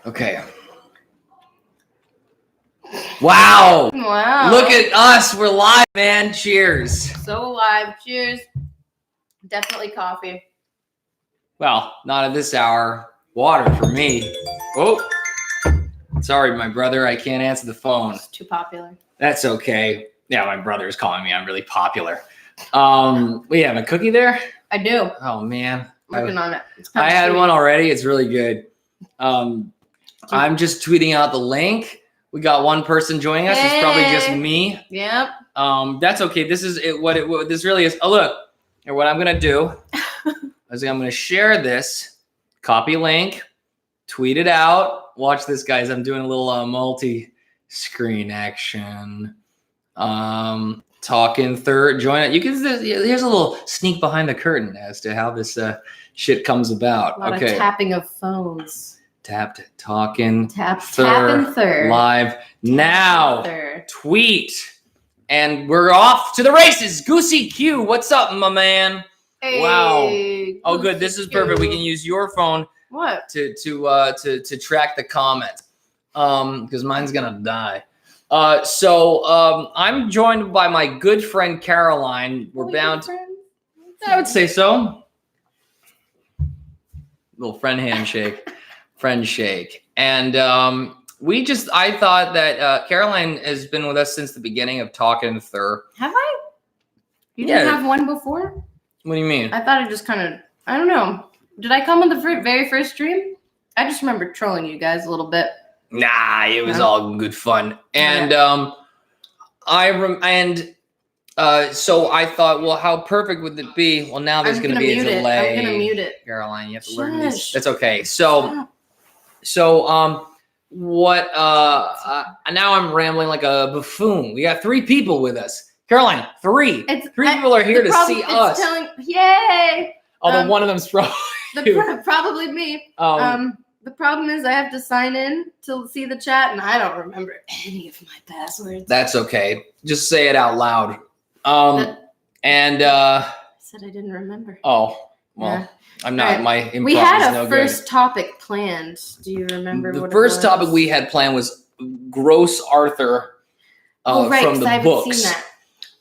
Okay. Wow. Wow. Look at us. We're live, man. Cheers. So alive. Cheers. Definitely coffee. Well, not at this hour. Water for me. Oh, sorry, my brother. I can't answer the phone. It's too popular. That's okay. Yeah, my brother is calling me. I'm really popular. We have a cookie there? I do. Oh, man. Working on it. I had one already. It's really good. I'm just tweeting out the link. We got one person joining us. It's probably just me. Yep. That's okay. This is it. What this really is. Oh, look. And what I'm gonna do is I'm gonna share this, copy link, tweet it out. Watch this, guys. I'm doing a little multi-screen action. Talkin Thur, join it. You can. Here's a little sneak behind the curtain as to how this shit comes about. A lot of tapping of phones. Talkin Thur live now. Tweet, and we're off to the races. Goosey Q, what's up, my man? Hey, wow. Oh, good. This is perfect. We can use your phone. What? To track the comments, because mine's gonna die. So I'm joined by my good friend Caroline. We're bound. I would say so. Little friend handshake. Friend shake. And I thought that Caroline has been with us since the beginning of Talkin Thur. Have I? You didn't have one before? What do you mean? I thought it just kind of, I don't know. Did I come on the very first stream? I just remember trolling you guys a little bit. Nah, it was all good fun. And so I thought, well, how perfect would it be? Well, now there's going to be a delay. I'm going to mute it. Caroline, you have to learn this. That's okay. So what? Now I'm rambling like a buffoon. We got 3 people with us. Caroline, 3. 3 people are here to see us. Yay! Although one of them's probably probably me. The problem is I have to sign in to see the chat, and I don't remember any of my passwords. That's okay. Just say it out loud. I said I didn't remember. Oh, well. Yeah. I'm not. Right. My improv We had is no a first topic planned. Do you remember? The first topic we had planned was Gross Arthur from the I books. Haven't seen that.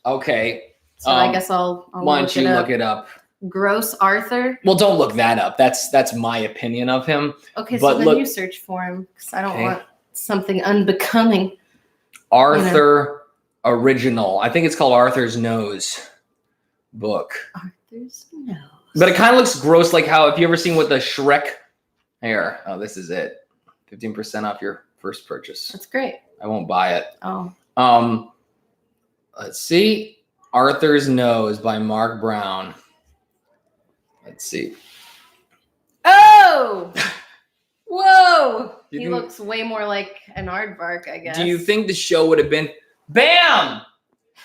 Okay. So I guess I'll why don't you look it up? Gross Arthur. Well, don't look that up. That's my opinion of him. Okay, so then you search for him because I don't want something unbecoming. Arthur original. I think it's called Arthur's Nose book. Arthur's Nose. But it kind of looks gross, like how, if you ever seen what the Shrek here. Oh, this is it. 15% off your first purchase. That's great. I won't buy it. Oh. Let's see. Arthur's Nose by Mark Brown. Let's see. Oh! Whoa! He looks way more like an aardvark, I guess. Do you think the show would have been Bam?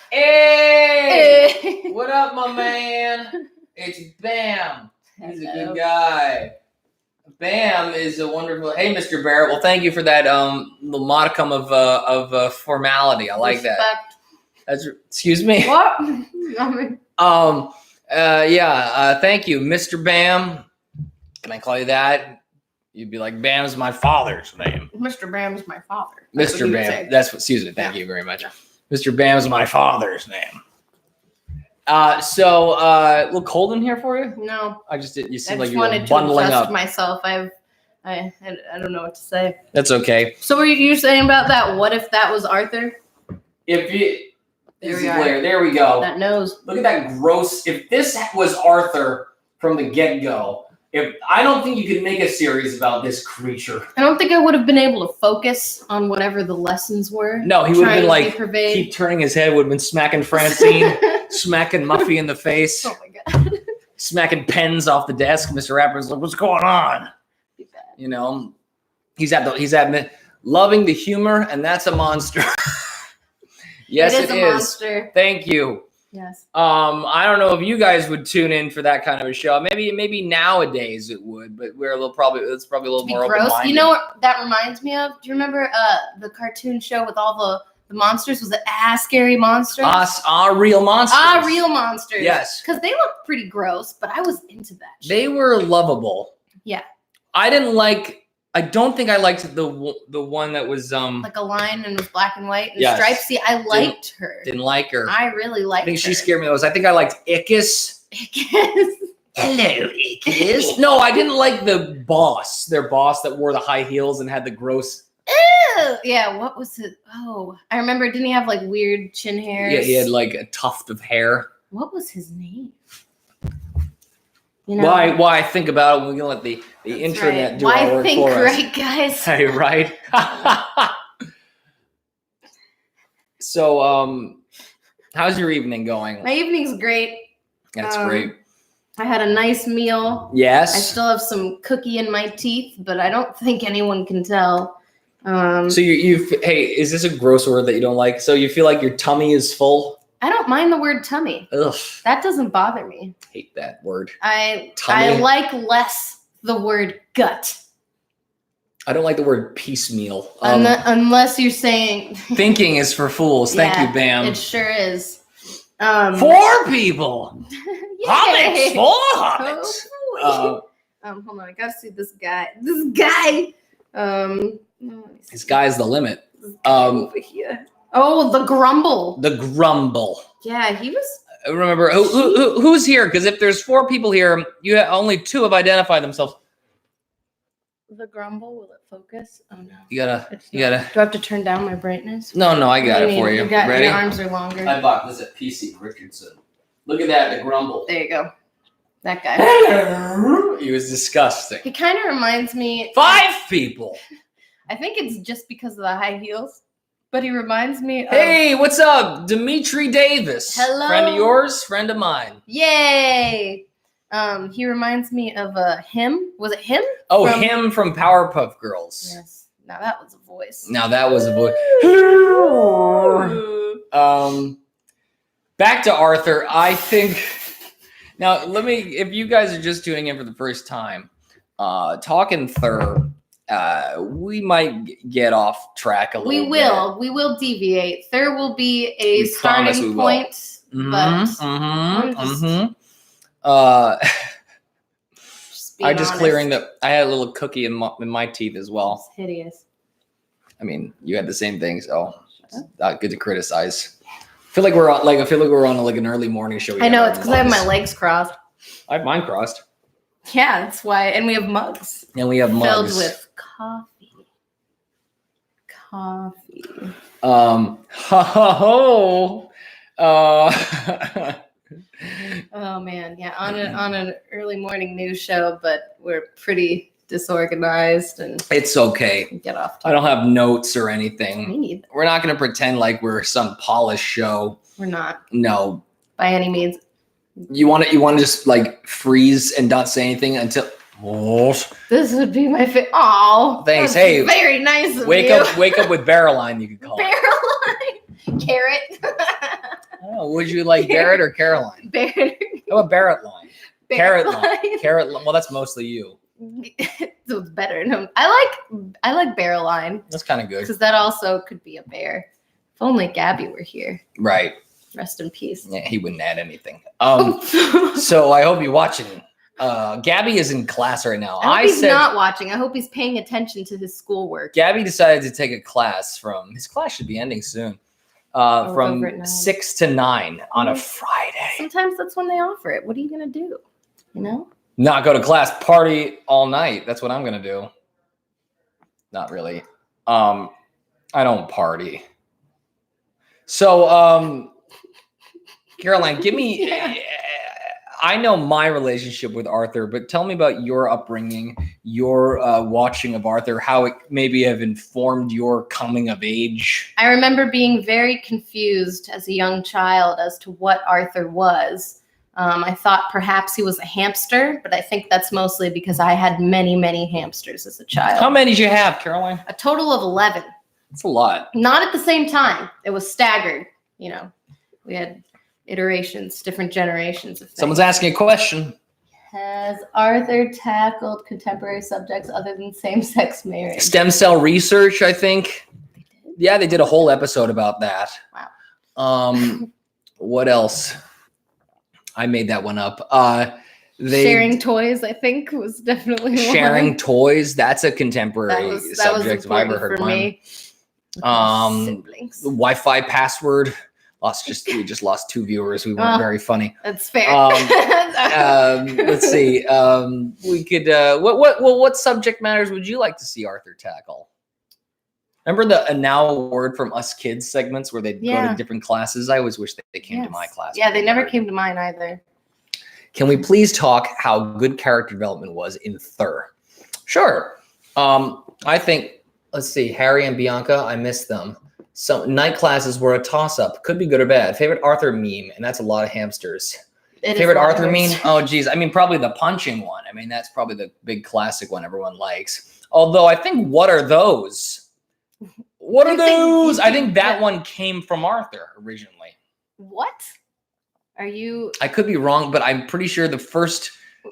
Hey! What up, my man? It's Bam. He's a good guy. Bam is a wonderful. Hey, Mr. Barrett. Well, thank you for that little modicum of formality. I like that. Excuse me. What? Thank you, Mr. Bam. Can I call you that? You'd be like, Bam's my father's name. Mr. Bam's my father. Mr. Bam. That's what. Excuse me. Thank you very much. Mr. Bam's my father's name. A little cold in here for you? No. I just did. You seem like you were bundling up. Myself. I don't know what to say. That's okay. So were you saying about that? What if that was Arthur? There we go. That nose. Look at that gross. If this was Arthur from the get-go, I don't think you could make a series about this creature. I don't think I would have been able to focus on whatever the lessons were. No, he would have been like, keep turning his head, would have been smacking Francine, smacking Muffy in the face. Oh my God. Smacking pens off the desk. Mr. Rapper's like, what's going on? You know, he's loving the humor, and that's a monster. Yes, it is. A monster. Thank you. Yes. I don't know if you guys would tune in for that kind of a show. Maybe nowadays it would, but it's probably a little more open-minded. You know what that reminds me of? Do you remember the cartoon show with all the monsters? Was it Scary Monsters? Real Monsters. Real Monsters. Yes. Because they looked pretty gross, but I was into that show. They were lovable. Yeah. I didn't like I don't think I liked the one that was like a line and was black and white and yes. stripes. See, I liked her. Didn't like her. I really liked her. I think she scared me. I think I liked Ickis. Ickis. Hello, Ickis. No, I didn't like the boss. Their boss that wore the high heels and had the gross. Ew. Yeah, what was it? Oh, I remember. Didn't he have like weird chin hairs? Yeah, he had like a tuft of hair. What was his name? You know, why think about it when we can let the internet right. do our work think, for us? right, guys? Hey, right? So, how's your evening going? My evening's great. That's great. I had a nice meal. Yes. I still have some cookie in my teeth, but I don't think anyone can tell. So hey, is this a gross word that you don't like? So you feel like your tummy is full? I don't mind the word tummy. Ugh. That doesn't bother me. Hate that word. I like less the word gut. I don't like the word piecemeal. Unless you're saying thinking is for fools. Thank you, Bam. It sure is. 4 people. Hobbits. 4 hobbits. Oh, hold on. I gotta see this guy. This guy. This guy's the limit. Over here. Oh, the Grumble. The Grumble. Yeah, he was. Remember who's here? Because if there's 4 people here, only 2 have identified themselves. The Grumble. Will it focus? Oh no. You gotta. Do I have to turn down my brightness? No, I got it for you. Ready? Your arms are longer. I bought this at PC Richardson. Look at that, the Grumble. There you go. That guy. He was disgusting. He kind of reminds me. 5 people. I think it's just because of the high heels, but he reminds me of. Hey, what's up? Dimitri Davis. Hello. Friend of yours, friend of mine. Yay. He reminds me of him. Was it him? Oh, him from Powerpuff Girls. Yes. Now that was a voice. Back to Arthur. I think. Now, if you guys are just tuning in for the first time, Talkin Thur, we might get off track a little bit. We will deviate. There will be a starting point, but clearing that I had a little cookie in my teeth as well. It's hideous. I mean, you had the same thing, so it's not good to criticize. I feel like we're on like an early morning show. I know, it's because I have my legs crossed. I have mine crossed. Yeah, that's why. And we have mugs. And we have mugs filled with coffee. Oh man, yeah. On an early morning news show, but we're pretty disorganized and it's okay. Get off. I don't have notes or anything. Me neither. We're not going to pretend like we're some polished show. We're not. No. By any means. You want to just like freeze and not say anything until. Oh. This would be my favorite. Oh, thanks. Hey, very nice of wake you. Wake up with Barreline. You could call Barreline. Carrot. Oh, would you like Barrett or Caroline? Barrett. How about Barrett line? Carrot line. Carrot line. Well, that's mostly you. So it's better. No, I like Barreline. That's kind of good because that also could be a bear. If only Gabby were here. Right. Rest in peace. Yeah, he wouldn't add anything. So I hope you're watching. Gabby is in class right now. I hope he's not watching. I hope he's paying attention to his schoolwork. Gabby decided to take a class his class should be ending soon. From 6 to 9 on a Friday. Sometimes that's when they offer it. What are you gonna do? You know? Not go to class, party all night. That's what I'm gonna do. Not really. I don't party. So, Caroline, give me. Yeah. I know my relationship with Arthur, but tell me about your upbringing, your watching of Arthur, how it maybe have informed your coming of age. I remember being very confused as a young child as to what Arthur was. I thought perhaps he was a hamster, but I think that's mostly because I had many, many hamsters as a child. How many did you have, Caroline? A total of 11. That's a lot. Not at the same time. It was staggered. You know, we had iterations, different generations of things. Someone's asking a question. Has Arthur tackled contemporary subjects other than same-sex marriage? Stem cell research, I think. They did? Yeah, they did a whole episode about that. Wow. What else? I made that one up. Sharing toys, I think, was definitely sharing one. toys. That's a contemporary That was subject if I ever important heard for one. me. With my siblings. Wi-Fi password. We just lost 2 viewers. We weren't very funny. That's fair. Let's see. We could. What subject matters would you like to see Arthur tackle? Remember the Now a Word from Us Kids segments where they'd go to different classes? I always wish they came to my class. Yeah, they never came to mine either. Can we please talk how good character development was in Thur? Sure. I think, let's see, Harry and Bianca, I miss them. Some night classes were a toss-up. Could be good or bad. Favorite Arthur meme, and that's a lot of hamsters. Favorite Arthur meme? Oh, geez. I mean, probably the punching one. I mean, that's probably the big classic one everyone likes. Although I think, what are those? What are those? I think that one came from Arthur originally. What? Are you? I could be wrong, but I'm pretty sure the first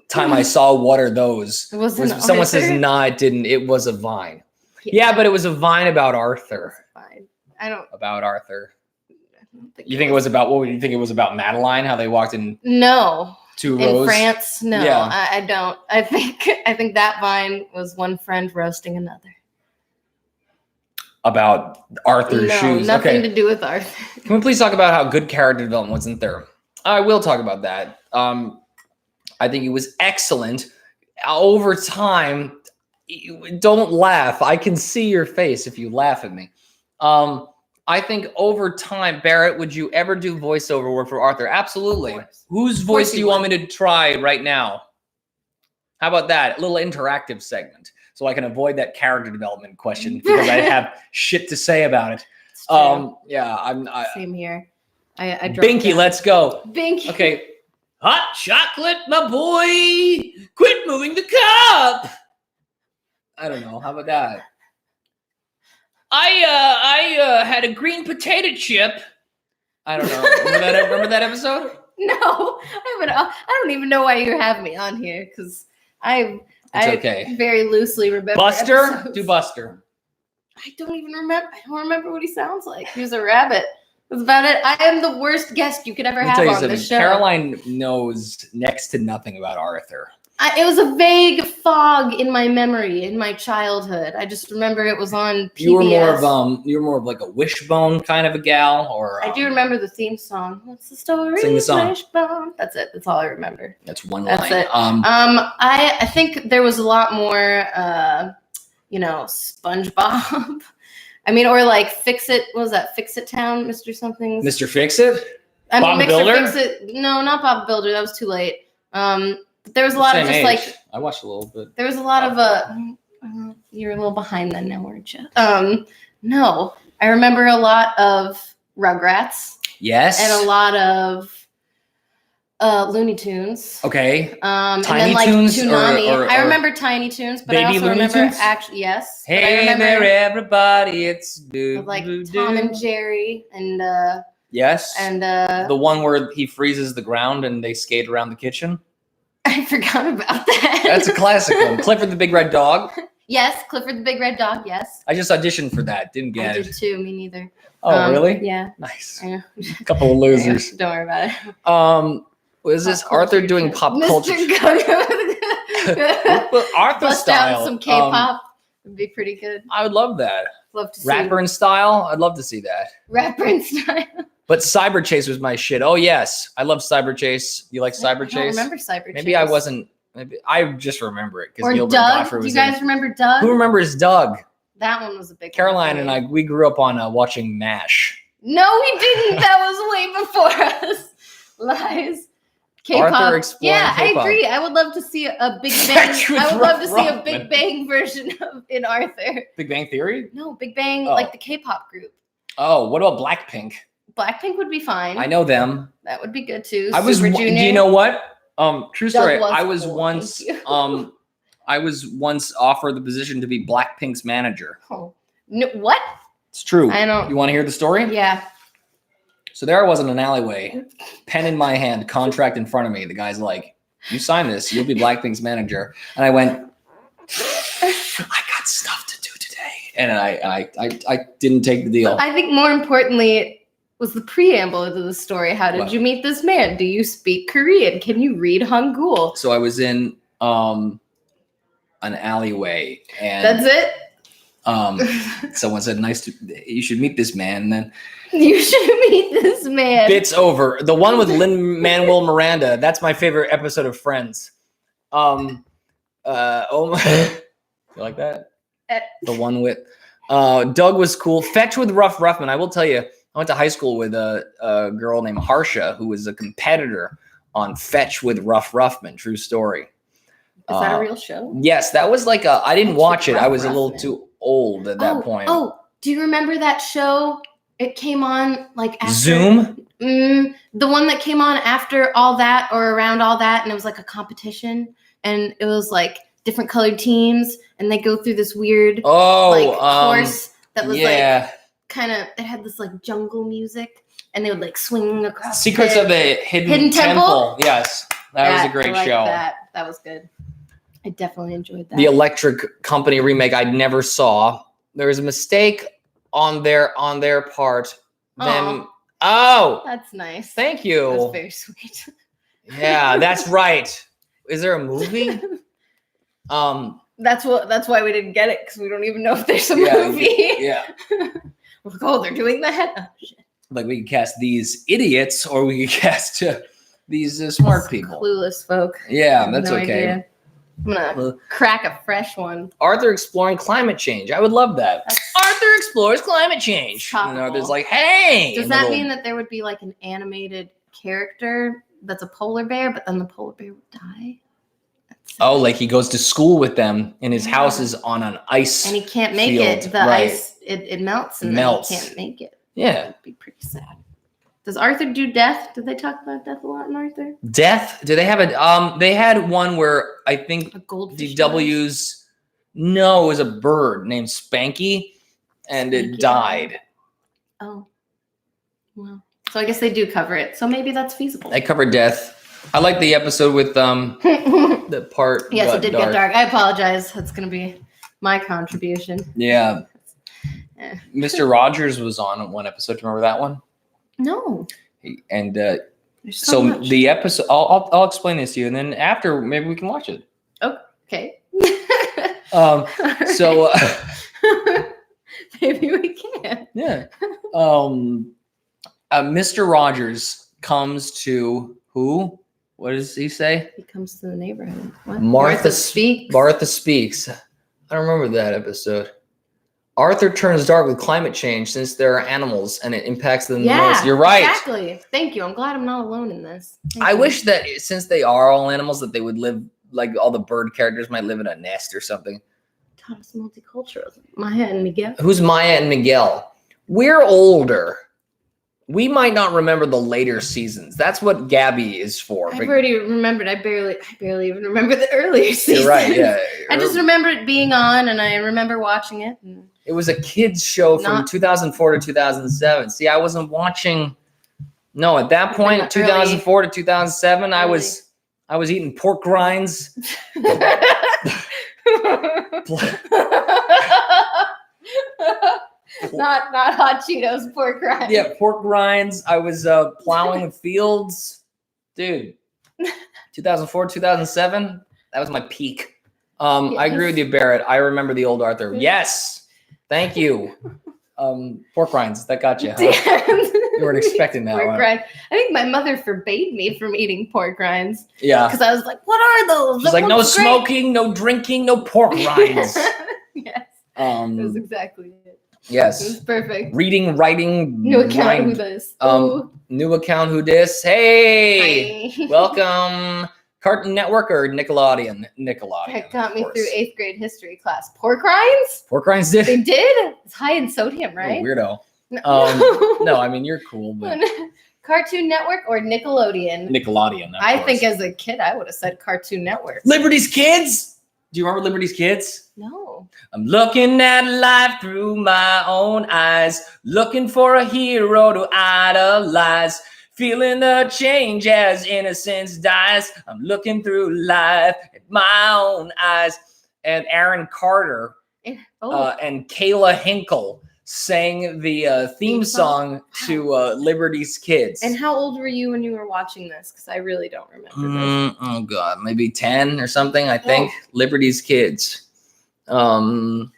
time I saw what are those was someone says, nah, it didn't. It was a Vine. Yeah, but it was a Vine about Arthur. Fine. I don't. About Arthur. You think it was about, what would you think it was about Madeline? How they walked in? No. 2 rows? In France? No, yeah. I don't. I think that Vine was one friend roasting another. About Arthur's shoes. Nothing to do with Arthur. Can we please talk about how good character development was in Thur? I will talk about that. I think it was excellent. Over time, don't laugh. I can see your face if you laugh at me. I think over time, Barrett, would you ever do voiceover work for Arthur? Absolutely. Whose voice do you want me to try right now? How about that? A little interactive segment. So I can avoid that character development question because I have shit to say about it. Yeah, same here. I Binky, let's go. Binky. Okay. Hot chocolate, my boy. Quit moving the cup. I don't know. How about that? I had a green potato chip. I don't know. Remember that episode? No, I don't even know why you have me on here because I very loosely remember. Buster? Episodes. Do Buster. I don't even remember. I don't remember what he sounds like. He was a rabbit. That's about it. I am the worst guest you could ever have on this show. Caroline knows next to nothing about Arthur. It was a vague fog in my memory in my childhood. I just remember it was on PBS. You were more of like a Wishbone kind of a gal, or I do remember the theme song. What's the story? Sing the song. Wishbone. That's it. That's all I remember. That's one line. That's it. I think there was a lot more, SpongeBob. I mean, or like Fix It. What was that? Fix It Town, Mr. Something. Mr. Fix It. Bob the Builder. Fix It. No, not Bob the Builder. That was too late. There was a lot of just like I watched a little bit. There was a lot of you're a little behind then now, weren't you? No, I remember a lot of Rugrats. Yes. And a lot of Looney Tunes. Okay. And Tiny then like Toons Toonami. or I remember Tiny Toons, but I Baby also Looney remember Tunes? actually yes. Hey there, everybody! It's like Tom and Jerry and yes, and the one where he freezes the ground and they skate around the kitchen. I forgot about that. That's a classic one. Clifford the Big Red Dog. Yes, Clifford the Big Red Dog. Yes. I just auditioned for that. Didn't get it. I did too. Me neither. Oh, really? Yeah. Nice. I know. Couple of losers. Don't worry about it. Was this Arthur doing pop culture? Arthur Bust style. out some K-pop would be pretty good. I would love that. Love to see Rapper in style. I'd love to see that. Rapper in style. But Cyber Chase was my shit. Oh yes, I love Cyber Chase. You like Cyber Chase? I don't remember Cyber Chase. Maybe I wasn't. Maybe I just remember it because Gilbert Doug. Do you guys remember Doug? Who remembers Doug? That one was a big. Caroline and we grew up on watching MASH. No, we didn't. That was way before us. Lies. K-pop. Arthur exploring K-pop. I agree. I would love to see a Big Bang. I would love to see a Big Bang version in Arthur. Big Bang Theory? No, Big Bang, like the K-pop group. Oh, what about Blackpink? Blackpink would be fine. I know them. That would be good too. Do you know what? True story. I was once offered the position to be Blackpink's manager. Oh. No, what? It's true. I don't. You want to hear the story? Yeah. So there I was in an alleyway, pen in my hand, contract in front of me. The guy's like, "You sign this, you'll be Blackpink's manager." And I went, "I got stuff to do today," and I didn't take the deal. I think more importantly, was the preamble to the story. How did What? you meet this man? Do you speak Korean? Can you read Hangul? So I was in an alleyway, and That's it. someone said, you should meet this man. And then You should meet this man. bits over. The one with Lin-Manuel Miranda. That's my favorite episode of Friends. Oh my, you like that? The one with Doug was cool. Fetch with Rough Ruffman. I will tell you, I went to high school with a girl named Harsha who was a competitor on Fetch with Rough Ruffman. True story. Is that a real show? Yes, that was like I didn't Fetch watch with it. I Rough was a little Ruffman. too old at that point. Oh, do you remember that show? It came on like after Zoom? The one that came on after all that or around all that, and it was like a competition, and it was like different colored teams, and they go through this weird course that was like kind of, it had this like jungle music, and they would like swing across. Secrets of the Hidden Temple. Yes, that was a great show. That was good. I definitely enjoyed that. The Electric Company remake I never saw. There was a mistake on their part. That's nice. Thank you. That's very sweet. Yeah, that's right. Is there a movie? That's why we didn't get it, because we don't even know if there's a movie. Yeah. We're like, oh, they're doing that. Oh, shit. Like we could cast these idiots, or we could cast these smart people. Clueless folk. Yeah, that's No okay. idea. I'm gonna crack a fresh one. Arthur exploring climate change. I would love that. Arthur explores climate change. And Arthur's like, hey. Does that mean that there would be like an animated character that's a polar bear, but then the polar bear would die? Oh, like he goes to school with them, and his house is on an ice. And he can't make field. it. The ice, it melts, and then he can't make it. Yeah. That'd be pretty sad. Does Arthur do death? Did they talk about death a lot in Arthur? Death? Do they have a they had one where I think A goldfish. DW's no, it was a bird named Spanky, and it Spanky. died. Oh. Well. So I guess they do cover it. So maybe that's feasible. They covered death. I like the episode with the part. Yes, it did get dark. I apologize. That's gonna be my contribution. Yeah. Eh. Mr. Rogers was on one episode. Do you remember that one? No. And There's so much. the episode, I'll explain this to you, and then after maybe we can watch it. Okay. So maybe we can. yeah. Mr. Rogers comes to who? What does he say? He comes to the neighborhood. What? Martha speaks. Martha speaks. I don't remember that episode. Arthur turns dark with climate change since there are animals and it impacts them the most. You're right. Exactly. Thank you. I'm glad I'm not alone in this. I wish that since they are all animals, that they would live like all the bird characters might live in a nest or something. Taught us multiculturalism. Maya and Miguel. Who's Maya and Miguel? We're older. We might not remember the later seasons. That's what Gabby is for. I've already remembered. I barely even remember the earlier seasons. You're right. Yeah. I just remember it being on, and I remember watching it. And it was a kids show from 2004 to 2007. See, I wasn't watching. No, at that point, 2004 to 2007, I was eating pork rinds. Not hot Cheetos, pork rinds. Yeah, pork rinds. I was plowing the fields. Dude, 2004, 2007, that was my peak. I agree with you, Barrett. I remember the old Arthur. Yes. Thank you. Pork rinds, that got you. Huh? You weren't expecting that one. I think my mother forbade me from eating pork rinds. Yeah. Because I was like, what are those? She's like, no smoking, no drinking, no pork rinds. Yes. That was exactly it. Yes. It was perfect. Reading, writing. New account who this. New account who dis. Hey. Hi. Welcome. Cartoon Network or Nickelodeon? Nickelodeon. That got me through 8th grade history class. Pork rinds? Pork rinds did? They did? It's high in sodium, right? Weirdo. No. No, I mean, you're cool, but Cartoon Network or Nickelodeon? Nickelodeon. I think as a kid, I would have said Cartoon Network. Liberty's Kids? Do you remember Liberty's Kids? No. I'm looking at life through my own eyes, looking for a hero to idolize, feeling the change as innocence dies. I'm looking through life at my own eyes. And Aaron Carter and Kayla Hinkle. sang the theme song to Liberty's Kids. And how old were you when you were watching this? Because I really don't remember this. Oh God, maybe 10 or something. I think Liberty's Kids. I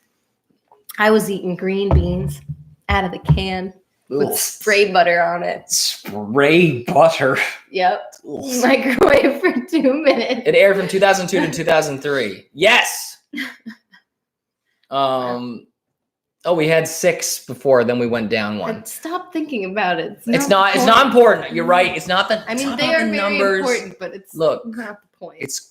was eating green beans out of the can with spray butter on it. Spray butter. Yep. Microwave for 2 minutes. It aired from 2002 to 2003. Yes. We had 6 before, then we went down 1. Stop thinking about it. It's not important. You're right. It's not the. I mean, they are very important, but it's not the point. It's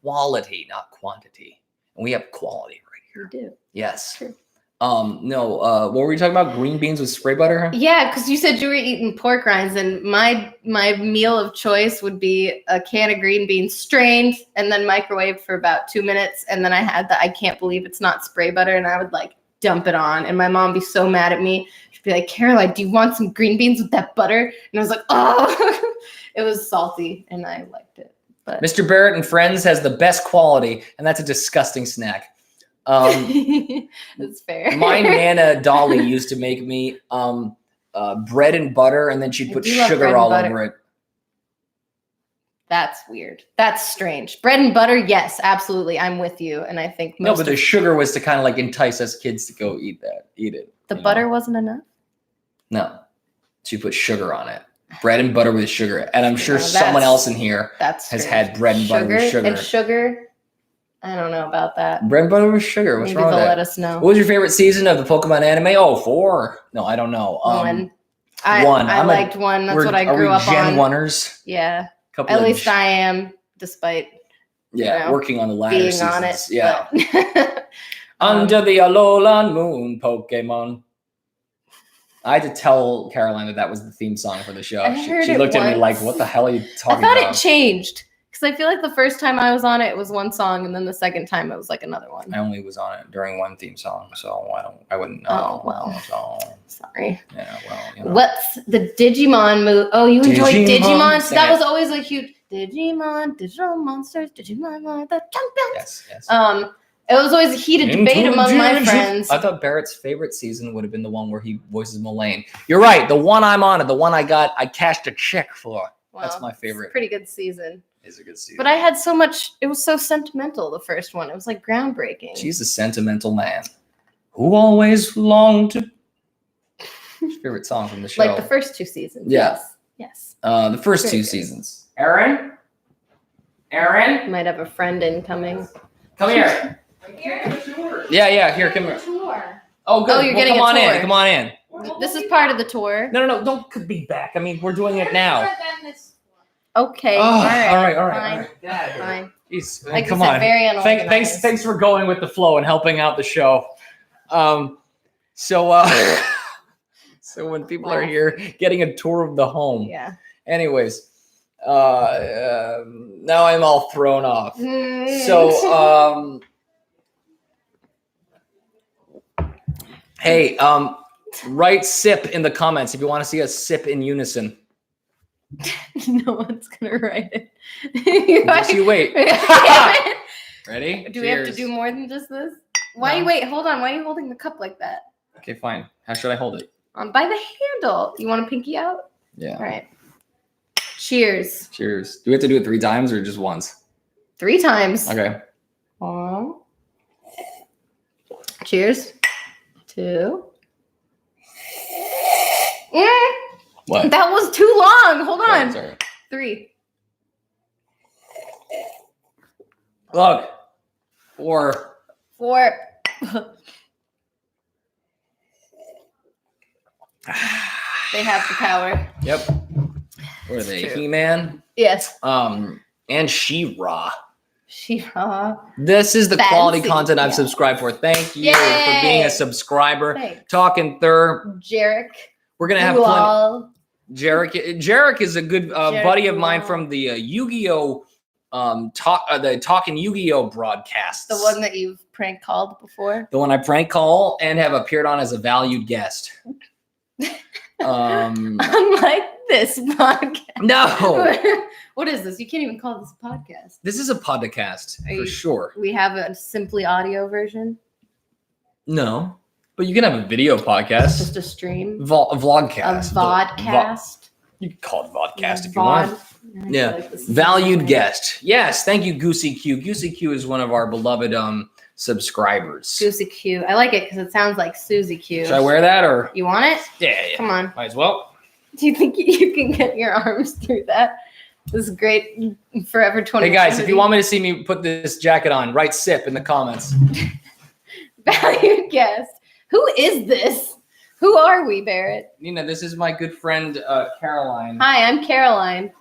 quality, not quantity, and we have quality right here. We do. Yes. True. No. What were you talking about? Green beans with spray butter? Huh? Yeah, because you said you were eating pork rinds, and my meal of choice would be a can of green beans strained and then microwaved for about 2 minutes, and then I had the I can't believe it's not spray butter, and I would like dump it on, and my mom would be so mad at me. She'd be like, Caroline, do you want some green beans with that butter? And I was like, oh, it was salty, and I liked it. But Mr. Barrett and Friends has the best quality, and that's a disgusting snack. That's fair. My Nana Dolly used to make me bread and butter, and then she'd put sugar all over it. That's weird. That's strange. Bread and butter, yes, absolutely. I'm with you. And I think but the sugar was to kind of like entice us kids to go eat it. The butter wasn't enough? No. She put sugar on it. Bread and butter with sugar. And I'm sure someone else in here has had bread and butter with sugar. And sugar, I don't know about that. Bread and butter with sugar. What's wrong with that? Maybe they'll let us know. What was your favorite season of the Pokemon anime? Oh, 4. No, I don't know. 1. I liked 1. That's what I grew up on. Gen 1ers? Yeah. At least I am, despite working on the latter being seasons. on it. Yeah. Under the Alolan Moon, Pokemon. I had to tell Caroline that was the theme song for the show. She looked at me like, "What the hell are you talking about?" I thought it changed because I feel like the first time I was on it was one song, and then the second time it was like another one. I only was on it during one theme song, so I wouldn't know. Oh well, so, sorry. Yeah, well. What's the Digimon move? Oh, you enjoyed Digimon? So that was always a huge Digimon, digital monsters, Digimon are the champions. Yes. It was always a heated debate among my friends. I thought Barrett's favorite season would have been the one where he voices Mullane. You're right. The one I'm on, the one I cashed a check for. Well, that's my favorite. It's a pretty good season. It's a good season. But I had so much. It was so sentimental. The first one. It was like groundbreaking. She's a sentimental man who always longed to. Favorite song from the show. Like the first 2 seasons. Yeah. Yes. The first 2 seasons. Aaron. Might have a friend incoming. Come here. Yeah. Here, come here. Oh, good. Oh, you're getting come on tour. in. Come on in. This is part of the tour. No. Don't be back. I mean, we're doing it now. Okay. Oh, all right. Fine. Jeez, like come on. Very unorganized. Thanks for going with the flow and helping out the show. So when people are here getting a tour of the home. Yeah. Anyways, now I'm all thrown off. So hey, write sip in the comments if you want to see us sip in unison. No one's gonna write it. Just you wait. Ready? Do we have to do more than just this? Why? No. Wait, hold on. Why are you holding the cup like that? Okay, fine. How should I hold it? By the handle. You want to pinky out? Yeah. All right. Cheers. Cheers. Do we have to do it 3 times or just once? 3 times. Okay. Aww. Cheers. 2. What? That was too long. Hold on. Sorry. 3. Look. 4. They have the power. Yep. What are they? He-Man? Yes. And She-Ra. She-Ra. This is the quality content I've subscribed for. Thank you for being a subscriber. Thanks. Talkin Thur. Jarek. We're gonna have plenty. Jarek is a good buddy of mine from the Yu-Gi-Oh! The Talkin Yu-Gi-Oh! Broadcasts. The one that you've prank called before? The one I prank call and have appeared on as a valued guest. Unlike this podcast. No. What is this? You can't even call this a podcast. This is a podcast for sure. We have a simply audio version. No. But you can have a video It's podcast. just a stream. A vlogcast. A vodcast. You can call it vodcast if you want. Yeah. Like this. Valued guest. Yes, thank you, Goosey Q. Goosey Q is one of our beloved subscribers. Goosey Q. I like it because it sounds like Susie Q. Should I wear that or? You want it? Yeah. Come on. Might as well. Do you think you can get your arms through that? This is great. Forever 20. Hey guys, if you want me to see me put this jacket on, write SIP in the comments. Valued guest. Who is this? Who are we, Barrett? Nina, this is my good friend Caroline. Hi, I'm Caroline.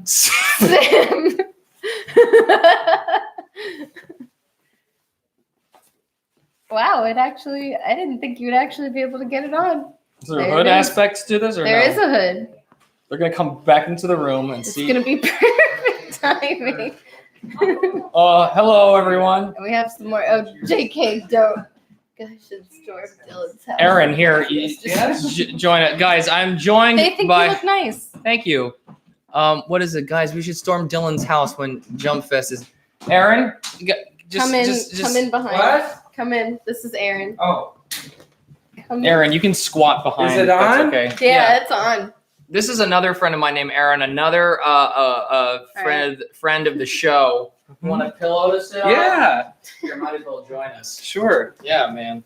Sam. Wow, it actually, I didn't think you would actually be able to get it on. Is there a hood aspect to this or There is a hood. They're going to come back into the room and It's see. going to be perfect timing. Hello, everyone. And we have some more. Oh, JK, don't. I should storm Dylan's house. Aaron, here. Yes. Join it. Guys, I'm joined They think by... you look nice. Thank you. What is it, guys? We should storm Dylan's house when Jump Fest is. Aaron, Come in behind. What? Come in. This is Aaron. Oh, Come in. Aaron, you can squat behind. Is it That's on? okay. Yeah, it's on. This is another friend of mine named Aaron. Another friend of the show. You want a pillow to sit on? yeah, Here, might as well join us. sure. Yeah, man.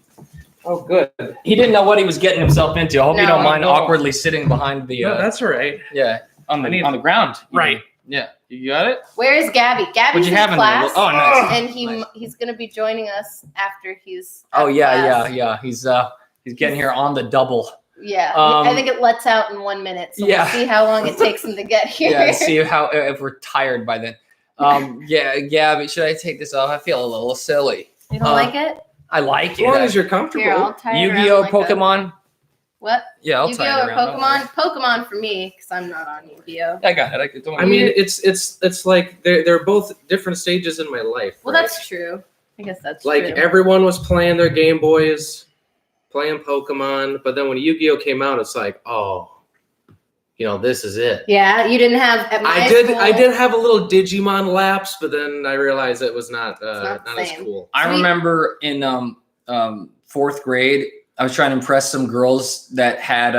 Oh, good. He didn't know what he was getting himself into. I hope you No. don't mind No. awkwardly sitting behind the. No, that's all right. Yeah, on I need- the ground. Right. Yeah, you got it. Where is Gabby? Gabby's What'd you have in in there? class. Oh, nice. And he's going to be joining us after he's. Oh out of yeah, class. He's getting here on the double. Yeah, Um, I think it lets out in 1 minute, so yeah. we'll see how long it takes him to get here. Yeah, see how if we're tired by then. Yeah, but should I take this off? I feel a little silly. You don't like it? I like As long it. as you're comfortable. Here, I'll tie it Yu-Gi-Oh, around like a- Pokemon. What? Yeah, I'll Yu-Gi-Oh tie it or around. Don't worry. Pokemon? Pokemon for me, because I'm not on Yu-Gi-Oh. I got it. Don't worry. I mean, it's like they're both different stages in my life. Well, right? that's true. I guess that's like true. everyone was playing their Game Boys, playing Pokemon, but then when Yu-Gi-Oh came out, it's like, oh, this is it. Yeah, you didn't have at my I school. did have a little Digimon lapse, but then I realized it was not not the as same. cool. I remember in 4th grade, I was trying to impress some girls that had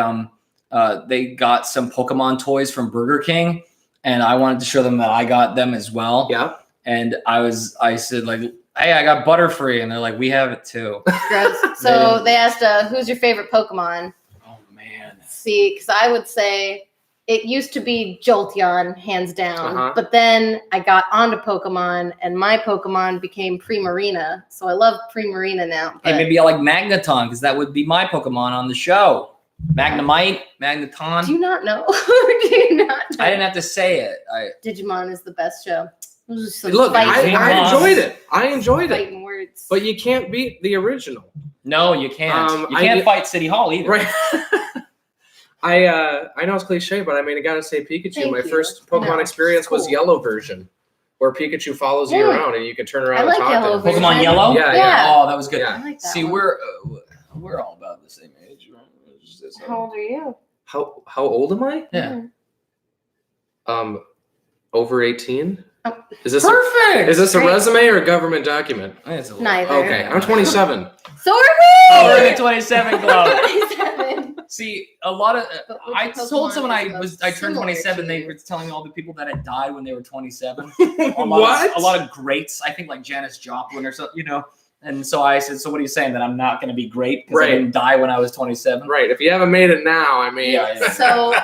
they got some Pokemon toys from Burger King, and I wanted to show them that I got them as well. Yeah. And I said like, hey, I got Butterfree, and they're like, we have it too. Gross. So they asked, who's your favorite Pokemon? Oh man. See, because I would say it used to be Jolteon, hands down. Uh-huh. But then I got onto Pokemon, and my Pokemon became Primarina. So I love Primarina now. Hey, but- maybe I like Magneton because that would be my Pokemon on the show. Magnemite, Magneton. Do you not know? Do you not know? I didn't have to say it. Digimon is the best show. Those are some Look, fighting I words. enjoyed it. I enjoyed it. Fighting words. But you can't beat the original. No, you can't. You I can't did- fight City Hall either. Right. I know it's cliche, but I mean, I gotta say Pikachu. Thank My you. first Pokemon No, experience was cool. yellow version, where Pikachu follows you Yeah. around and you can turn I around like and talk yellow to him. version. Pokemon Yellow? Yeah, Yeah. Oh, that was good. Yeah. I like that See, one. we're all about the same age, right? It's just, How old are you? How old am I? Yeah. Over 18. Oh. Is this Perfect. is this a Great. resume or a government document? It's a little- Neither. Okay, I'm 27. So are Oh, we're in we! the 27 club. 27. See, a lot of But which I told Pokemon someone is I most turned similar 27. to They you? were telling me all the people that had died when they were 27. What? A lot of greats. I think like Janis Joplin or something. And so I said, so what are you saying, that I'm not going to be great because I Right. didn't die when I was 27? Right. If you haven't made it now, I mean. Yeah.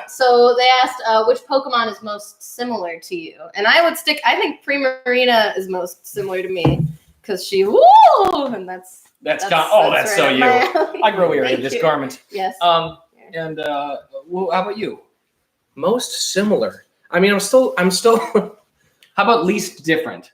So they asked which Pokemon is most similar to you, and I think Primarina is most similar to me because she and that's That's so right you. up my alley. I grow weary of Thank this you. garment. Yes. And well, how about you? Most similar. I mean, I'm still. How about least different?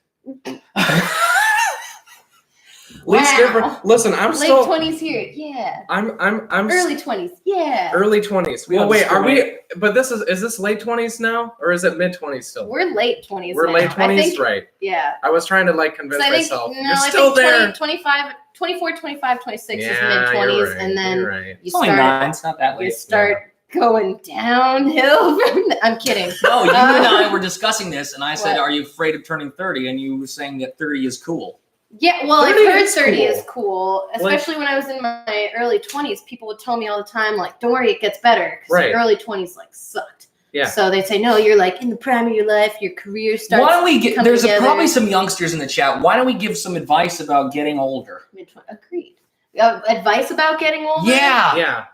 Least Wow. different. Listen, I'm Late still. 20s here, yeah. I'm Early 20s, yeah. early 20s. We Well, don't wait, are we? discriminate. But is this late 20s now, or is it mid 20s still? We're late 20s. We're now. late I 20s, think, right? Yeah. I was trying to convince So I think myself. no, You're I still think there. 25, 24, 25, 26 is mid Yeah, 20s, you're right, and then you're right. you It's only start 9. It's not that late. you start going downhill. I'm kidding. No, you and I were discussing this, and I said, What? "Are you afraid of turning 30?" And you were saying that 30 is cool. Yeah, well, I've 30 heard is 30 cool. is cool, especially when I was in my early 20s. People would tell me all the time, like, don't worry, it gets better. Because Right. the early 20s, like, sucked. Yeah. So they'd say, no, you're, like, in the prime of your life, your career starts. Why don't we get? coming There's together. probably some youngsters in the chat. Why don't we give some advice about getting older? Agreed. Advice about getting older? Yeah. Yeah.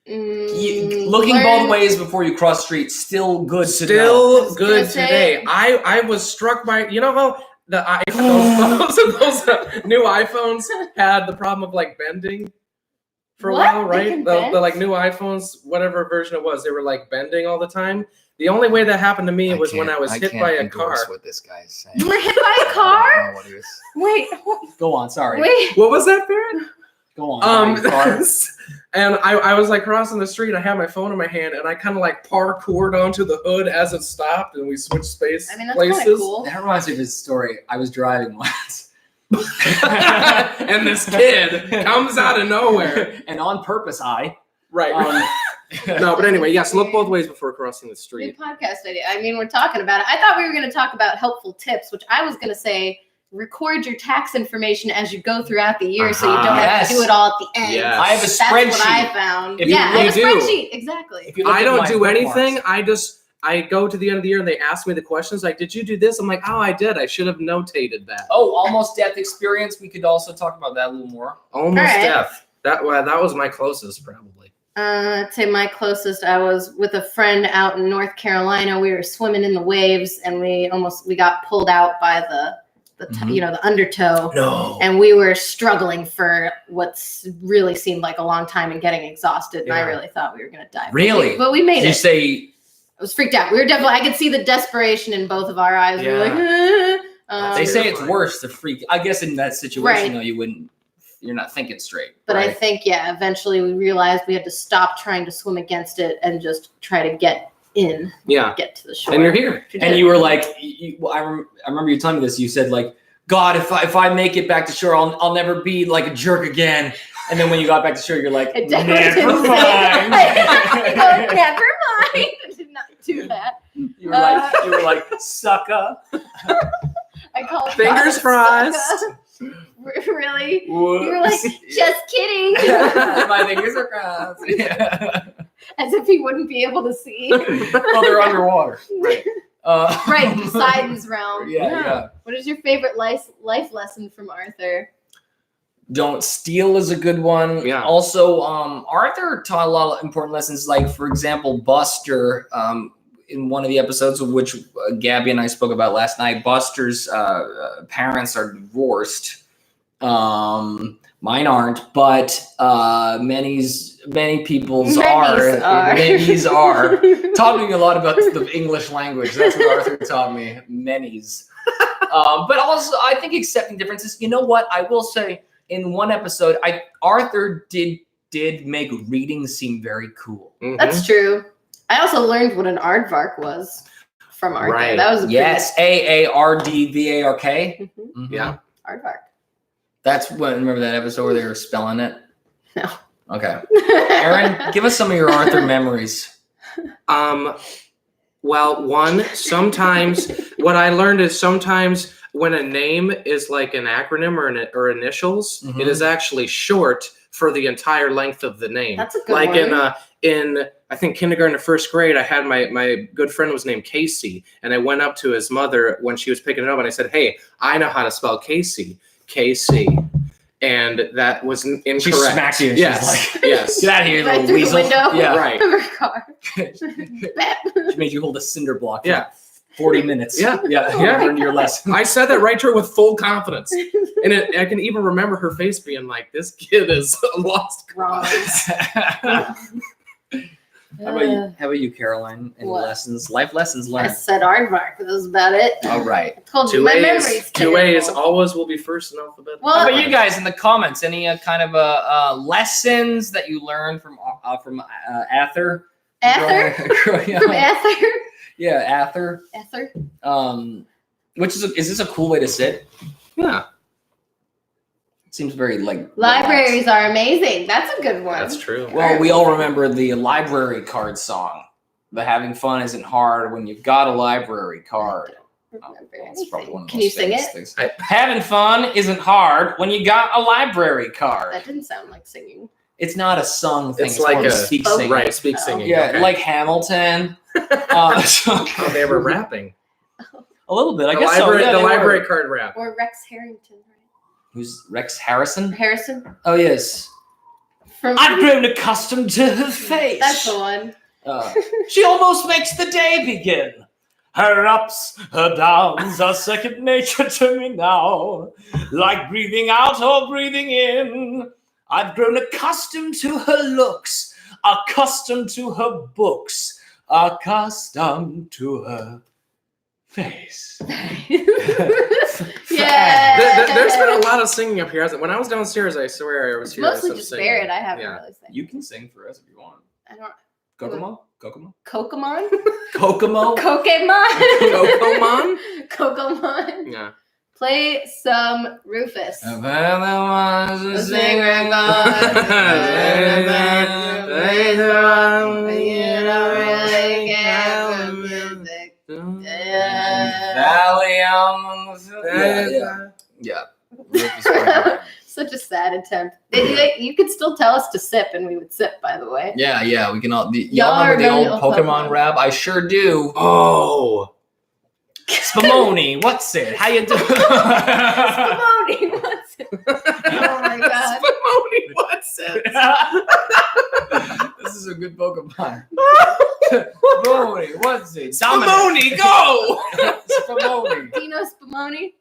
Looking learn- both ways before you cross the street, still good to know. Still good gonna say- today. I was struck by, you know how the those new iPhones had the problem of like bending for a What? while, They right? can The bend? like new iPhones, whatever version it was, they were like bending all the time. The only way that happened to me was when I was hit by a car. What this guy's saying. You were hit by a car? Wait, Go on. Sorry. wait. What was that, Barrett? Go on. Car. And I was like crossing the street. I had my phone in my hand, and I kind of like parkoured onto the hood as it stopped, and we switched space I mean, that's places. kind of cool. That reminds me of his story. I was driving once. And this kid comes out of nowhere. And on purpose, Right. Um, No, but anyway, yes, look both ways before crossing the Good street. podcast idea. I mean, we're talking about it. I thought we were going to talk about helpful tips, which I was going to say record your tax information as you go throughout the year so you don't have Yes. to do it all at the end. Yes. I have a That's spreadsheet. what I found. If yeah, you I have a do. spreadsheet. Exactly. If you look I at don't my do bookmarks- anything. I go to the end of the year and they ask me the questions like, did you do this? I'm like, oh, I did. I should have notated that. Oh, almost death experience. We could also talk about that a little more. Almost All right. death. That was my closest, probably. I'd say my closest, I was with a friend out in North Carolina. We were swimming in the waves and we got pulled out by the the undertow. No. And we were struggling for what's really seemed like a long time and getting exhausted. And I Yeah. really thought we were going to die. Really? But we made Did you it. say I was freaked out. We were definitely, I could see the desperation in both of our eyes. We were like, they say it's terrifying. worse to freak? I guess in that situation, Right. though, you're not thinking straight. But I right? think, eventually we realized we had to stop trying to swim against it and just try to get get to the shore. And you're here. And you were like, I remember you telling me this. You said like, God, if I make it back to shore, I'll never be like a jerk again. And then when you got back to shore, you're like, I definitely never didn't say mind. that. No, never mind. I did not do that. You were like, sucker. I called Fingers God, crossed. sucker. Really? You were like, just kidding. My fingers are crossed. Yeah. As if he wouldn't be able to see. Well, they're underwater. Right. Right, Poseidon's realm. Yeah. What is your favorite life lesson from Arthur? Don't steal is a good one. Yeah. Also, Arthur taught a lot of important lessons. Like, for example, Buster, in one of the episodes of which Gabby and I spoke about last night, Buster's parents are divorced. Mine aren't, but many people's are. Many's are. Taught me a lot about the English language. That's what Arthur taught me. Many's. But also, I think accepting differences. You know what? I will say, in one episode, Arthur did make reading seem very cool. Mhm. That's true. I also learned what an aardvark was from Arthur. Right. That was a Yes, AARDVARK. Mhm. Yeah. Aardvark. That's when. Remember that episode where they were spelling it? No. Okay. Aaron, give us some of your Arthur memories. Well, sometimes what I learned is sometimes when a name is like an acronym or initials, Mhm. it is actually short for the entire length of the name. That's a good like one. in I think kindergarten or first grade, I had my good friend was named Casey, and I went up to his mother when she was picking it up, and I said, "Hey, I know how to spell Casey, KC," and that was incorrect. She smacked you. And Yes, she's like, yes. "Get out of here, Right little through the weasel!" window. Yeah. Right. Of her car. She made you hold a cinder block. For Yeah. 40 minutes. Yeah. Yeah. Yeah. Learned your lesson. I said that right to her with full confidence, and I can even remember her face being like, "This kid is a lost Wrong. How about you, Caroline? Any What? lessons? Life lessons I learned. said aardvark. That was about it. All right. I told you Two my A's. memory's Two A's terrible. always will be first in alphabet. Well, How about you guys in the comments? Any kind of lessons that you learned from Ather? Ather? Growing up? From Ather? Yeah, Ather. Ather? Which is this a cool way to sit? Yeah, It seems very like Libraries relaxed. are amazing. That's a good one. that's true. Well, we all remember the library card song. The having fun isn't hard when you've got a library card. remember That's probably one anything. of the Can you most sing famous it? things. Having fun isn't hard when you got a library card. That didn't sound like singing. It's not a sung thing. It's like more of a speak spoken. singing. Right, speak Oh. singing. Yeah, okay. like Hamilton. So- Oh, they were rapping. a little bit, I The guess. library, so. Yeah, the they were. library card rap. Or Rex Harrington, right? Who's Rex Harrison? Harrison? Oh yes. From I've grown accustomed to her face. That's the one. She almost makes the day begin. Her ups, her downs are second nature to me now. Like breathing out or breathing in. I've grown accustomed to her looks, accustomed to her books, accustomed to her face. Yeah. There's been a lot of singing up here. When I was downstairs, I swear I was It's hearing mostly some just singing. Barrett. I haven't Yeah. really sang. You can sing for us if you want. I don't. Kokomo? Kokomo? Kokomon? Kokomo? Pokemon? Kokomon? Kokomon. Yeah. Play some Rufus. If there was a singer You don't really care for music. Yeah. Rufus Wainwright. Such a sad attempt. You could still tell us to sip, and we would sip. By the way. Yeah, we can all. Y'all Y'all remember the remember old the old Pokemon Pokemon. rap? I sure do. Oh. Spumoni, what's it? How you doing? Spumoni, what's it? Oh my god. Spumoni, what's it? This is a good Pokemon. Spumoni, what's it? Spumoni, go! Spumoni. Dino Spumoni.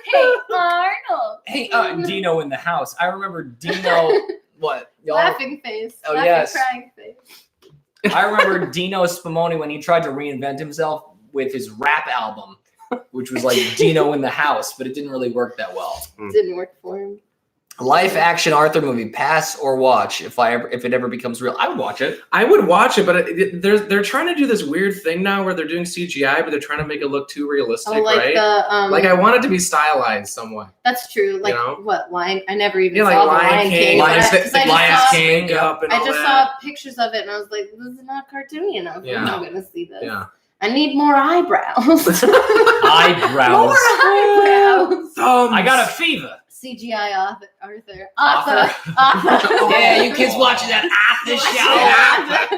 Hey, Arnold. Hey, Dino in the house. I remember Dino. What? Y'all? Laughing face. Oh, Laughing, yes. crying face. I remember Dino Spumoni when he tried to reinvent himself with his rap album, which was like Dino in the House, but it didn't really work that well. Didn't work for him. Live action Arthur movie, pass or watch if it ever becomes real. I would watch it. I would watch it, but they're trying to do this weird thing now where they're doing CGI, but they're trying to make it look too realistic, Oh, like right? the Like I want it to be stylized somewhat. That's true. Like You know? what? Lion? I never even Yeah, like saw the Lion Lion King, King. Lion but I- 'cause I just Lion saw- King makeup and I all just that. saw pictures of it and I was like, this is not cartoony enough. Yeah. I'm not gonna see this. Yeah. I need more eyebrows. Eyebrows. More eyebrows. Thumbs. I got a fever. CGI Arthur. Yeah, you kids watching that Arthur show?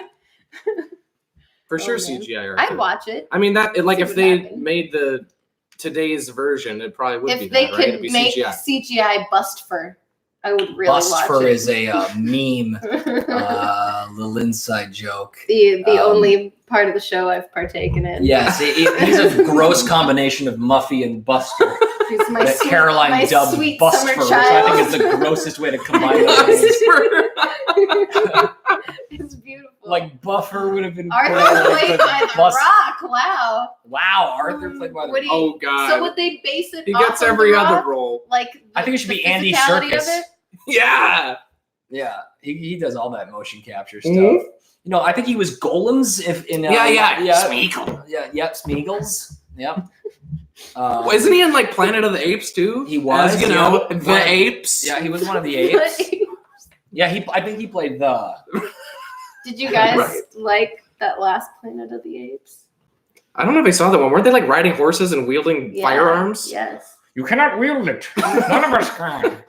For sure, Oh, man. CGI. I'd watch it. I mean that like See if what they happened. made the today's version, it probably would be If they that, right? It'd could be make CGI. CGI bust fur, I would really Bust watch fur it. is a meme, little inside joke. the um, only part of the show I've partaken in. Yes, he's a gross combination of Muffy and Buster. He's my That sweet, Caroline my dubbed sweet Bust summer fur, which child. I think is the grossest way to combine those names. It's beautiful. Like Buffer would have been Arthur like played by the Bust- Rock. Wow. Wow, Arthur played by the Would he- Oh god. So would they base it? He off gets of every The other Rock? role. Like I think it should the be Andy physicality of Serkis. it? Yeah. Yeah, he does all that motion capture stuff. Mhm. You know, I think he was Golems Yeah. Smeagol. Yep, Smeagol's. Yep. Well, isn't he in like Planet of the Apes too? He was, As, you know, yeah. the apes. Yeah, he was one of the apes. Yeah, I think he played the. Did you guys Right. like that last Planet of the Apes? I don't know if I saw that one. Weren't they like riding horses and wielding Yeah. firearms? Yes. You cannot wield it. None of us can.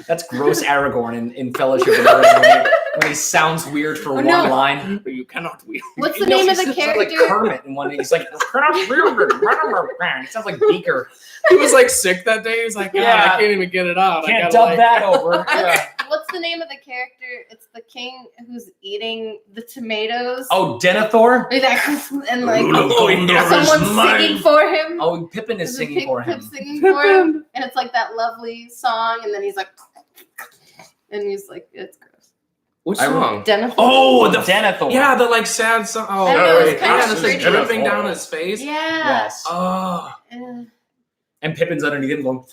That's gross Aragorn in Fellowship of the Ring when he sounds weird for one no. line. You cannot wield. What's the You know, name he of the sounds like character? Kermit in one. He's like, you cannot wield it. It sounds like Beaker. He was like sick that day. He's like, Yeah. I can't even get it out. I Can't gotta, dub like... that over. Yeah. What's the name of the character? It's the king who's eating the tomatoes. Oh, Denethor? And like Oh, someone's singing for him. Oh, Pippin is There's a singing pig for him. singing for him. And it's like that lovely song, and then he's like, and he's like, it's gross. Which I song? Denethor. Oh, the Denethor. Yeah, the like sad song. Oh, I know, it's right. kinda Yeah, it's like cringy. dripping down his face. Yeah. Yes. Oh. Uh, And Pippin's underneath him going,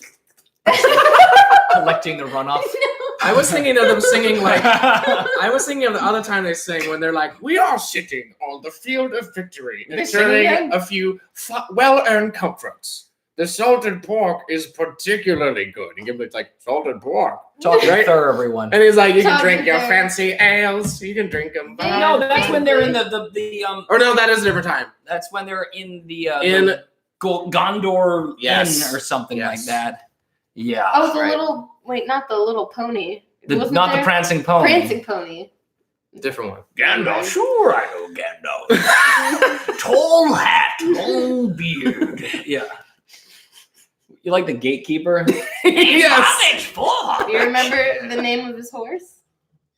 collecting the runoff. I was thinking of them singing like. I was thinking of the other time they sing when they're like, "We are sitting on the field of victory, They sing enjoying again? a few well-earned comforts. The salted pork is particularly good." And give it like salted pork, Talking Right? Thur, everyone. and he's like, "You can Talkin drink your Thur. fancy ales. You can drink them." No, that's when they're in the Or no, that is a different time. That's when they're in the In Gondor Yes. Inn or something Yes. like that. Yeah. Oh, the right. little not the little pony. Not Wasn't the there? prancing pony. Prancing pony. Different one. Gandalf, sure I know Gandalf. Tall hat, long beard. Yeah. You like the gatekeeper? Yes. Do you remember the name of his horse?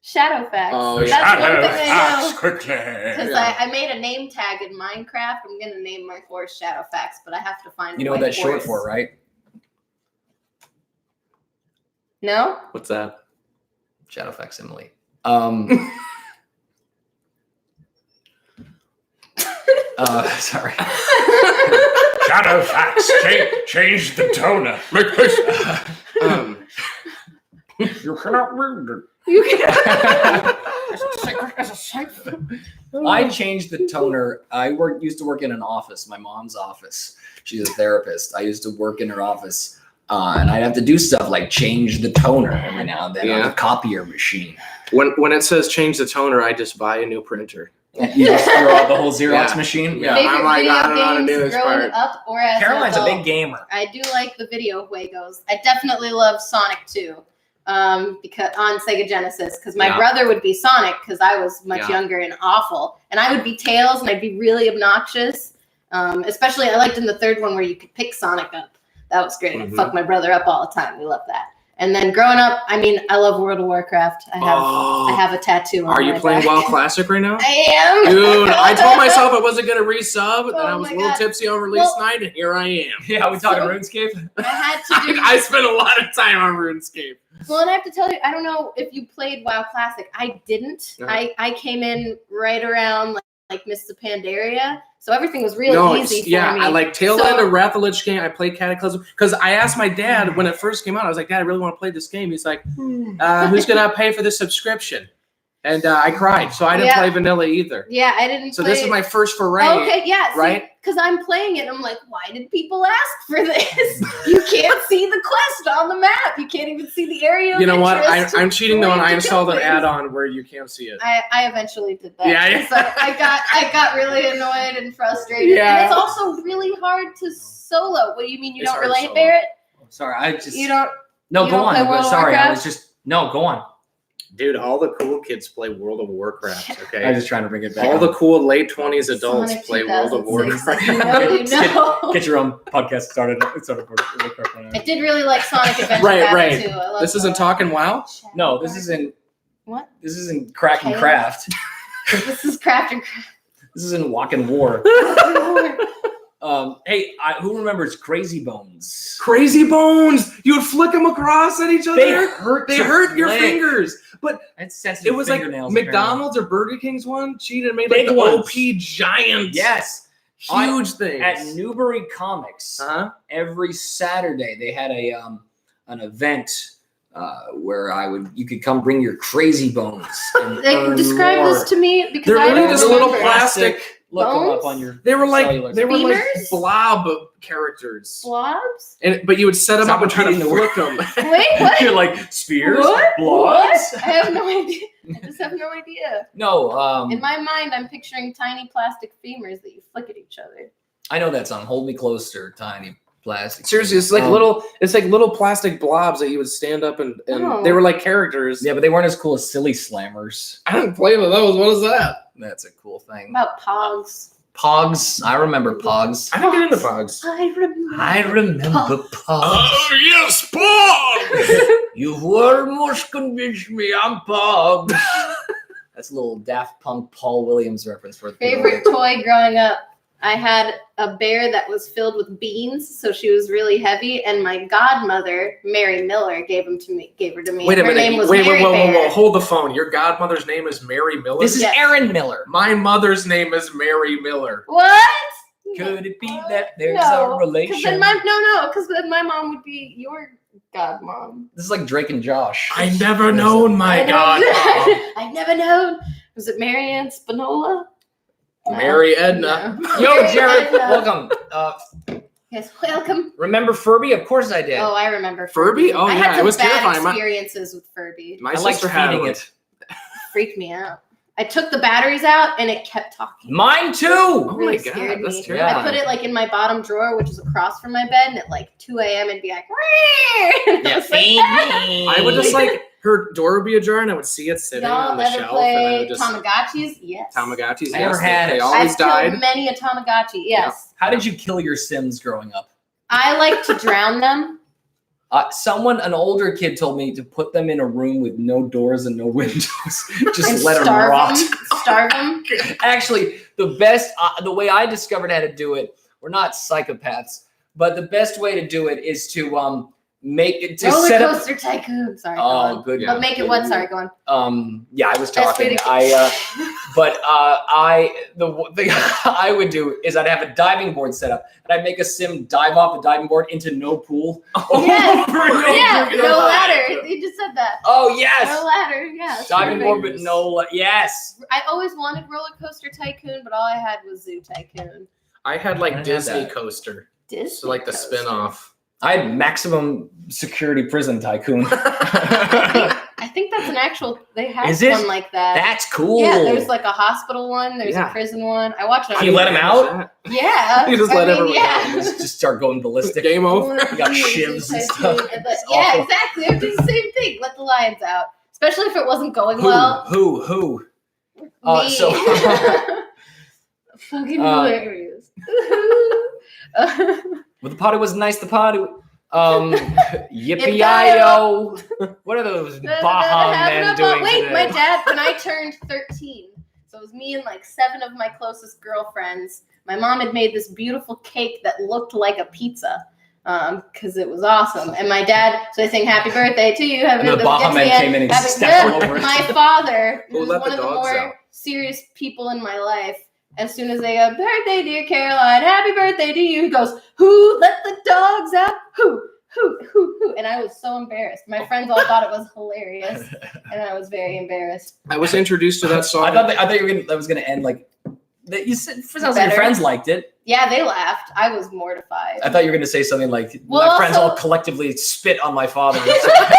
Shadowfax. Oh, That's one thing I know. quickly. Because I made a name tag in Minecraft. I'm going to name my horse Shadowfax, but I have to find You know my what that's short horse. for, right? No? What's that? Shadow facsimile. Sorry. Shadowfax, change the toner. You cannot read it. You can. I changed the toner. I used to work in an office, my mom's office. She's a therapist. I used to work in her office, and I'd have to do stuff like change the toner every now and then on the copier machine. When it says change the toner, I just buy a new printer. You just throw out the whole Xerox machine. Yeah. Favorite I'm like, video I don't know how to games do this growing part. up or as Caroline's an a adult? big gamer. I do like the video Juegos. I definitely love Sonic 2 because on Sega Genesis, because my brother would be Sonic because I was much younger and awful, and I would be Tails and I'd be really obnoxious. Especially I liked in the third one where you could pick Sonic up. That was great. Mhm. I fucked my brother up all the time. We love that. And then growing up, I mean, I love World of Warcraft. I have a tattoo on Are you my playing back. WoW Classic right now? I am. Dude, I told myself I wasn't gonna resub, and then I Oh was a my little God. tipsy on release night, and here I am. Yeah, we talking So- RuneScape? I had to do. I spent a lot of time on RuneScape. Well, and I have to tell you, I don't know if you played WoW Classic. I didn't. Uh-huh. I came in right around like Mists of Pandaria, so everything was real easy for me. I like tail So- end of Wrath of Lich King. I played Cataclysm because I asked my dad when it first came out. I was like, Dad, I really want to play this game. He's like, who's gonna pay for the subscription? And I cried, so I didn't play vanilla either. Yeah, I didn't. So play this is my first foray. Okay, yeah, right? Because I'm playing it, I'm like, why did people ask for this? You can't see the quest on the map. You can't even see the area. You know of what? interest. I'm cheating though, and I Where to kill installed an things. add-on where you can't see it. I eventually did that. Yeah. So I got really annoyed and frustrated. Yeah. And it's also really hard to solo. What do you mean you It's don't hard to relate, solo. Barrett? Sorry, I just You don't. no. you Go don't on. play World of Sorry, I Warcraft? was just no. Go on. Dude, all the cool kids play World of Warcraft, okay? I was just trying to bring it back. All the cool late 20s adults Sonic play World of 2006. Warcraft. You know, you know. Get your own podcast started. I did really like Sonic Adventure Right, Battle right. too. I love This isn't Talking WoW? No, this isn't. What? This isn't Crack and Okay. Craft. This is Craft and This isn't Walk and War. Craft. Hey, who remembers Crazy Bones? Crazy Bones! You would flick them across at each other. They hurt. They to hurt your flick. fingers. But It's sensitive it was like fingernails, McDonald's or Burger King's one cheated and made Big like the ones. OP giant, Yes. huge things. At Newbury Comics, Uh-huh. every Saturday they had a an event where you could come bring your Crazy Bones. And They earn describe more. this to me because They're I really don't just remember. little plastic. Look them up Bones? on your. They were cellular. like Femurs? blob characters, blobs. but you would set them Stop up and try to repeating the flip them. Wait, what? You're like spears, What? blobs. What? I have no idea. I just have no idea. No, In my mind, I'm picturing tiny plastic femurs that you flick at each other. I know that song. Hold Me Closer, Tiny Plastic. Seriously, it's like little plastic blobs that you would stand up and Oh. they were like characters. Yeah, but they weren't as cool as Silly Slammers. I didn't play with those. What is that? That's a cool thing. About Pogs. Pogs. I remember Pogs. I didn't get into Pogs. I remember. Pogs. Oh, yes, Pog! You've almost convinced me I'm Pogs. That's a little Daft Punk Paul Williams reference for the people. Favorite toy growing up. I had a bear that was filled with beans, so she was really heavy. And my godmother, Mary Miller, gave her to me. Wait a Her name minute. was Wait, Mary whoa. Bear. Hold the phone. Your godmother's name is Mary Miller? This is Yes. Aaron Miller. My mother's name is Mary Miller. What? Could it be that there's No, a relation? Because then my mom would be your godmom. This is like Drake and Josh. I never known my godmom. I've never known. Was it Marianne Spinola? Mary Edna. No. Yo, Mary Jared, Edna. welcome. Yes, welcome. Remember Furby? Of course I did. Oh, I remember Furby? Oh, I yeah, had it some was bad terrifying. experiences with Furby. My I liked sister had feeding one. it. Freaked me out. I took the batteries out and it kept talking. Mine too. Oh Really my God, scared that's me. terrifying. I put it like in my bottom drawer, which is across from my bed, and at like 2 a.m. it'd be like, and I Yeah, was like, feed me. I would just like her door would be ajar and I would see it sitting y'all on the ever shelf and I play would just Tamagotchis? Yes. Tamagotchis. I never yes, had they it. always I've killed died. many a Tamagotchi. Yes. How did you kill your Sims growing up? I like to drown them. An older kid told me to put them in a room with no doors and no windows. Just And let them starve rot. Starve them. Actually, the way I discovered how to do it, we're not psychopaths, but the best way to do it is to make it to Roller set up. coaster tycoon. Sorry. go Oh, on. good. Yeah. But make it what? Sorry, go on. Yeah, I was Best way talking. to- The thing I would do is I'd have a diving board set up, and I'd make a sim dive off the diving board into no pool. Yes. Over and over Yeah, again. no ladder. You just said that. Oh No yes, ladder. Yeah. it's diving perfect. board, but no. Yes. I always wanted Roller Coaster Tycoon, but all I had was Zoo Tycoon. I had I like had Disney that. Coaster. Disney So like the Coaster. spin-off. I had maximum security prison tycoon. I think that's an actual. They have Is it? one like that. That's cool. Yeah, there's like a hospital one. There's Yeah. a prison one. I watched it. Can you let him out? Yeah. You just I let mean, everyone yeah. just start going ballistic. Game over. You got shivs and stuff. It's Yeah, awful. exactly. I would do the same thing. Let the lions out, especially if it wasn't going well. Who? Me. So- Fucking hilarious. Well, the party was nice. The party. Yippee-yi-yo. What are those Baja men doing Wait, today? my dad, when I turned 13, so it was me and like 7 of my closest girlfriends, my mom had made this beautiful cake that looked like a pizza. Because it was awesome. And my dad, so they sang happy birthday to you. And the Baja men came in and stepped all over it. My father, who Who was let one the of the dogs more out? serious people in my life, as soon as they go, birthday, dear Caroline, happy birthday to you, he goes, who let the dogs out? Who? And I was so embarrassed. My friends all thought it was hilarious, and I was very embarrassed. I was introduced to that song. I thought that was gonna end like that. You said for some reason your Better. friends liked it. Yeah, they laughed. I was mortified. I thought you were gonna say something like Well, my friends also- all collectively spit on my father,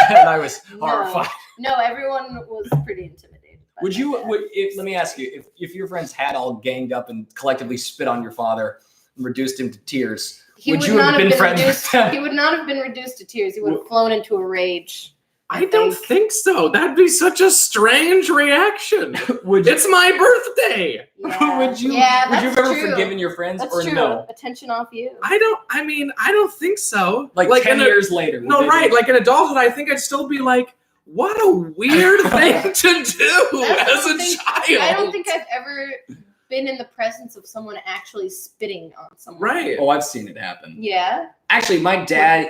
and I was horrified. No, everyone was pretty intimidated. by Would my you? dad. Let me ask you: if your friends had all ganged up and collectively spit on your father and reduced him to tears, He would would you not have been friends reduced, with them? He would not have been reduced to tears. He would have flown into a rage. I don't think so. That'd be such a strange reaction. Would you? It's my birthday. Yeah. Would you? Yeah, would you have that's ever true. forgiven your friends That's or true. no? Attention off you. I don't think so. Like 10 in a- years later. would No, they right. be- Like in adulthood, I think I'd still be like, what a weird thing to do That's as the a thing. child. I don't think I've ever been in the presence of someone actually spitting on someone. Right. Oh, I've seen it happen. Yeah. Actually, my dad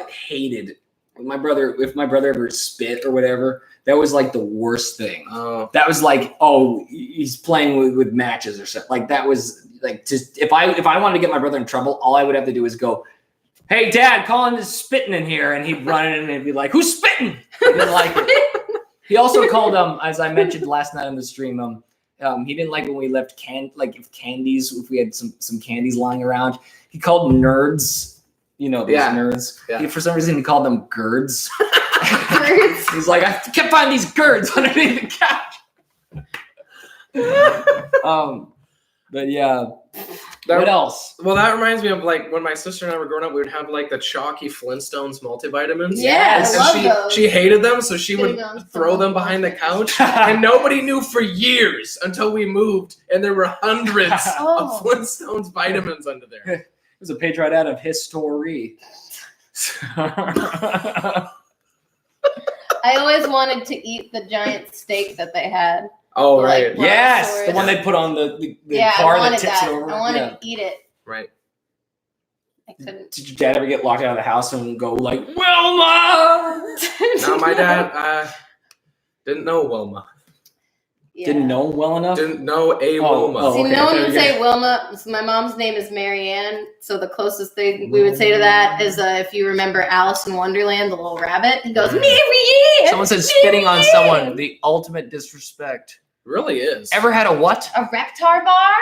hated my brother. If my brother ever spit or whatever, that was like the worst thing. Oh. That was like, oh, he's playing with matches or something. Like that was like just if I wanted to get my brother in trouble, all I would have to do is go, "Hey, Dad, Colin is spitting in here," and he'd run in and he'd be like, "Who's spitting?" He didn't like it. He also called as I mentioned last night on the stream, he didn't like when we left if we had some candies lying around. He called nerds. You know these Yeah. nerds. Yeah. For some reason, he called them girds. Birds. He's like, I kept finding these girds underneath the couch. But yeah. What else? Well, that reminds me of like when my sister and I were growing up, we would have like the chalky Flintstones multivitamins. Yeah, Yes. I love And those. she hated them, so she would Spitting on throw them someone. behind the couch. And nobody knew for years until we moved, and there were hundreds Oh. of Flintstones vitamins under there. It was a page right out of history. I always wanted to eat the giant steak that they had. Oh, Like, right. what? Yes, the one they put on the Yeah, car I that wanted tips that. it over. I wanted Yeah. to eat it. Right. I couldn't. Did your dad ever get locked out of the house and go like, Wilma? Now, my dad didn't know Wilma. Yeah. Didn't know him well enough? Didn't know a Oh, Wilma. oh. See, okay, no one there would you say Wilma. So my mom's name is Marianne. So the closest thing we would say to that is if you remember Alice in Wonderland, the little rabbit. He goes, Marianne! Someone said spitting on someone, the ultimate disrespect. Really is. Ever had a what? A Reptar bar?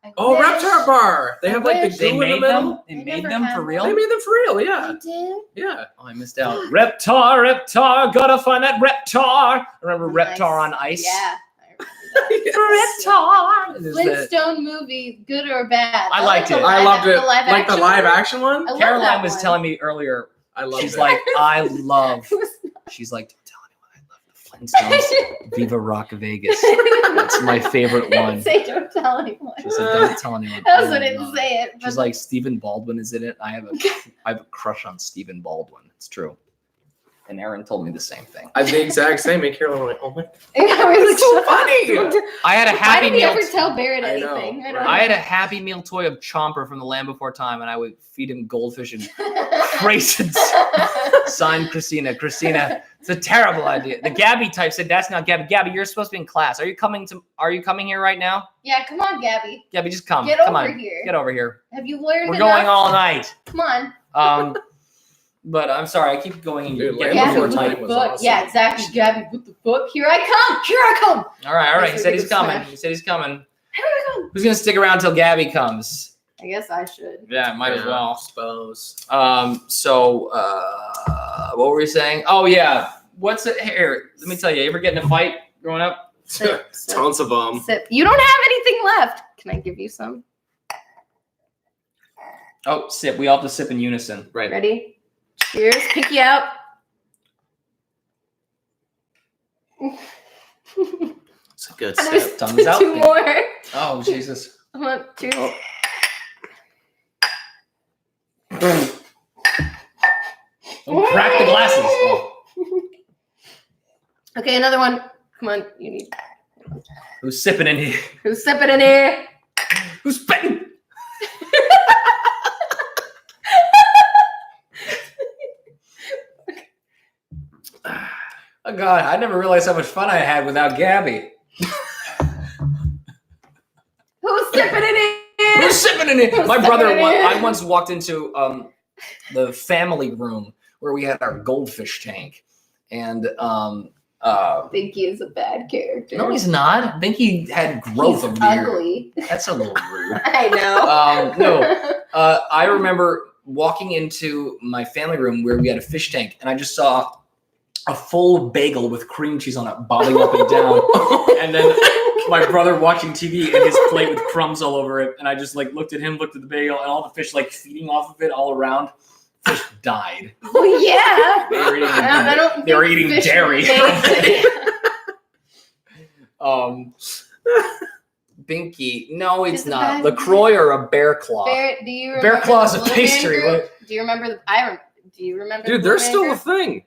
I Oh, wish. Reptar Bar. They I have like wish. the glue in the middle. They I made never them had for one. real? They made them for real, yeah. I did. Yeah. Oh, I missed out. Reptar, gotta find that Reptar. Remember Nice. Reptar on ice? Yeah. I remember Krypton. Is that- Flintstone movie, good or bad? I liked it. I loved it. The live Like the action live one? action one? I love Caroline that was one. telling me earlier. I love She's it. like, I love. She's like, don't tell anyone I love the Flintstones. Viva Rock Vegas. That's my favorite I one. didn't say don't tell anyone. She said, don't tell anyone. I also I didn't love say it. She's like, Stephen Baldwin is in it. I have a crush on Stephen Baldwin. It's true. And Aaron told me the same thing. I the exact same. And Caroline went, oh my. It's so funny. I had a Why Happy did we Meal. ever tell Barrett I know, anything? right. don't I had a Happy Meal toy of Chomper from The Land Before Time, and I would feed him goldfish and raisins. Signed Christina. Christina, it's a terrible idea. The Gabby type said, "That's not Gabby. Gabby, you're supposed to be in class. Are you coming here right now? Yeah, come on, Gabby. Gabby, just come. Get Come over on. here. Get over here. Have you learned We're enough? going all night." Come on. But I'm sorry, I keep going. Dude, Getting Land Gabby, Before what Time the was fuck? awesome. Yeah, exactly. Gabby, what the fuck? Here I come. Here I come. All right. He That's said a he's good coming. smash. He said he's coming. Here I come. Who's gonna stick around till Gabby comes? I guess I should. Yeah, might as Yeah, well. Suppose. So what were we saying? Oh yeah. What's it here? Let me tell you, ever get in a fight growing up? Sip, sip, Tons of them. sip. You don't have anything left. Can I give you some? Oh, sip. We all have to sip in unison. Right. Ready? Cheers. Pinky out. It's a good And there's sip. Thumbs out. two more. Oh Jesus. Come on, cheers. Don't crack the glasses. Oh. Okay, another one. Come on, you need. Who's sipping in here? Who's sipping in here? Who's spitting? Oh God, I never realized how much fun I had without Gabby. Who's sipping in here? Who's sipping in it? Who's My brother, sipping in it? I once walked into the family room where we had our goldfish tank, and Binky is a bad character. no, he's not. I think he had growth He's over the year. ugly. That's a little rude. I know. No, I remember walking into my family room where we had a fish tank, and I just saw a full bagel with cream cheese on it bobbing up and down, and then my brother watching TV and his plate with crumbs all over it, and I just like looked at him, looked at the bagel, and all the fish like feeding off of it all around. Fish died. Well, yeah. They were eating, I don't they were think eating fish dairy. taste- Binky, no, it's It's a not. bad- LaCroix or a bear claw? Barrett, do you remember Bear claw is the a Blue pastry. Man Group? What? Do you remember do you remember Dude, the Blue there's Man still a Group? thing.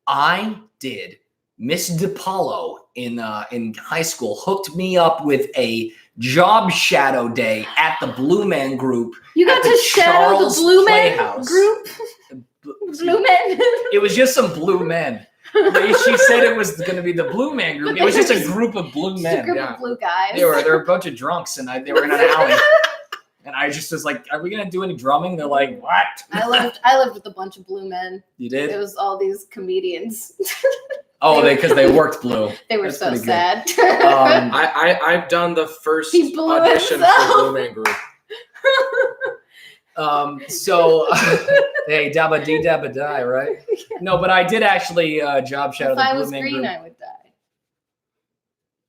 I did. Miss DePaulo in high school hooked me up with a job shadow day at the Blue Man Group. You got at the to shadow Charles the Blue Man Playhouse. Group? Blue Men? It was just some blue men. She said it was going to be the Blue Man Group. It was just a group of blue Just a men. group yeah. of blue guys. They were a bunch of drunks, and they were in an alley. And I just was like, "Are we going to do any drumming?" They're like, "What?" I lived with a bunch of blue men. You It did? was all these comedians. Oh, because they worked blue. They were That's so pretty good. sad. I've done the first He blew audition himself. for Blue Man Group. So hey, dabba dee dabba die, right? No, but I did actually job shadow If the I Blue was Man green, Group. I would die.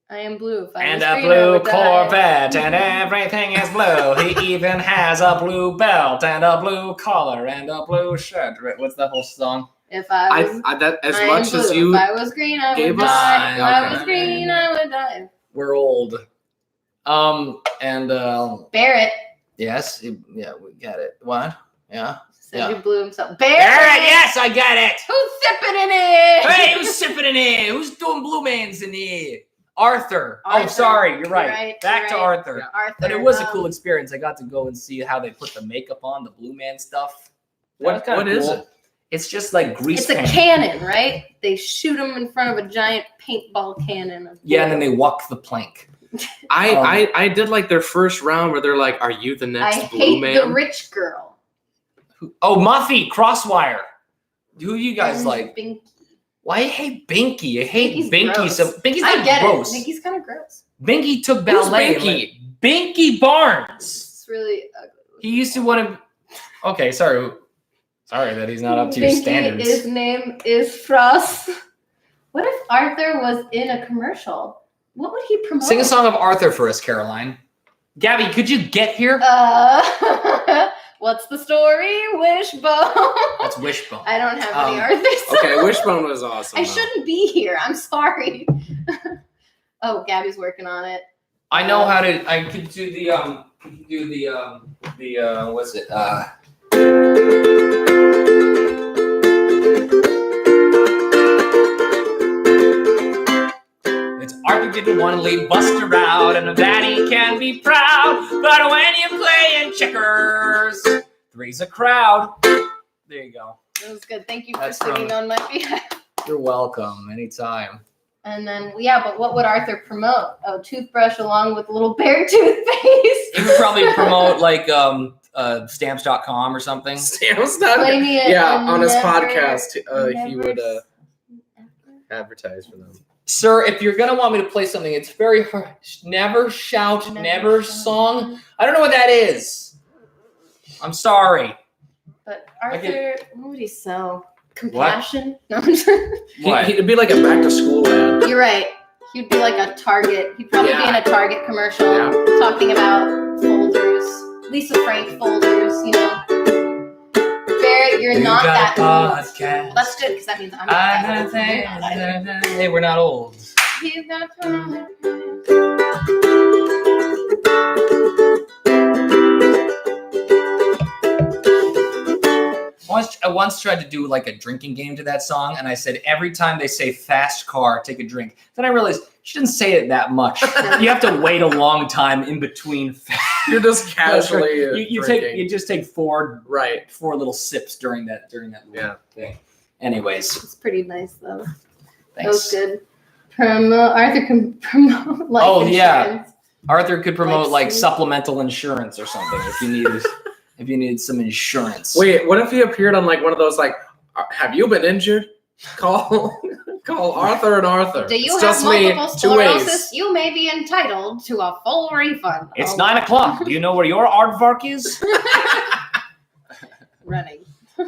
I am blue. If I And was a green, I blue would die. Corvette, and everything is blue. He even has a blue belt and a blue collar and a blue shirt. What's that whole song? If I was, That as I am much as blue. you If I was green, I gave would us- die. If I Okay. was green, I would die. We're old. And Barrett yes, yeah, we got it. What? Yeah. said Yeah. he blew himself. Barrett, Barrett! yes, I got it. Who's sipping in it? Hey, who's sipping in here? Who's doing blue man's in here? Arthur. Oh, Arthur. sorry, you're right. You're right, Back you're to right. Arthur. Yeah. Arthur. But it was a cool experience. I got to go and see how they put the makeup on, the blue man stuff. That was kinda What is cool. it? It's just like grease It's a paint. cannon, right? They shoot him in front of a giant paintball cannon. Of Yeah, and blue. then they walk the plank. I did like their first round where they're like, "Are you the I next Blue hate Man?" the rich girl. Oh, Muffy, Crosswire. Who you guys And like? Binky. Why I hate Binky? I hate Binky's Binky. gross. So Binky's I not get gross. it. Binky's kind of gross. Binky took Who's ballet. Binky? Binky Barnes. It's really ugly. He used to want to. Okay, sorry that he's not up to your Binky, standards. his name is Frost. What if Arthur was in a commercial? What would he promote? Sing a song of Arthur for us, Caroline. Gabby, could you get here? What's the story? Wishbone. That's Wishbone. I don't have any Arthur songs. Okay, Wishbone was awesome. I though. shouldn't be here. I'm sorry. Oh, Gabby's working on it. I know how to. I could do the what's it? It's Arthur didn't want to leave Buster out, and that he can be proud. But when you play in checkers, three's a crowd. There you go. It was good. Thank you for That's singing from- on my behalf. You're welcome. Anytime. And then, yeah, but what would Arthur promote? Oh, toothbrush along with little bear toothpaste. He would probably promote like stamps.com or something. Stamps not. Play me a- Yeah, a on his never- podcast, he never would s- advertise for them. Sir, if you're gonna want me to play something, it's very hard. Never shout, never song. I don't know what that is. I'm sorry. But I Arthur, what would he sell? Compassion? No, I'm just- What? He'd be like a back to school ad. You're right. He'd be like a Target. He'd probably be in a Target commercial Yeah. talking about folders, Lisa Frank folders, you know. Barrett, you're not that old. podcast. Well, that's good because that means I'm not that old. You're not either. Hey, we're not old. He's got a podcast. I once tried to do like a drinking game to that song, and I said every time they say fast car, take a drink. Then I realized she didn't say it that much. You have to wait a long time in between. You're just casually drinking. You just take four Right. little sips during that little thing. Anyways, It's pretty nice though. That thanks. was good. Arthur can promote life Oh, yeah. insurance. Arthur could promote Like like sleep. supplemental insurance or something if you needed some insurance. Wait, what if he appeared on like one of those like, have you been injured? Call Arthur and Arthur. Do you It's have just me, multiple 2 ways. sclerosis? You may be entitled to a full refund. It's Oh, 9:00. Do you know where your aardvark is? running.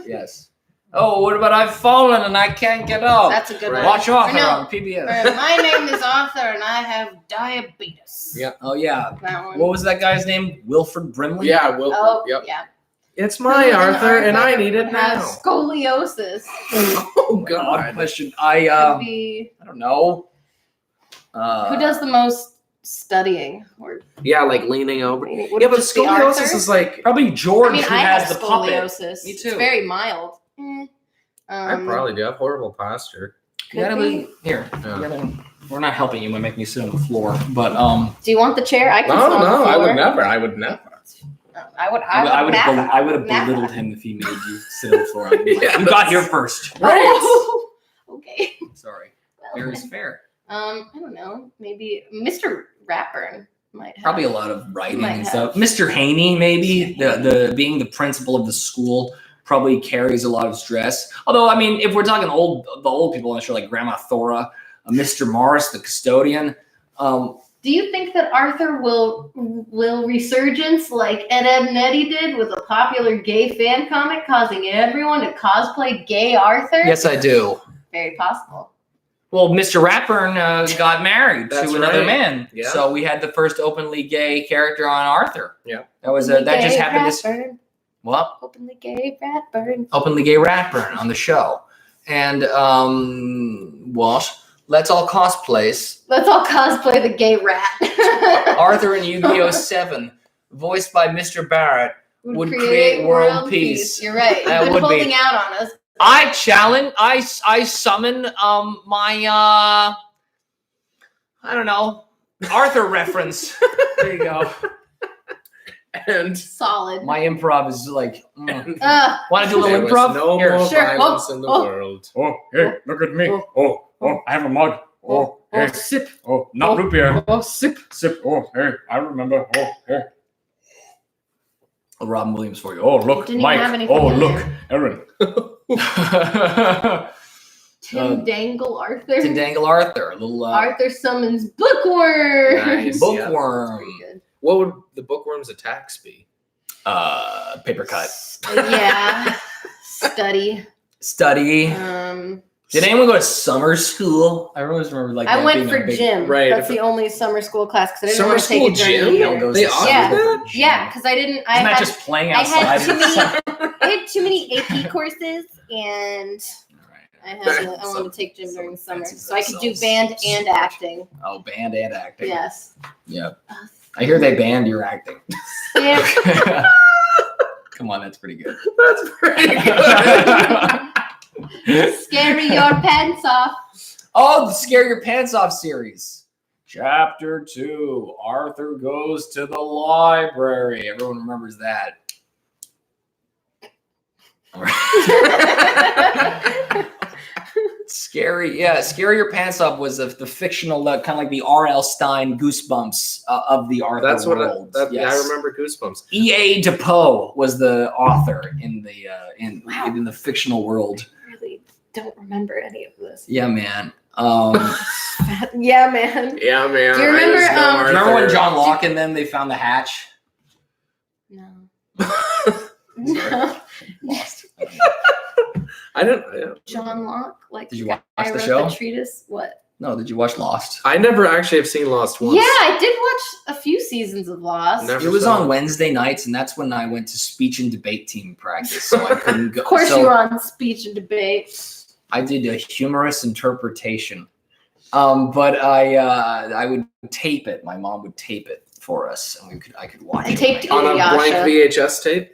Yes. Oh, what about I've fallen and I can't get up? That's a good Right. one. Watch Arthur Or no, on PBS. My name is Arthur and I have diabetes. Yeah. Oh yeah. That one. What was that guy's name? Wilford Brimley? Yeah, well, Oh, yep. yeah. It's my Arthur, and I need it have now. scoliosis. Oh Odd God. question. Could I be, don't know. who does the most studying? Or Yeah, like leaning over. would Yeah, it but just be Arthur? scoliosis is like. Probably George, I mean, who I has have the puppet. scoliosis. Me It's too. very mild. I probably do. I have horrible posture. You gotta Could be here. Yeah. You gotta- we're not helping you by making you sit on the floor, but Do you want the chair? I can sit on the No, I floor. would never. I would never. I would I would have never. belittled him if he made you sit on the floor. I'd be like, Yeah, you got that's- here first. Oh, okay. Sorry. Well, Fair is fair. I don't know. Maybe Mr. Ratburn might have. Probably a lot of writing Might and have. stuff. Mr. Haney, maybe the being the principal of the school probably carries a lot of stress. Although, I mean, if we're talking the old people on the show, like Grandma Thora, Mr. Morris, the custodian. Do you think that Arthur will resurgence like Ed, Ed and Eddie did with a popular gay fan comic, causing everyone to cosplay gay Arthur? Yes, I do. Very possible. Well, Mr. Ratburn got married That's to another right. man, Yeah. so we had the first openly gay character on Arthur. Yeah. that was Openly that just gay happened. This Ratburn. what? Openly gay Ratburn. Openly gay Ratburn on the show, and what? Let's all cosplays Let's all cosplay the gay rat. Arthur in Yu-Gi-Oh! 7, voiced by Mr. Barrett. would create world peace. You're right. That You've would been be. holding out on us. I challenge. I summon my I don't know, Arthur reference. There you go. And Solid. My improv is like. Want to do a there little was improv? no Here. more Sure. violence in the Oh. world. Oh, hey, look at me. Oh, I have a mug. Oh, hey. sip. Oh, not root beer. Oh, sip. Sip. Oh, hey, I remember. Oh, hey. Robin Williams for you. Oh, look, Didn't even Mike. have anything Oh, in look, there. Aaron. Tim Dangle Arthur. To Dangle Arthur, a little Arthur summons bookworm. Nice. bookworm. Pretty good. What would the bookworm's attacks be? Paper cut. Yeah. Study. Study. Did anyone go to summer school? I always remember like I that went being for a big, gym. Right. That's the only summer school class because I didn't Summer want to take school it during gym? the No one year. goes They to offer Yeah. summer Yeah, gym. because I didn't. Isn't that just playing I outside? had too in the summer? I had too many AP courses, and I wanted to take gym during the summer, so I could do band and acting. Oh, band and acting. Yes. Yep. I hear they banned your acting. Yeah. Come on, that's pretty good. That's pretty good. Scary your pants off. Oh, the Scare Your Pants Off series. Chapter 2. Arthur goes to the library. Everyone remembers that. All right. Scary Your Pants Off was the fictional, kind of like the R.L. Stein Goosebumps of the Arthur That's what world. yeah, I remember Goosebumps. E.A. DePoe was the author in the Wow. in the fictional world. I really don't remember any of this. Yeah, man. Yeah, man. Yeah, man. Do you remember, I just know Remember when Arthur. John Locke and them they found the hatch? No. No. Lost. I didn't. Yeah. John Locke, like Did you guy watch the wrote show? The treatise. What? No, did you watch Lost? I never actually have seen Lost once. Yeah, I did watch a few seasons of Lost. Never It was saw on it. Wednesday nights, and that's when I went to speech and debate team practice, so I couldn't go. Of course, so you were on speech and debate. I did a humorous interpretation, but I would tape it. My mom would tape it for us, and I could watch I it. taped On a Inuyasha. blank VHS tape.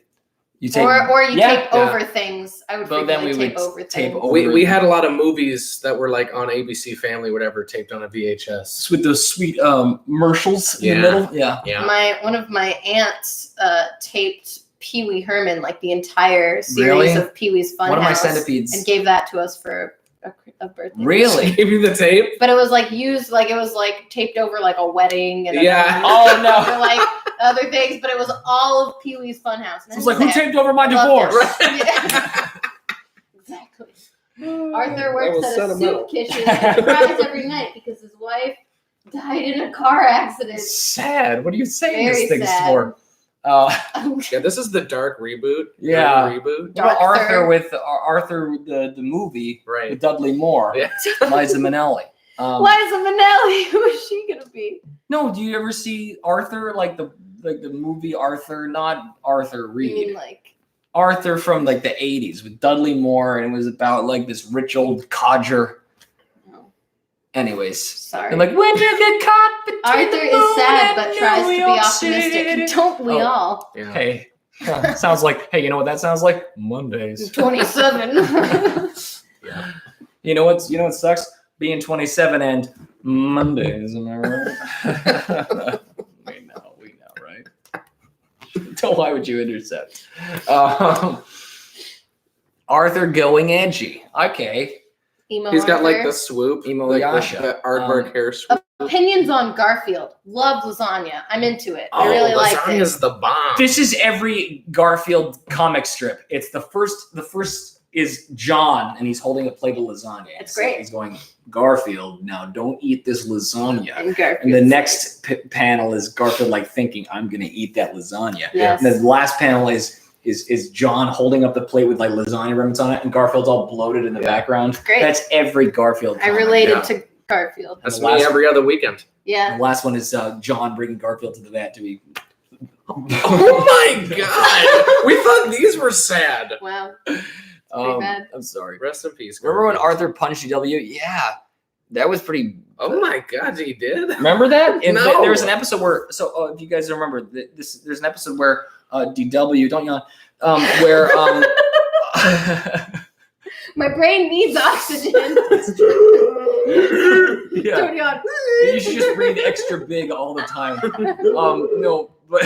You tape, Or you yeah, tape over things. I would But then frequently we tape would over tape things. over- We had a lot of movies that were like on ABC Family, whatever, taped on a VHS. with those sweet commercials in Yeah. the middle. Yeah. Yeah. One of my aunts taped Pee Wee Herman, like the entire series Really? of Pee Wee's Funhouse, One of my centipedes. and gave that to us for a birthday. Really? Give you the tape? But it was like used, like it was like taped over like a wedding and Yeah. Oh, no. for like other things. But it was all of Pee Wee's Funhouse. And So it's like, who sad. taped over my Loved divorce? it. Yeah. Exactly. Arthur That works was at a sentimental. soup kitchen and cries every night because his wife died in a car accident. It's sad. What are you saying Very this thing's sad. for? Yeah, this is the dark reboot. Yeah. Dark reboot. What about Dark Arthur Thur. with Arthur the movie Right. with Dudley Moore, Yeah. Liza Minnelli. Liza Minnelli, who is she gonna be? No, do you ever see Arthur like the movie Arthur, not Arthur You Reed, mean like Arthur from like the 80s with Dudley Moore, and it was about like this rich old codger. oh, Anyways, sorry. and like when you get caught between Arthur the is moon sad and but New tries to be York optimistic. City. Don't we Oh. all? Yeah. Hey, sounds like hey, you know what that sounds like? Mondays. 27. Yeah. You know what sucks? Being 27 and Mondays, am I right? we know, right? So why would you intercept? Arthur going edgy. Okay. Emo He's got like Arthur. the swoop. Emo like Yasha. the aardvark hair swoop. Opinions on Garfield. Love lasagna. I'm into it. I really like it. lasagna's the bomb. This is every Garfield comic strip. It's the first is John, and he's holding a plate of lasagna. It's So great. he's going, Garfield, now don't eat this lasagna. And Garfield. And the next panel is Garfield like thinking, I'm gonna eat that lasagna. Yes. And the last panel is John holding up the plate with like lasagna remnants on it, and Garfield's all bloated in the background. Great. That's every Garfield I comic. related yeah. to Garfield. That's the last- me every other weekend. Yeah. The last one is John bringing Garfield to the vet to be. Oh my god! We thought these were sad. Wow. Pretty bad. I'm sorry. Rest in peace. Remember when Garfield. Arthur punched DW? Yeah, that was pretty. Oh my god, he did. Remember that? No. There was an episode where, if you guys remember, there's an episode where DW, don't yawn, where My brain needs oxygen. yeah, Don't yawn. you should just breathe extra big all the time. No, but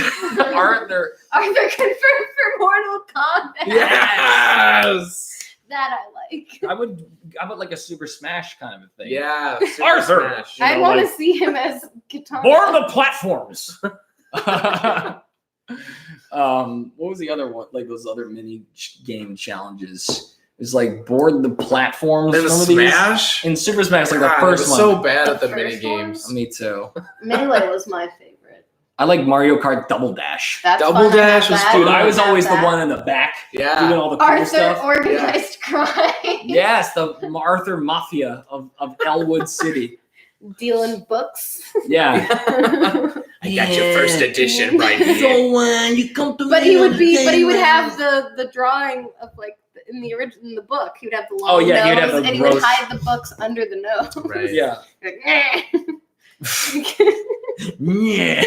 Arthur, Arthur confirmed for Mortal Kombat. Yes. That I like. I would like a Super Smash kind of a thing. Yeah. Super Arthur. Smash. You I know, want to like- see him as Katana. More of the platforms. What was the other one? Like those other mini game challenges. It was like board the platforms. And Remember these? Smash. In Super Smash, like God, the I first was one. so bad at the The mini first games. Me too. Melee was my favorite. I like Mario Kart Double Dash. That's Double fun to Dash have was that. fun. Dude, I was Have always the that. one in the back doing Yeah. all the cool Arthur stuff. organized crime. Yes, the Arthur Mafia of Elwood City. Dealing books. Yeah. I got your first edition right here. So you come to But me he on would the have day the drawing of like in the book. He would have the long Oh, yeah, he'd have nose, the and he would gross- hide the books under the nose. Right. Yeah. Like, "Eh." Yeah.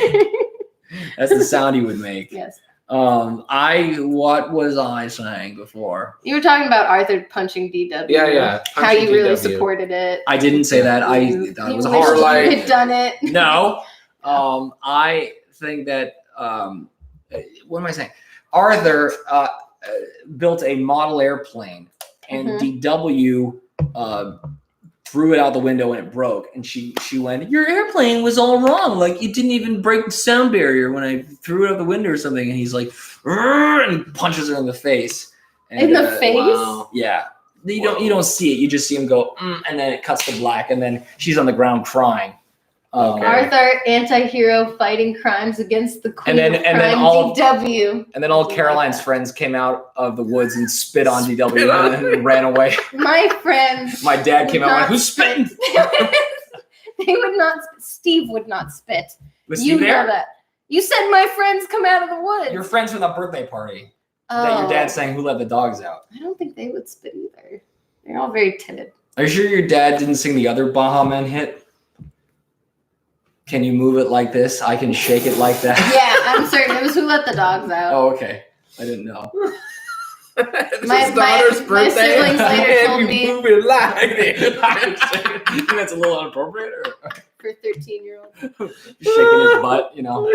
That's the sound he would make. Yes. What was I saying before? You were talking about Arthur punching DW. Yeah. How Punching you really DW. supported it. I didn't say that. I You thought it was wished horrible. Like- you had done it. No. I think that what am I saying? Arthur built a model airplane, and Mhm. DW threw it out the window and it broke. And she went, "Your airplane was all wrong. Like it didn't even break the sound barrier when I threw it out the window or something." And he's like, "Rrr," and he punches her in the face. And, In the face? Wow. Yeah. You don't see it. You just see him go, and then it cuts to black, and then she's on the ground crying. Okay. Arthur, anti-hero fighting crimes against the queen And then- of and then crime, all of- DW. And then all I like Caroline's that. friends came out of the woods and spit on Spit DW on and ran away. My friends. My dad would came out and went, not "Who's spitting?" spit. They would not. Steve would not spit. Was You he there? know that. You said my friends come out of the woods. Your friends from the birthday party oh. that your dad sang "Who Let the Dogs Out." I don't think they would spit either. They're all very timid. Are you sure your dad didn't sing the other Baha Men hit? Can you move it like this? I can shake it like that. Yeah, I'm certain it was Who Let the Dogs Out. Oh, okay. I didn't know. It's My- his daughter's my birthday. siblings later and told you me- move it like You think that's a little inappropriate? Or For 13-year-old. shaking his butt, you know?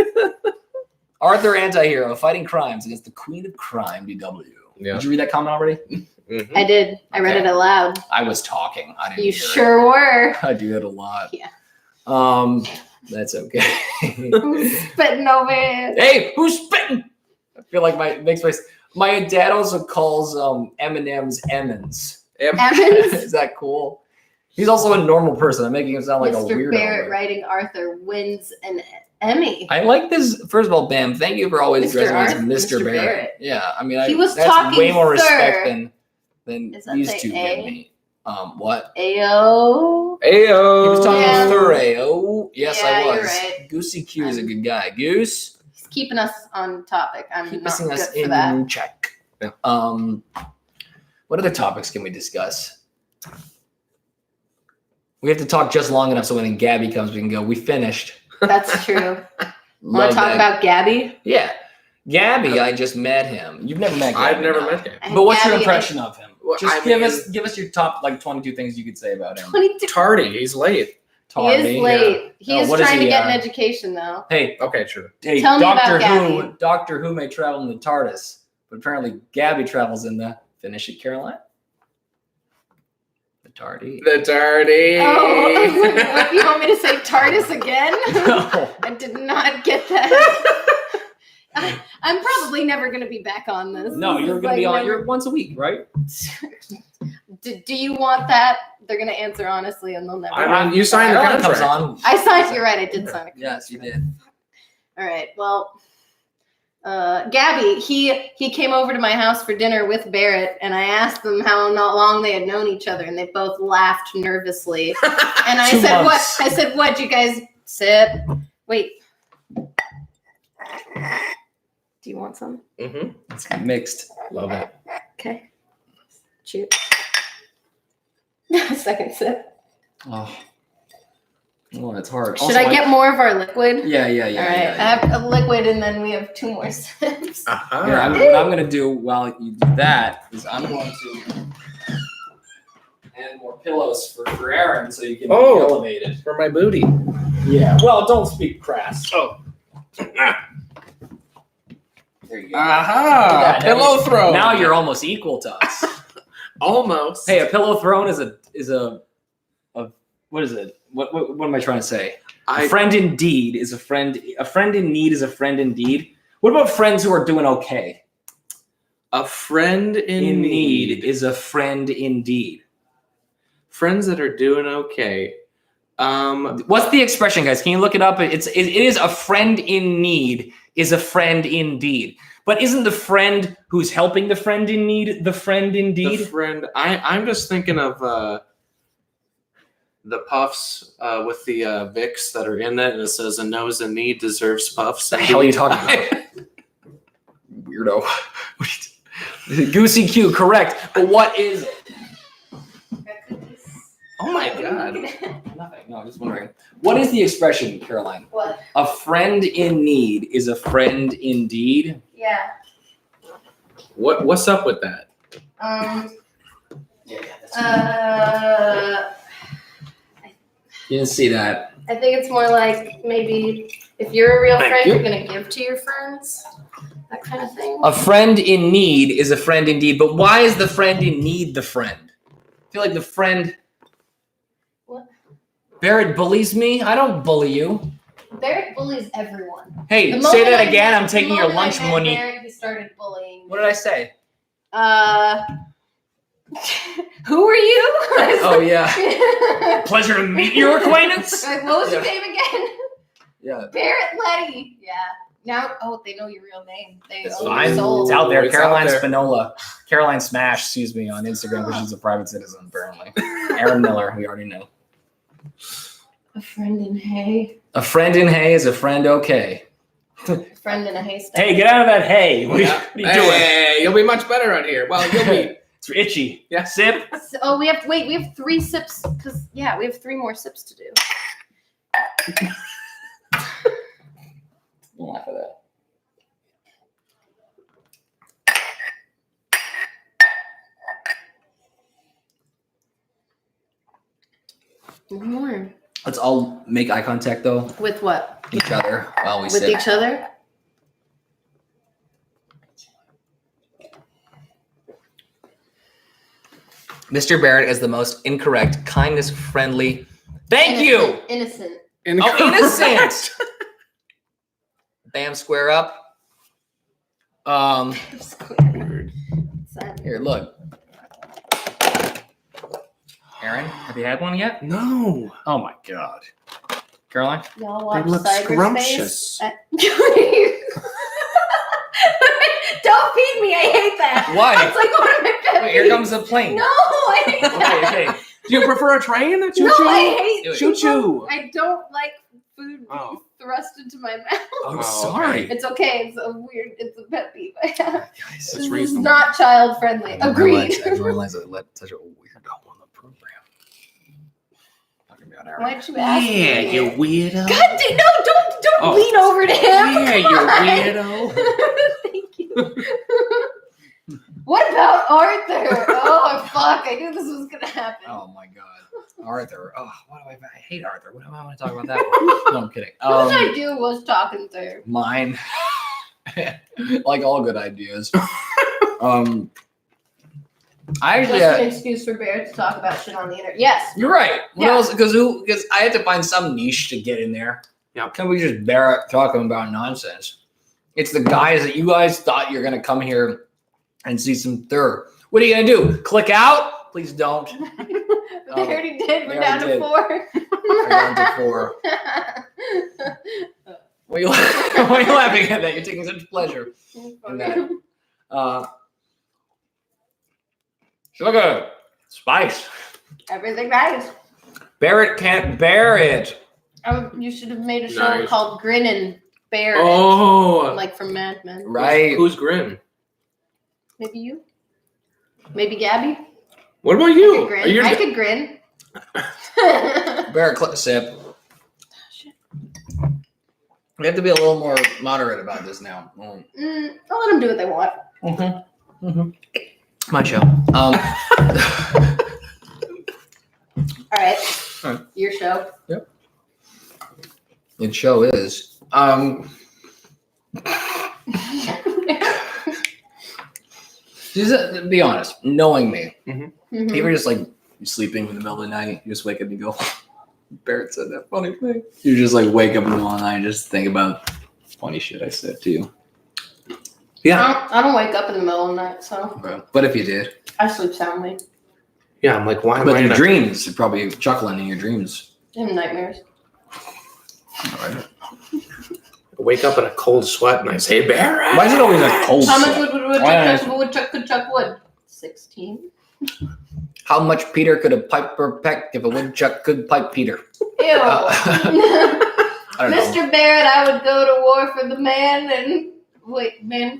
Arthur, anti-hero, fighting crimes against the queen of crime, DW. Yeah. Did you read that comment already? Mhm. I did. I read Okay. it aloud. I was talking. I didn't You hear it. sure were. I do that a lot. Yeah. That's okay. Who's spitting over it? Hey, who's spitting? I feel like my dad also calls M&M's Emmons. Evans? Is that cool? He's also a normal person. I'm making him sound like a Mr. weirdo. Barrett writing Arthur wins an Emmy. I like this. First of all, Bam, thank you for always Mr. dressing as Arthur- Mr. Mr. Barrett. Barrett. Yeah, I mean, He was that's Talkin way more Thur. respect than Is that these the two A? give me. What? Ayo. Ayo. He was talking Yeah. Thur. Oh, yes, Yeah, I was. you're right. Goosey Q is a good guy. Goose, He's keeping us on topic. I'm keeping not good us for in that. check. Yeah. What other topics can we discuss? We have to talk just long enough so when Gabby comes, we can go, "We finished." That's true. Want Love to talk that. about Gabby? Yeah. Gabby, I just met him. You've never met Gabby. I've never no. met him. And But what's your Gabby- impression of him? Well, Just I give mean- us your top 22 things you could say about him. 22. Tardy. He's late. He Tardy. is late. He Oh, is what is trying he, to get an uh, education, though. Hey, Okay, true. Tell me Doctor about Who. Gabby. Doctor Who may travel in the TARDIS, but apparently Gabby travels in the Finish It, Caroline. The Tardy. The tardy. Oh, what, you want me to say TARDIS again? No. I did not get that. I'm probably never going to be back on this. No, This you're is gonna be like on. You're once a week, right? Do you want that? They're going to answer honestly, and they'll never. I mean, you signed the Caroline comes contract. on. I signed. You're right. I did sign a Yes, you did. All right. Well, Gabby, he came over to my house for dinner with Barrett, and I asked them how not long they had known each other, and they both laughed nervously. And I 2 said, months. "What?" I said, "What? You guys sit? Wait. Do you want some? Mhm. It's mixed. Love it. Okay. Cheers. Second sip. Oh, it's hard. Should I get more of our liquid? Yeah. All right. I have a liquid, and then we have 2 more sips. Uh-huh. Here, what I'm gonna do while you do that is I'm going to add more pillows for Aaron so you can Oh. be elevated. For my booty. Yeah. Well, don't speak crass. Oh. There you go. Aha! Yeah, Pillow throw. Now you're almost equal to us. Almost. Hey, a pillow thrown is a what is it? What am I trying to say? A friend indeed is a friend. A friend in need is a friend indeed. What about friends who are doing okay? A friend in need. is a friend indeed. Friends that are doing okay. What's the expression, guys? Can you look it up? It is a friend in need is a friend indeed. But isn't the friend who's helping the friend in need the friend indeed? The friend. I'm just thinking of the puffs with the Vicks that are in it, and it says "a nose in need deserves puffs." What the hell are you talking about? Weirdo. Goosey Q, correct. But what is? Oh my god. Nothing. No, I'm just wondering. What is the expression, Caroline? What? A friend in need is a friend indeed. Yeah. What's up with that? You didn't see that. I think it's more like maybe if you're a real Thank friend, you. you're gonna give to your friends. That kind of thing. A friend in need is a friend indeed. But why is the friend in need the friend? I feel like the friend. What? Barrett bullies me. I don't bully you. Barrett bullies everyone. Hey, The say moment that I again. met- I'm taking the your moment I lunch met money. Barrett, he started bullying. What did I say? Who are you? Oh yeah. Pleasure to meet your acquaintance. Like, what was your Yeah. name again? Yeah. Barrett Letty. Yeah. Now, they know your real name. They It's own fine. your soul. It's out there. It's Caroline out there. Spinola. Caroline Smash, excuse me, on Instagram because she's a private citizen, apparently. Aaron Miller, we already know. A friend in hay. A friend in hay is a friend okay. A friend in a haystack. Hey, get out of that hay. What Yeah. are you doing? Hey, you'll be much better out here. Well, you'll be. It's itchy. Yeah. Sip. Oh, we have 3 sips because we have 3 more sips to do. Don't laugh at that. One more. Let's all make eye contact though. With what? Each other while we With sip. each other? Mr. Barrett is the most incorrect, kindness friendly. Thank you. Innocent. Oh, innocent. Bam, square up. Here, look. Aaron, have you had one yet? No. Oh my god. Caroline? Y'all watch They look Cyberspace? scrumptious. Don't feed me. I hate that. Why? That's like one of my pet Wait, here peeves. comes the plane. No, I hate that. Okay. Do you prefer a train? Choo No, choo? I hate Do it. Choo choo. I don't like food being Oh. thrust into my mouth. Oh, Oh, sorry. It's okay. It's a pet peeve I have. Guys, This It's is reasonable. not child friendly. Agreed. I didn't realize I let such a weirdo on the program. Talking about Aaron. Why'd you ask me? you weirdo. God damn, no, don't Oh. lean over to him. Yeah, you Come on. weirdo. Thank you. What about Arthur? Oh fuck! I knew this was gonna happen. Oh my god. Arthur. Oh, what do I hate Arthur. What do I want to talk about that for? No, I'm kidding. What I do was talking through. Mine. Like all good ideas. I actually Just an excuse for Bear to talk about shit on the internet. Yes. you're right. What Yeah. else? Because I had to find some niche to get in there. Yeah. Can we just bear talking about nonsense? It's the guys that you guys thought you're gonna come here and see some Thur. What are you gonna do? Click out? Please don't. They already did. We're They down already to 4. We're down to 4. Why are you laughing at that? You're taking such pleasure in that. Sugar, spice. Everything nice. Barrett can't bear it. You should have made a show Nice. called Grinnin' Bear. Oh. Like from Mad Men. Right. Who's grin? Maybe you? Maybe Gabby? What about I you? could grin. I could grin. Barrett, sip. We have to be a little more moderate about this now. I'll let them do what they want. My show. All right. All right. Your show. It show is. Just be honest. Knowing me, Mhm. you ever just like sleeping in the middle of the night, you just wake up and you go, Barrett said that funny thing. You just like wake up in the middle of the night and just think about funny shit I said to you. Yeah. I don't wake up in the middle of the night, so Okay. But if you did, I sleep soundly. Yeah, I'm like, why am but I in your not- dreams, you're probably chuckling in your dreams. And nightmares. Wake up in a cold sweat and I say, Barrett. Why is it always a cold How much sweat? would woodchuck Why chuck if a woodchuck could chuck wood? 16. How much Peter could a piper peck if a woodchuck could pipe Peter? Ew. I don't know. Mr. Barrett, I would go to war for the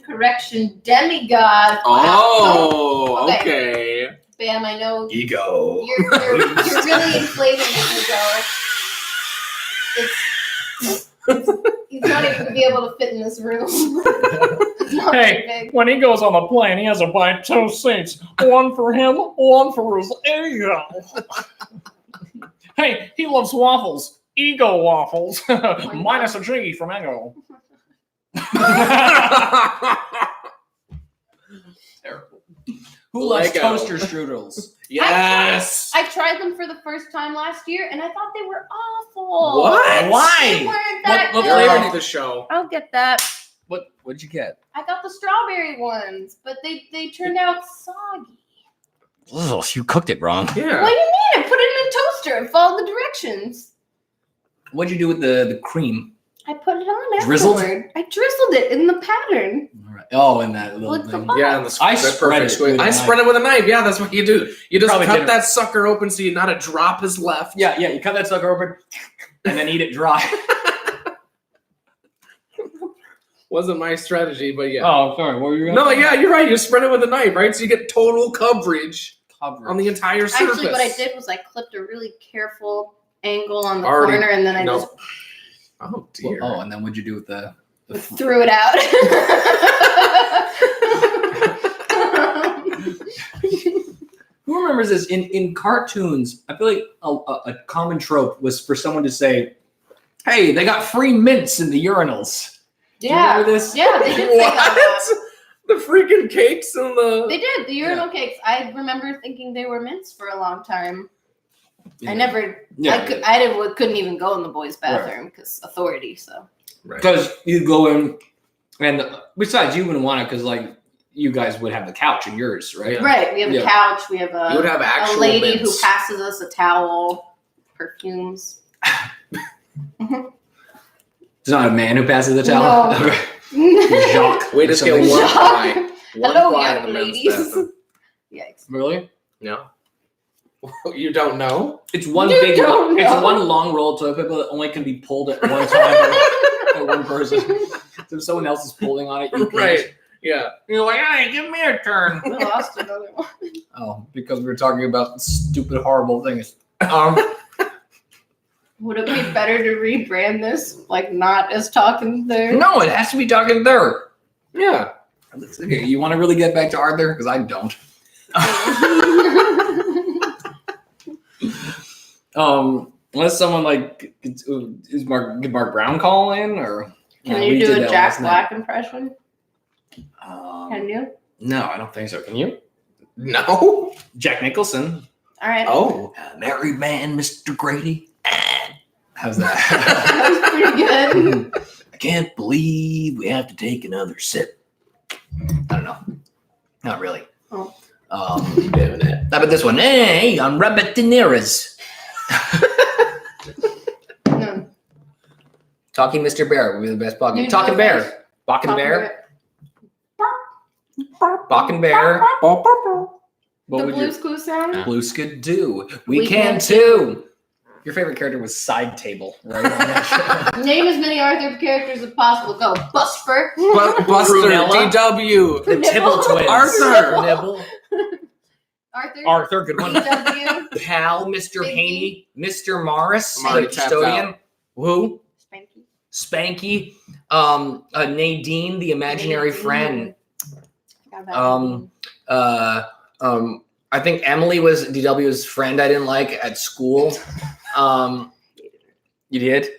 correction, demigod. Oh, Okay. okay. Bam, I know Ego. you're really inflating the ego. He's not even gonna be able to fit in this room. It's not Hey, very big. when he goes on the plane, he has to buy 2 seats. One for him, one for his ego. Hey, he loves waffles. Ego waffles. Minus a G from ego. Terrible. Who loves Lego. toaster strudels? Yes. I tried them for the first time last year, and I thought they were awful. What? They Why? weren't that What good. You're flavor off the show. I'll get that. What'd you get? I got the strawberry ones, but they turned out soggy. Oh, you cooked it wrong. What do Yeah. you mean? I put it in a toaster and followed the directions. What'd you do with the cream? I put it on Drizzled? afterward. I drizzled it in the pattern. All right. Oh, and that little With the thing. bun. Yeah, and the I that spread perfect it squeeze. with a I knife. spread it with a knife. Yeah, that's what you do. You just Probably cut didn't. that sucker open so not a drop is left. Yeah, you cut that sucker open and then eat it dry. Wasn't my strategy, but yeah. Oh, sorry. What were you No, yeah, you're right. You spread it with a knife, right? So you get total coverage on the entire surface. Actually, what I did was I clipped a really careful angle on the Already- corner, and then I no. Oh dear. Oh, and then what'd you do with the just threw it out. Who remembers this? In cartoons, I feel like a common trope was for someone to say, hey, they got free mints in the urinals. Do you Yeah. remember this? Yeah, they did say that. What? The freaking cakes and the. They did the urinal cakes. I remember thinking they were mints for a long time. Yeah. I never. Yeah. Couldn't even go in the boys' bathroom because authority. So Right. Because you go in, and besides, you wouldn't want it because, like, you guys would have the couch in yours, right? Yeah. right, we have Yeah. a couch. We have You would a have actual lady mints. who passes us a towel, perfumes. It's not a man who passes the towel. No. Okay. Jacques. We just get Something. one Jacques. ply. One Hello, ply in young the men's ladies. bathroom. Yikes. Really? No. You don't know? It's one You big. don't It's know. one long roll of toilet paper that only can be pulled at one time by one person. So if someone else is pulling on it, you can't. Right. Yeah. You're like, hey, give me a turn. I lost another one. Oh, because we were talking about stupid, horrible things. Would it be better to rebrand this, like not as Talkin Thur? No, it has to be Talkin Thur. Yeah. Okay, you want to really get back to Arthur? Because I don't. Unless someone like is Mark Brown call in or Can we you do did a that Jack last night. Black impression? Can Um, you? no, I don't think so. Can you? No. Jack Nicholson. All right. Oh. Married man, Mr. Grady. How's That that? was pretty good. I can't believe we have to take another sip. I don't know. Not really. Oh. Damn it. How about this one? Hey, I'm Rabbit De Niro's. No. Talking Mr. Bear would be the best You Talking. do Talking it Bear. first. Bakken Talkin' Bear. Bakken Bear. What The would Blue's your Clues sound? Blue Skid do? We We can can too. Your favorite character was Side Table, right? On that show. Name as many Arthur characters as possible. Go. Busper. Buster. Prunella. DW. The Tibble twins. Arthur. Nibble. Arthur. Arthur, good one. W. Pal, Mr. Spanky. Haney, Mr. Morris, I'm already the tapped custodian. Who? Spanky. Spanky. Nadine, the imaginary Nadine. friend. Forgot about Nadine. I think Emily was DW's friend I didn't like at school. You did?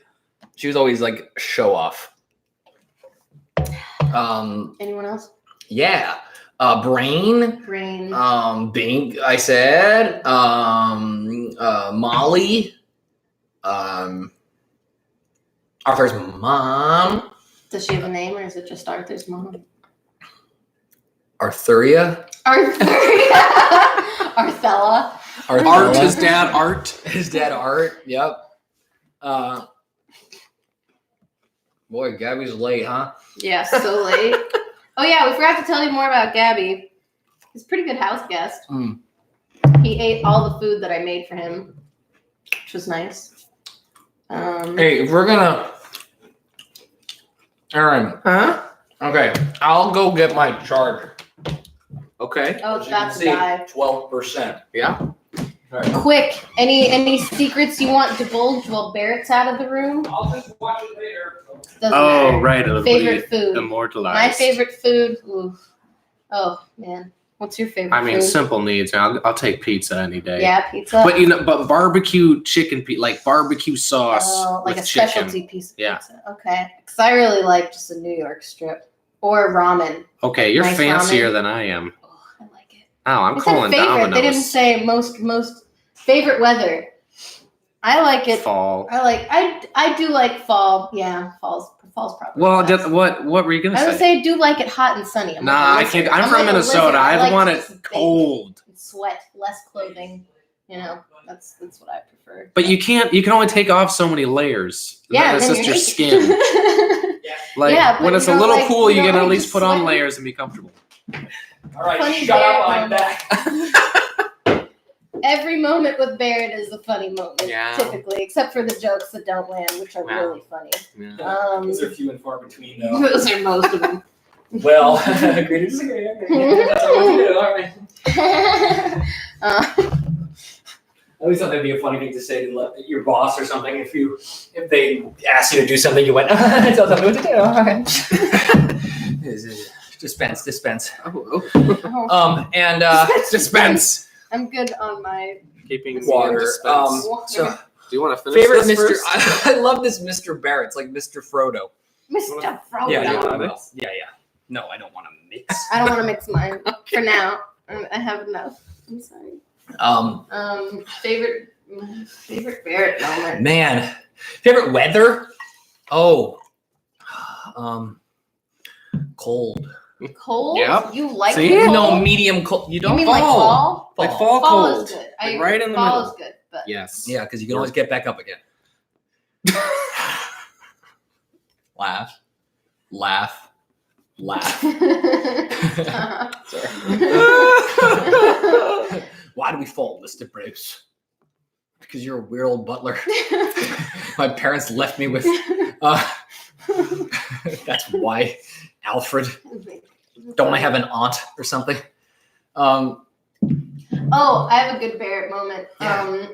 She was always like show off. Anyone else? Yeah. Brain. Brain. Bink, I said. Molly. Arthur's mom. Does she have a name, or is it just Arthur's mom? Arthuria. Arthur. Arthella. Art. His dad. Art. His dad, Art. Yep. Boy, Gabby's late, huh? Yeah, so late. Oh yeah, we forgot to tell you more about Gabby. He's a pretty good house guest. Mm. He ate all the food that I made for him, which was nice. Hey, if we're gonna, Aaron. Huh? Okay, I'll go get my charger. Okay. Oh, As you that's can a guy. 12%. Yeah. All right. Quick, any secrets you want divulged while Barrett's out of the room? I'll just watch it later. Doesn't Oh, matter. right. It'll Favorite be food. immortalized. My favorite food. Ooh. Oh man, what's your favorite? I mean, food? simple needs. I'll take pizza any day. Yeah, pizza. But barbecue chicken, like barbecue sauce like with a chicken. specialty piece of Yeah. pizza. Okay, because I really like just a New York strip or ramen. Okay, you're Nice fancier ramen. than I am. Oh, I like it. Oh, I'm They said calling favorite. Domino's. They didn't say most favorite weather. I like it. Fall. I do like fall. Yeah, fall's probably. Well, the best. what were you gonna I would say? say I do like it hot and sunny. I'm Nah, like a I lizard. can't. I'm from like a Minnesota. lizard. I like want to it just bake cold. and sweat, less clothing. You know, that's what I prefer. But you can't. You can only take off so many layers. Yeah, that's and just then your you're skin. Like Yeah, but when you it's a don't little like- cool, you you don't can at like least to put on sweat. layers and be comfortable. All right, Funny shut Barrett up. I'm moment. back. Every moment with Barrett is a funny moment, Yeah. typically, except for the jokes that don't land, which are Wow. really funny. Yeah. Those are few and far between, though. Those are most of them. Well, agree to disagree. That's what we do, aren't we? At least that'd be a funny thing to say to your boss or something. If they ask you to do something, you went, tell them what to do. All right. Dispense. Oh, And dispense. I'm good on my Keeping water. Dispense. So Do you want to finish favorite this Mr. first? I love this Mr. Barrett. It's like Mr. Frodo. Mr. Frodo. Yeah. No, I don't want to mix. I don't want to mix mine for now. I have enough. I'm sorry. Favorite Barrett moment. Man, favorite weather? Oh, cold. Cold? Yep. You like See? the cold? No, medium cold. You You don't mean like fall? Like fall Fall cold. is good. Like right in the fall middle. is good, but Yes. Yeah, because you can always get back up again. Laugh. Why do we fall, Mr. Bruce? Because you're a weird old butler. My parents left me with. That's why, Alfred. Don't I have an aunt or something? Oh, I have a good Barrett moment. Yeah.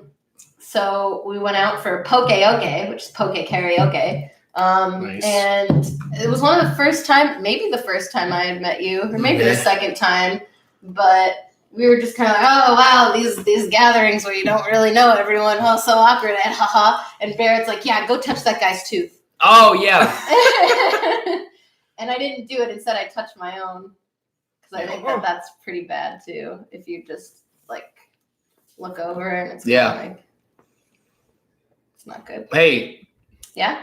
So we went out for poke-oke, which is poke karaoke. Nice. And it was one of the first time, maybe the first time I had met you, or maybe the Okay. second time, but we were just kind of like, oh wow, these gatherings where you don't really know everyone, oh so awkward, and haha. And Barrett's like, yeah, go touch that guy's tooth. Oh, yeah. And I didn't do it. Instead, I touched my own because I think that's pretty bad too. If you just like look over and it's Yeah. like it's not good. Hey, Yeah.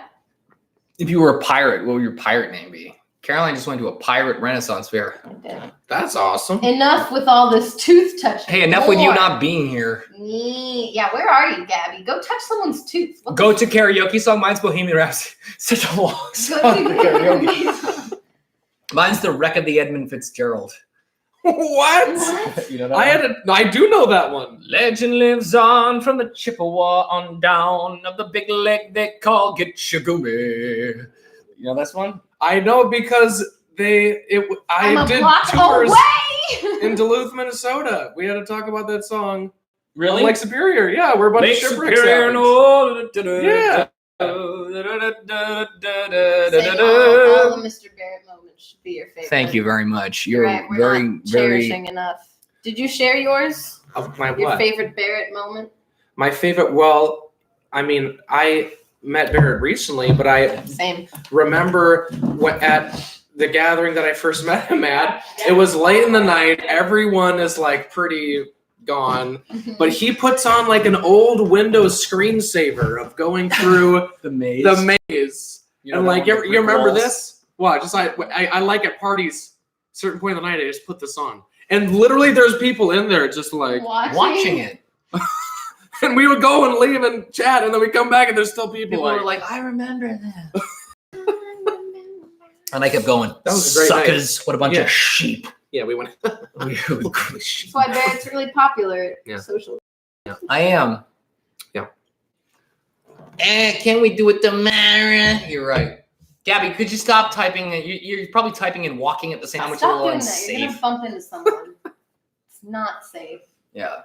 if you were a pirate, what would your pirate name be? Caroline just went to a pirate Renaissance fair. I did. That's awesome. Enough with all this tooth touching. Hey, enough with you More. not being here. Yeah, where are you, Gabby? Go touch someone's tooth. What Go the to karaoke song. Mine's Bohemian Rhapsody. Such a long Go song to for karaoke. Mine's The Wreck of the Edmund Fitzgerald. What? You know that one? I do know that one. Legend lives on from the Chippewa on down of the big lake they call Gitchagumi. You know this one? I know because I'm I a did block tours away. in Duluth, Minnesota. We had to talk about that song. Really? Lake Superior. Yeah, we're a bunch Lake of shipwrecks. Superior. Yeah. Saying all the Mr. Barrett moments should be your favorite. Thank you very much. You're Right, we're very, not very. cherishing enough. Did you share yours? Of my Your what? favorite Barrett moment? My favorite. Well, I mean, I met Barrett recently, but I Same. remember at the gathering that I first met him at. It was late in the night. Everyone is like pretty gone, but he puts on like an old Windows screensaver of going through The maze. the maze. You know And that like, one you with the remember walls? this? Well, just I like at parties, certain point of the night, I just put this on, and literally there's people in there just like Watching it. And we would go and leave and chat, and then we come back and there's still people, People were like, I remember that. And I kept going. That was a great night. Suckers. What a bunch Yeah. of sheep. yeah, we went. That's why Barrett's really popular Yeah. at social. I am. Yeah. Can we do it tomorrow? You're right. Gabby, could you stop typing? You're probably typing and walking at the same time, which is a Stop little doing that. You're unsafe. gonna bump into someone. It's not safe. Yeah.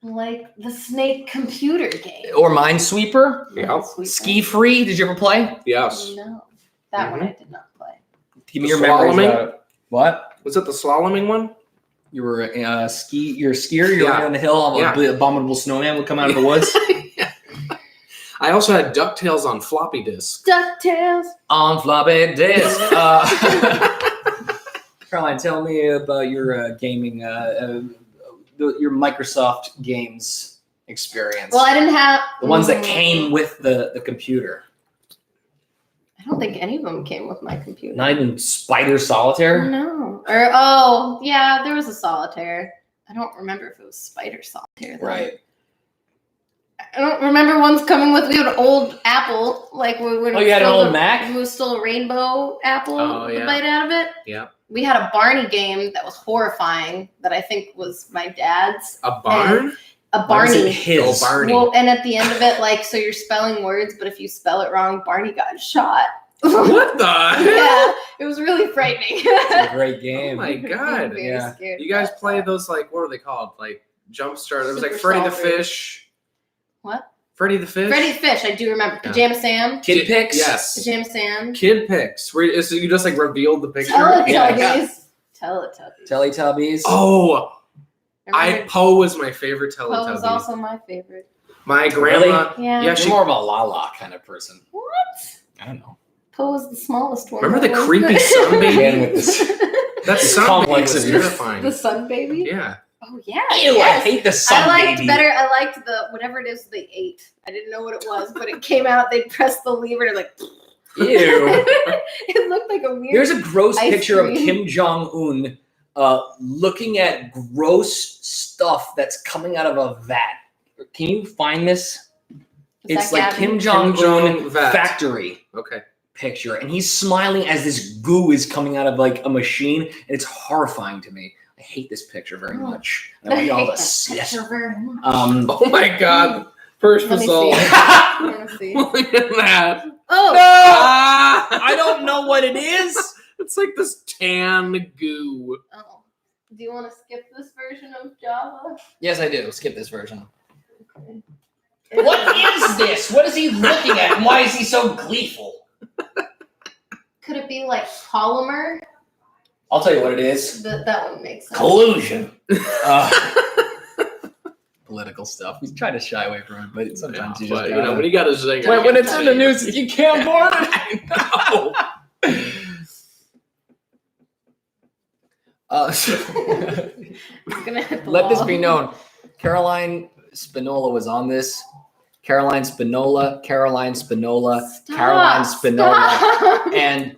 Like the Snake computer game. Or Minesweeper. Yeah. Ski Free. Did you ever play? Yes. No, that one I did not play. Give me The your memories. slaloming? What? Was it the slaloming one? You were you're a skier. You're Yeah. on the hill. Yeah. The abominable snowman would come out of the woods. I also had DuckTales on floppy disk. DuckTales. On floppy disk. Caroline, tell me about your gaming, your Microsoft games experience. Well, I didn't have the ones that came with the computer. I don't think any of them came with my computer. Not even Spider Solitaire. No. Or yeah, there was a solitaire. I don't remember if it was Spider Solitaire. Though. Right. I don't remember ones coming with. We had an old apple, like when Oh, you had an old Mac? It was still a rainbow apple. Oh, with a yeah. bite out of it. Yeah. We had a Barney game that was horrifying. That I think was my dad's. A barn? A Why is it Barney. his. Oh, Barney. Well, and at the end of it, like, so you're spelling words, but if you spell it wrong, Barney got shot. What the hell? Yeah, it was really frightening. It's a great Oh game. my god. Very Yeah. scared. You guys play those, like, what are they called? Like Jumpstart. There was like Super Freddy the Solvers. Fish. What? Freddy the Fish? Freddy the Fish, I do remember. Yeah. Pajama Sam. Kid Picks? Yes. Pajama Sam. Kid pics. Where you just like revealed the picture. Teletubbies. Teletubbies. Teletubbies. Oh, Remember, Poe was my favorite Poe was Teletubby. also my favorite. My grandma. Yeah. Yeah, You're she. more of a Lala kind of person. What? I don't know. Poe was the smallest one. Remember the What was creepy it? sun Again baby? with this. That sun baby complex was of yours. terrifying. The sun baby? Yeah. Oh yeah. Ew, yes. I hate the sun I liked baby. better. I liked the whatever it is they ate. I didn't know what it was, but it came out. They pressed the lever and like. Ew. It looked like a weird. There's a gross ice picture of cream. Kim Jong Un looking at gross stuff that's coming out of a vat. Can you find this? Is It's that like Gabby? Kim Jong Un Jong vat. factory Okay. picture, and he's smiling as this goo is coming out of like a machine, and it's horrifying to me. I hate this picture very Oh. much. And I want y'all hate to that see it. picture very much. Oh my god. First Let me result. see. I want to see. Look at that. Oh, Ah! I don't know what it is. It's like this tan goo. oh. Do you want to skip this version of Java? Yes, I do. Skip this version. Okay. What is this? What is he looking at, and why is he so gleeful? Could it be like polymer? I'll tell you what it is. That one makes sense. Collusion. Political stuff. We try to shy away from it, but sometimes you just But, gotta. when you got a zinger. when you it's gotta in the say news, you can't board it. I know. I'm gonna hit the Let this wall. be known. Caroline Spinola was on this. Caroline Spinola, Caroline Spinola, Stop, Caroline Spinola, stop. and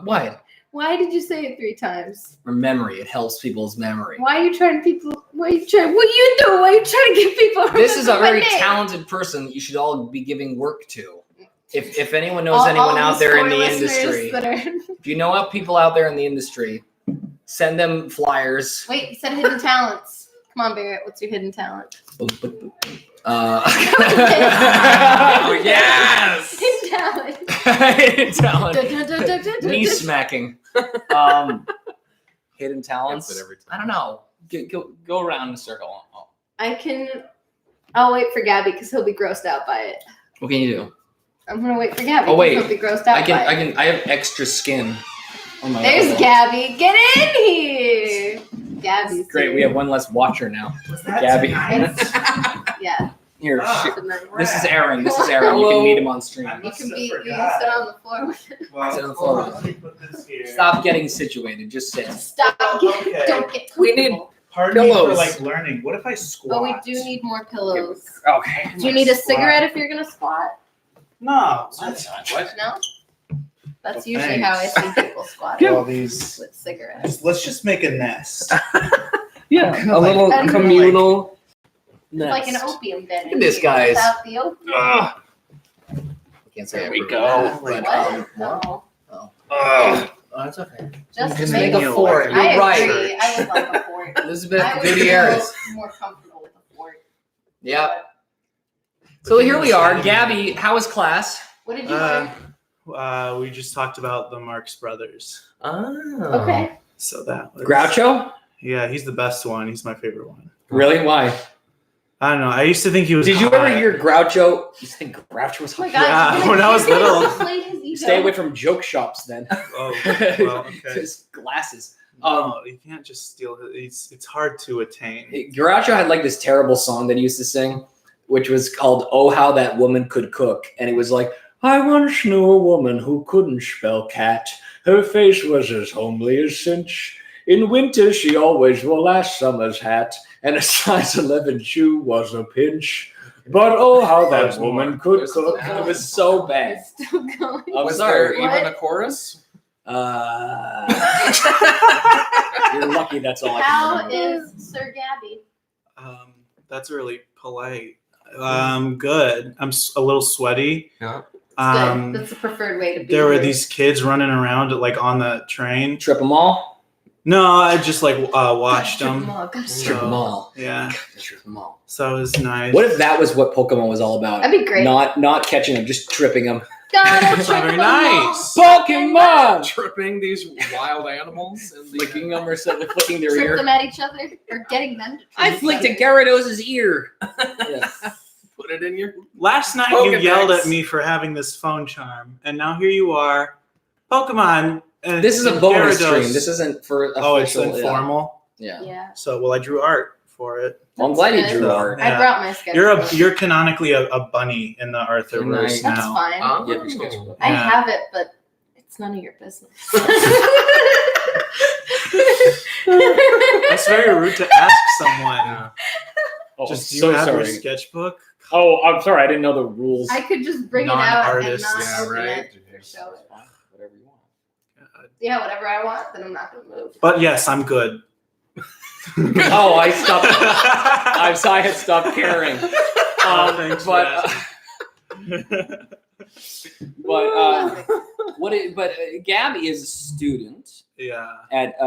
what? Why did you say it 3 times? For memory, it helps people's memory. Why are you trying to people? What are you trying? What are you doing? Why are you trying to get people? to This is a remember my very name? talented person that you should all be giving work to. If anyone knows All anyone out these there in poor the listeners industry, that are- if you know people out there in the industry, send them flyers. Wait, you said hidden talents. Come on, Barrett. What's your hidden talent? Oh, yes! Hidden talent. Hidden talent. Knee Hidden smacking. Hidden talents. Gets it every time. I don't know. Go around in a circle. Oh, I'll wait for Gabby because he'll be grossed out by it. what can you do? I'm gonna wait for Gabby. Oh, wait. He'll be grossed out by it. I have extra skin on my There's elbow. Gabby. Get in here. Gabby's Great, here. we have one less watcher now. Was that Gabby. tonight? Yeah. Here, Ah. this is Aaron. This is Aaron. You can meet him on stream. I You must can have be. You can forgot. sit on the floor with it. Well, Sit on the hold floor. on, let me put this here. Stop getting situated. Just sit. Stop. Okay. Don't get. We need- comfortable. Pardon me for pillows. like learning. What if I squat? Oh, we do need more pillows. Okay. Do you need a cigarette if you're gonna squat? No. That's What? not- No. That's Well, usually how I thanks. see people squatting All these. with cigarettes. Let's just make a nest. Yeah, Kinda a little like- communal. It's like an Next. opium den. Look at this, guys. Without the opium. Ugh. Can't say There I we approve go. of that, What? but, No. Ugh. oh, that's okay. Just Just make make a a fort. You're I right. agree. I would like a fort. Elizabeth I would Gutierrez. feel more comfortable with a fort. Yep. The So thing here is we are. that- Gabby, how was class? What did you learn? We just talked about the Marx Brothers. Oh. Okay. So that was Groucho? Yeah, he's the best one. He's my favorite one. Really? Why? I don't know. I used to think he was. Did you hot. ever hear Groucho? You think Groucho was Oh my hot? God. Yeah, when I was little. Inflate his ego. Stay away from joke shops then. Oh, well, okay. Just glasses. No, you can't just steal it. It's hard to attain. Groucho had like this terrible song that he used to sing, which was called "Oh How That Woman Could Cook," and it was like, "I once knew a woman who couldn't spell cat. Her face was as homely as cinch. In winter she always wore last summer's hat, and a size 11 shoe was a pinch. But oh how that There's woman more. could There's cook." more. It was so bad. It's still going. I'm Was sorry. there even a chorus? You're lucky that's all I can How remember. is Sir Gabby? That's really polite. Good. I'm a little sweaty. Yeah. Good. That's the preferred way to be. There were here. these kids running around like on the train. Trip them all? No, I just like watched Strip 'em them. all, gotta strip Strip 'em them all. all. Yeah, Strip them all. so it was nice. What if that was what Pokemon was all about? That'd be great. Not catching them, just tripping them. Gotta That's strip very 'em all. nice. Pokemon! Tripping these wild animals and Flicking them or something, flicking their Trip ear. them at each other or getting them to I trip flicked a each other. Gyarados' ear. Yeah. put it in your. Last night you Pokedex. yelled at me for having this phone charm, and now here you are, Pokemon. And This is a and bonus Gyarados. stream. This isn't for official. Oh, it's informal. Yeah. Yeah. So, well, I drew art for it. Well, I'm glad you That's drew good. art. Yeah. I brought my sketchbook. You're canonically a bunny in the Arthurverse Nice. That's now. fine. Oh. Yeah, your sketchbook. I Yeah. have it, but it's none of your business. That's very rude to ask someone. Yeah. Oh, Just do so you have sorry. your sketchbook? Oh, I'm sorry. I didn't know the rules. I could just bring it out and Non-artists. not Yeah, open right. it. Show it. Whatever you want. Yeah, whatever I want, then I'm not gonna move. But yes, I'm good. Oh, I stopped. I had stopped caring. Thanks for But Gabby is a student Yeah. at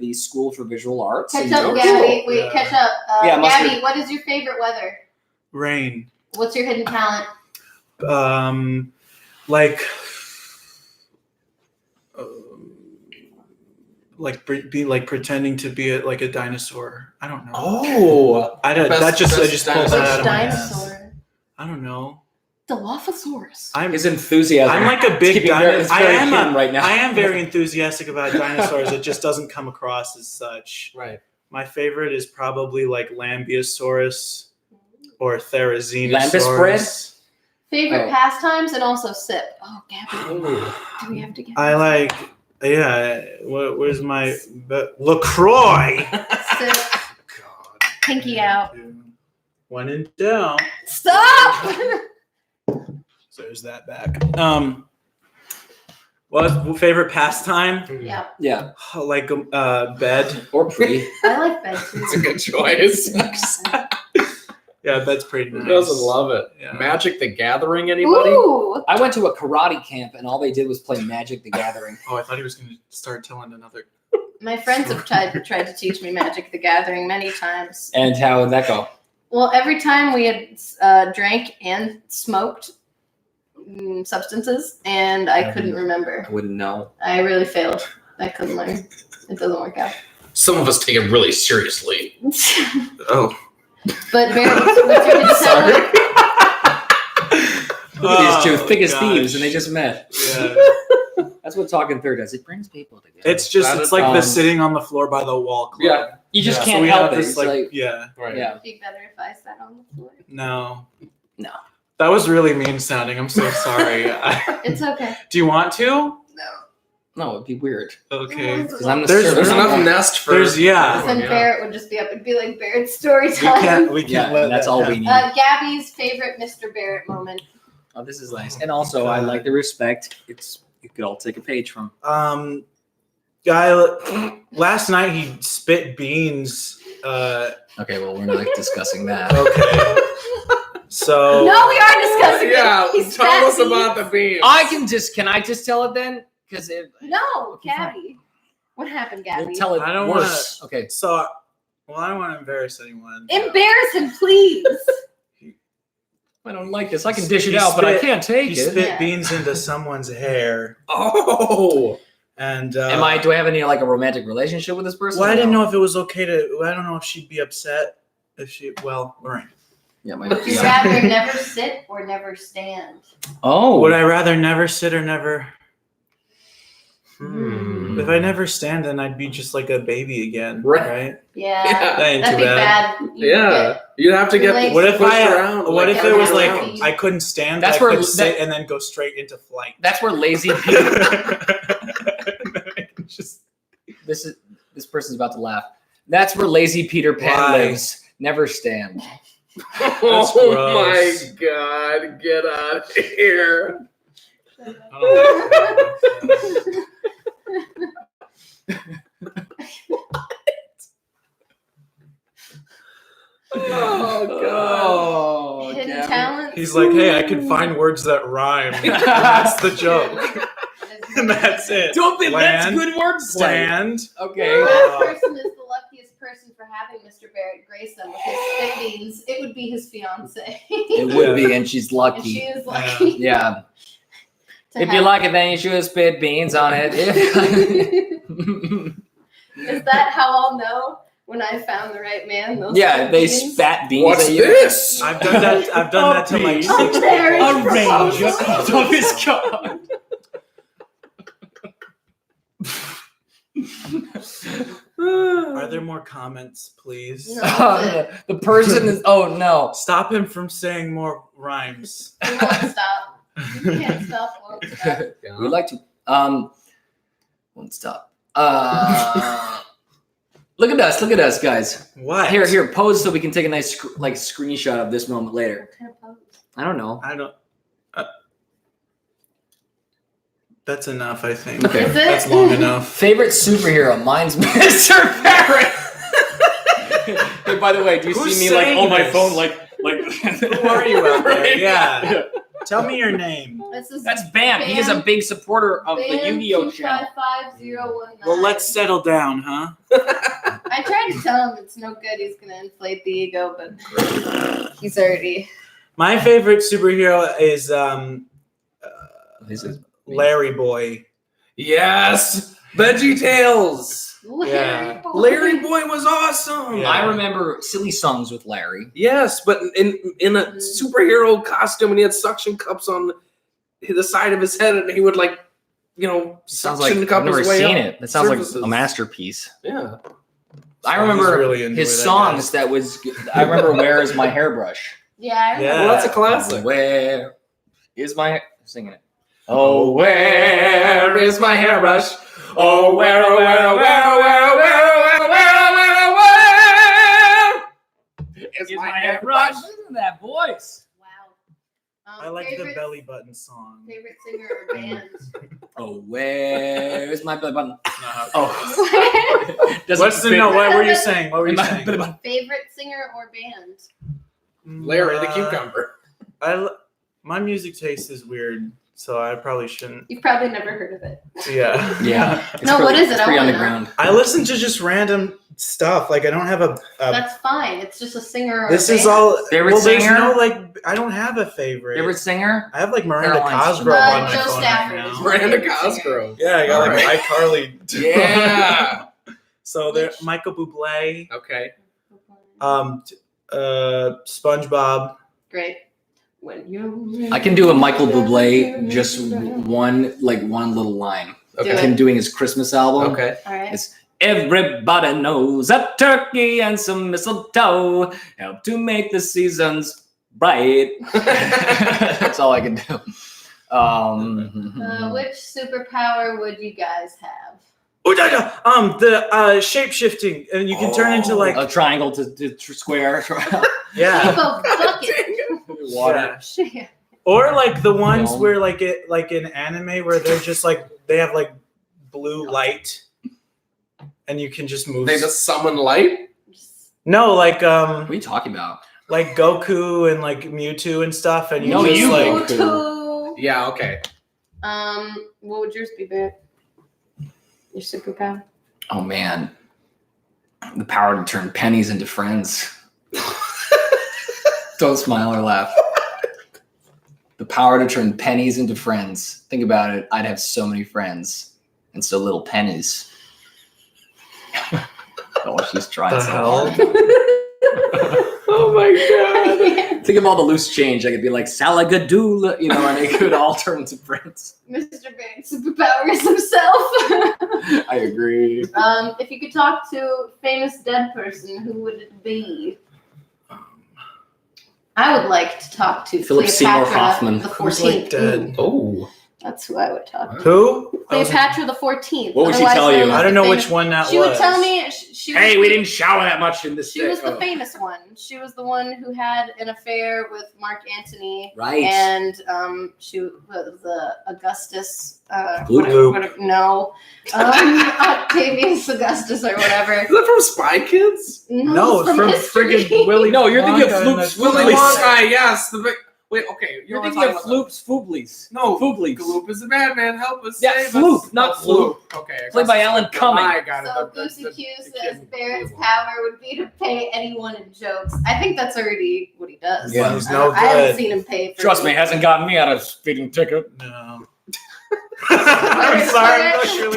the School for Visual Arts. Catch in up, Joe Gabby. School. Wait, Yeah. catch up. Yeah, mustard. Gabby, what is your favorite weather? Rain. What's your hidden talent? Like be like pretending to be like a dinosaur. I don't know. Oh. I Best just pulled that out of my ass. Dinosaur. I don't know. Dilophosaurus. I'm His enthusiasm. I'm like a big Keeping very- it's dinosaur. very hidden right now. I am very enthusiastic about dinosaurs. It just doesn't come across as such. Right. My favorite is probably like Lambeosaurus or Therizinosaurus. Lambus bread? Favorite Oh. pastimes and also sip. Oh, Gabby, Ooh. do we have to get I like, yeah. Where's my LaCroix? sip? Pinky out. When in doubt. Stop! So there's that back. What favorite pastime? Yeah, Yeah, Like bed. or pre. I like bed too. It's a good choice. Yeah, bed's pretty nice. Who doesn't love it? Yeah. Magic the Gathering, anybody? Ooh, I went to a karate camp and all they did was play Magic the Gathering. Oh, I thought he was going to start telling another. my friends have tried to teach me Magic the Gathering many times. And how would that go? Well, every time we had drank and smoked substances, and I couldn't remember. I wouldn't know. I really failed. I couldn't learn. It doesn't work out. Some of us take it really seriously. Oh. But Barrett, what's your hidden talent? Look at these two thick as gosh. thieves, and they just met. Yeah. That's what Talkin Thur does. It brings people together. It's like the sitting on the floor by the wall club. Yeah. You just Yeah. can't So we help have it. this, It's like, like, yeah. Right. yeah. It'd be better if I sat on the floor. No. No. That was really mean sounding. I'm so sorry. It's okay. Do you want to? No, it'd be weird. Okay. Because I'm the There's servant. There's I'm enough not- nest for. There's yeah. Then Yeah. Barrett would just be up. It'd be like Barrett's story We time. can't Yeah, let that's that all we happen. need. Gabby's favorite Mr. Barrett moment. Oh, this is nice. And also, I like the respect. You could all take a page from. Guy last night he spit beans Okay, well, we're not discussing that. Okay. So No, we are discussing Yeah, it. He's tell fat us about the beans. Can I just tell it then? Because No, Gabby. What happened, Gabby? tell it I don't worse. Okay. so well, I don't want to embarrass anyone. Embarrass him, please. I don't like this. I can dish it He out, but I spit- can't take He it. spit Yeah. beans into someone's hair, Oh, and Do I have any like a romantic relationship with this person? Well, I or didn't no? know if it was okay to. I don't know if she'd be upset if she. Well, all right. Yeah, my, Would you yeah. rather never sit or never stand? Oh. Would I rather never sit or never? Hmm. If I never stand, then I'd be just like a baby again, Right. right? Yeah, Yeah. That ain't that'd too be bad. bad. You yeah. You'd have to get Like- What if pushed I? around. What if it every was like round. I couldn't stand? That's I where- could sit and then go straight into flight. That's where lazy Peter. Just This person's about to laugh. That's where lazy Peter Pan Why? lives. Never stand. Oh gross. my God! Get out of here! Oh God! Oh, Hidden Gabby. talents. He's like, hey, I can find words that rhyme. And that's the joke. And that's it. Don't think that's Land, good word Stand. Okay. That person is the luckiest person for having Mr. Barrett grace them with his spit beans. It would be his fiance. It would be, and she's And she lucky. is lucky. Yeah. to If you have- like it, then you should spit beans on it. Is that how I'll know when I found the right man? Those Yeah, spit they beans? spat beans What's at you. this? I've done that. I've done that to like beat. 6 There people. is A ranger of his god. Are there more comments, please? No. The person is. Oh no. Stop him from saying more rhymes. We won't stop. You can't stop. Won't stop. We'd like to. Won't stop. Look at us, guys. What? Here, pose so we can take a nice screenshot of this moment later. What kind of pose? I don't know. I don't. That's enough, I think. Okay. Is it? That's long enough. Favorite superhero? Mine's Mr. Barrett. Hey, by the way, do you Who's see me like saying on my this? phone, like? Who are you out there? Yeah. Tell me your name. This is That's Bam. He is a big supporter of the Bam Yu-Gi-Oh channel. 255019. Well, let's settle down, huh? I tried to tell him it's no good. He's gonna inflate the ego, but he's already. My favorite superhero is This is Larry Boy. Yes, Veggie Tales. Yeah. Larry Boy was awesome. Yeah. I remember silly songs with Larry. Yes, but in a superhero costume, and he had suction cups on the side of his head, and he would Sounds like suction I've cup never his way seen up it. That sounds surfaces. like a masterpiece. Yeah. I So remember he's really into his it, I songs. guess. That was. I remember "Where Is My Hairbrush." Yeah, I remember. Yeah. Well, that's a classic. Where is my singing it? Oh, where is my hairbrush? Oh, where is my hairbrush? Listen to that voice. Wow. I like the favorite, belly button song. Favorite singer or band? Oh, where is my belly button? Uh, Oh, What's the no? What were you saying? What were you saying? Favorite singer or band? Larry the cucumber. My music taste is weird, so I probably shouldn't. You've probably never heard of it. Yeah. Yeah. No, what is it? It's I pretty wanna know. underground. I listen to just random stuff. Like I don't have a. That's fine. It's just a singer or This a band. is all. Favorite well, there's singer? no like. I don't have a favorite. Favorite singer? I have like Miranda Caroline. Cosgrove on my Joe phone Stafford right is now. my Miranda favorite singer. Cosgrove. Yeah, I got All like right. iCarly. Yeah. So there, Michael Bublé, Okay. SpongeBob. Great. When you I can do a Michael Bublé, just one little line. Do Of it. him doing his Christmas album. Okay. All right. It's everybody knows a turkey and some mistletoe help to make the seasons bright. That's all I can do. Which superpower would you guys have? The shape shifting, and you can turn into like a triangle to square. yeah, Keep a bucket. Water. Shit. or like the ones No. where like in anime where they're just like they have like blue light, and you can just move. They just summon light. No, like What are you talking about? like Goku and like Mewtwo and stuff, and No, just you like Mewtwo. Yeah, okay. What would yours be, Barrett? Your superpower? Oh man, the power to turn pennies into friends. Don't smile or laugh. The power to turn pennies into friends. Think about it. I'd have so many friends and so little pennies. Oh, she's trying The so hell? hard. Oh my god. Think of all the loose change. I could be like Salagadoo, you know, and they could all turn into friends. Mr. Barrett's superpower is himself. I agree. If you could talk to a famous dead person, who would it be? I would like to talk to Philip Seymour Cleopatra Hoffman. the Who's, 14th. like, dead? Oh. That's who I would talk to. Who? Cleopatra the 14th. What would she otherwise tell you? known as I don't the know famous- which one that She was. would tell me. She Hey, was we the- didn't shower that much in this. She was the famous one. She was the one who had an affair with Mark Antony. Right. And she was Augustus. Luke. No. Octavius Augustus or whatever. Is that from Spy Kids? No, it's from history. friggin' Willy. No, you're thinking of Wonka and Floops. the Willy Willy Wonka, yes. Wait, okay. You're no, thinking I'm of talking about- Floops Fooblies. No, Fooblies. Gloop is the bad man. Help us. Yeah, save Floop, us. not Oh, Floop. Okay. I Played guess by it's Alan Floop. Cumming. I got it. So Goosey Q says Barrett's power would be to pay anyone in jokes. I think that's already what he does. Yeah, he's no I haven't good. seen him pay for Trust me, it hasn't gotten me out of a speeding ticket. No. I'm sorry. I'm not sure. Who's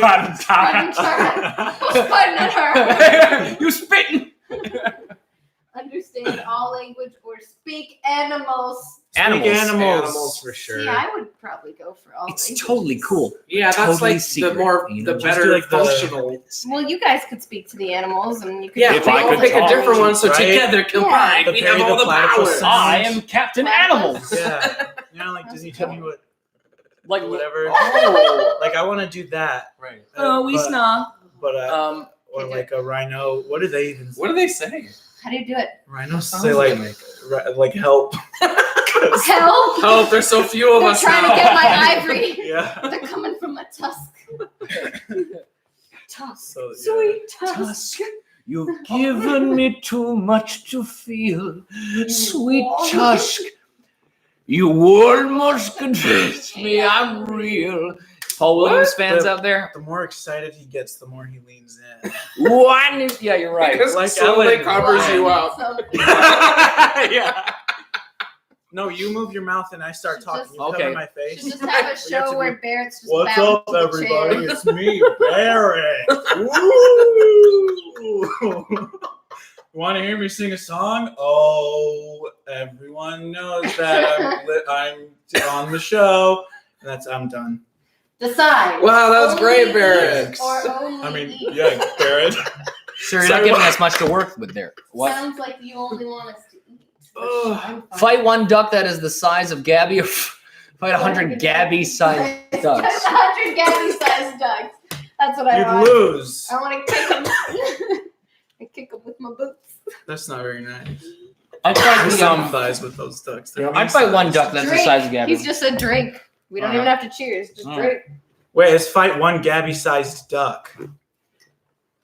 fighting at her? You spitting. Understand all language or speak animals. Animals for sure. See, I would probably go for all It's languages. totally cool. Yeah, that's Totally like secret, the more, you know, the just better do like the- functional. Well, you guys could speak to the animals, and you could. Yeah, do If we I all could pick a talk, different one, so right? together combined, The we have Perry all the the Platypus powers. sound. I am Captain Animals. Yeah. You know, like, does he tell me what, Like whatever? Oh, Like, I want to do that. Right. we but- sna. But, or Okay. like a rhino. What do they even say? What do they say? How do you do it? Rhinos Sounds say, like help. Help! Oh, there's so few of They're us trying now. to get my ivory. Yeah. They're coming from my tusk. Tusk. So, yeah. Sweet tusk. Tusk, you've given me too much to feel. Sweet warm. Tusk, you almost convinced me I'm real. Paul Williams fans out there? The more excited he gets, the more he leans in. One, yeah, you're right. It Like slowly Ellen. covers you Well, up. something. Yeah. No, you move your mouth and I start Should talking. just- You cover Okay. my Should face. just have a We have show to where be, Barrett's just what's bound up, to the everybody? chair. It's me, Barrett. Woo! Want to hear me sing a song? Oh, everyone knows that I'm on the show. I'm done. Decide. Wow, that was Only great, eat Barrett. Or only I mean, eat. yeah, Barrett. Sure, you're not giving us much to work with there. What? Sounds like you only want us to eat. Ugh. I'm fine. Fight one duck that is the size of Gabby, or fight 100 Gabby-sized ducks. 100 Gabby-sized ducks. That's what I You'd want. lose. I want to kick them. I kick them with my boots. That's not very nice. I'd I fight, sympathize with those ducks. They're I'd fight one duck that's the Drink. size of Gabby. He's just a drink. We don't even have to cheers. Just drink. Wait, let's fight one Gabby-sized duck.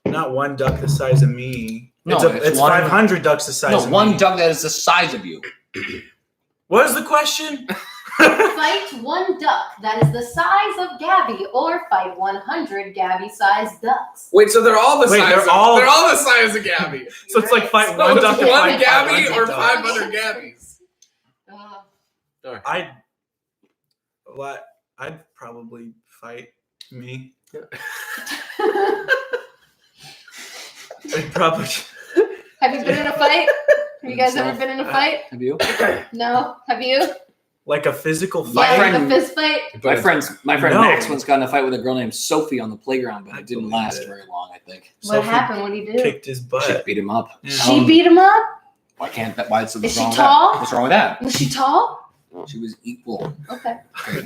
Not one duck the size of me. No, it's it's one- 500 ducks the size No, of one me. duck that is the size of you. What is the question? Fight one duck that is the size of Gabby, or fight 100 Gabby-sized ducks. Wait, so they're all the Wait, size. they're all- the size of Gabby. So it's like fight No, one it's duck to one fight Gabby 500 or ducks. 500 Gabbies. I'd probably fight me. I'd probably. Have you been in a fight? Have you guys ever been in a fight? Have you? No. Have you? Like a physical My Yeah, fight. friend- like a fist fight? My friend No. Max once got in a fight with a girl named Sophie on the playground, but I it didn't believe last it. very long, I think. What Sophie happened? What did he do? Kicked his She butt. beat him up. Yeah. She beat him up? Why can't that? Why is Is she wrong with tall? that? What's wrong with that? Was she tall? She was equal. Okay.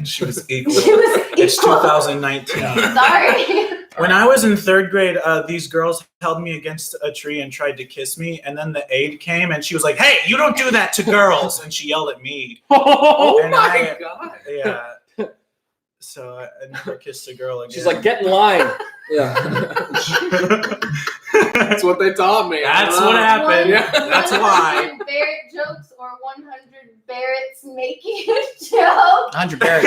She was equal. She was It's equal. 2019. Sorry. When I was in third grade, these girls held me against a tree and tried to kiss me. And then the aide came and she was like, "Hey, you don't do that to girls." And she yelled at me. Oh And my I- god. Yeah. So I never kissed a girl again. She's like, get in line. Yeah. That's what they taught me. That's what happened. Yeah. That's why. 100 Barrett jokes or 100 Barretts making a joke. 100 Barrett.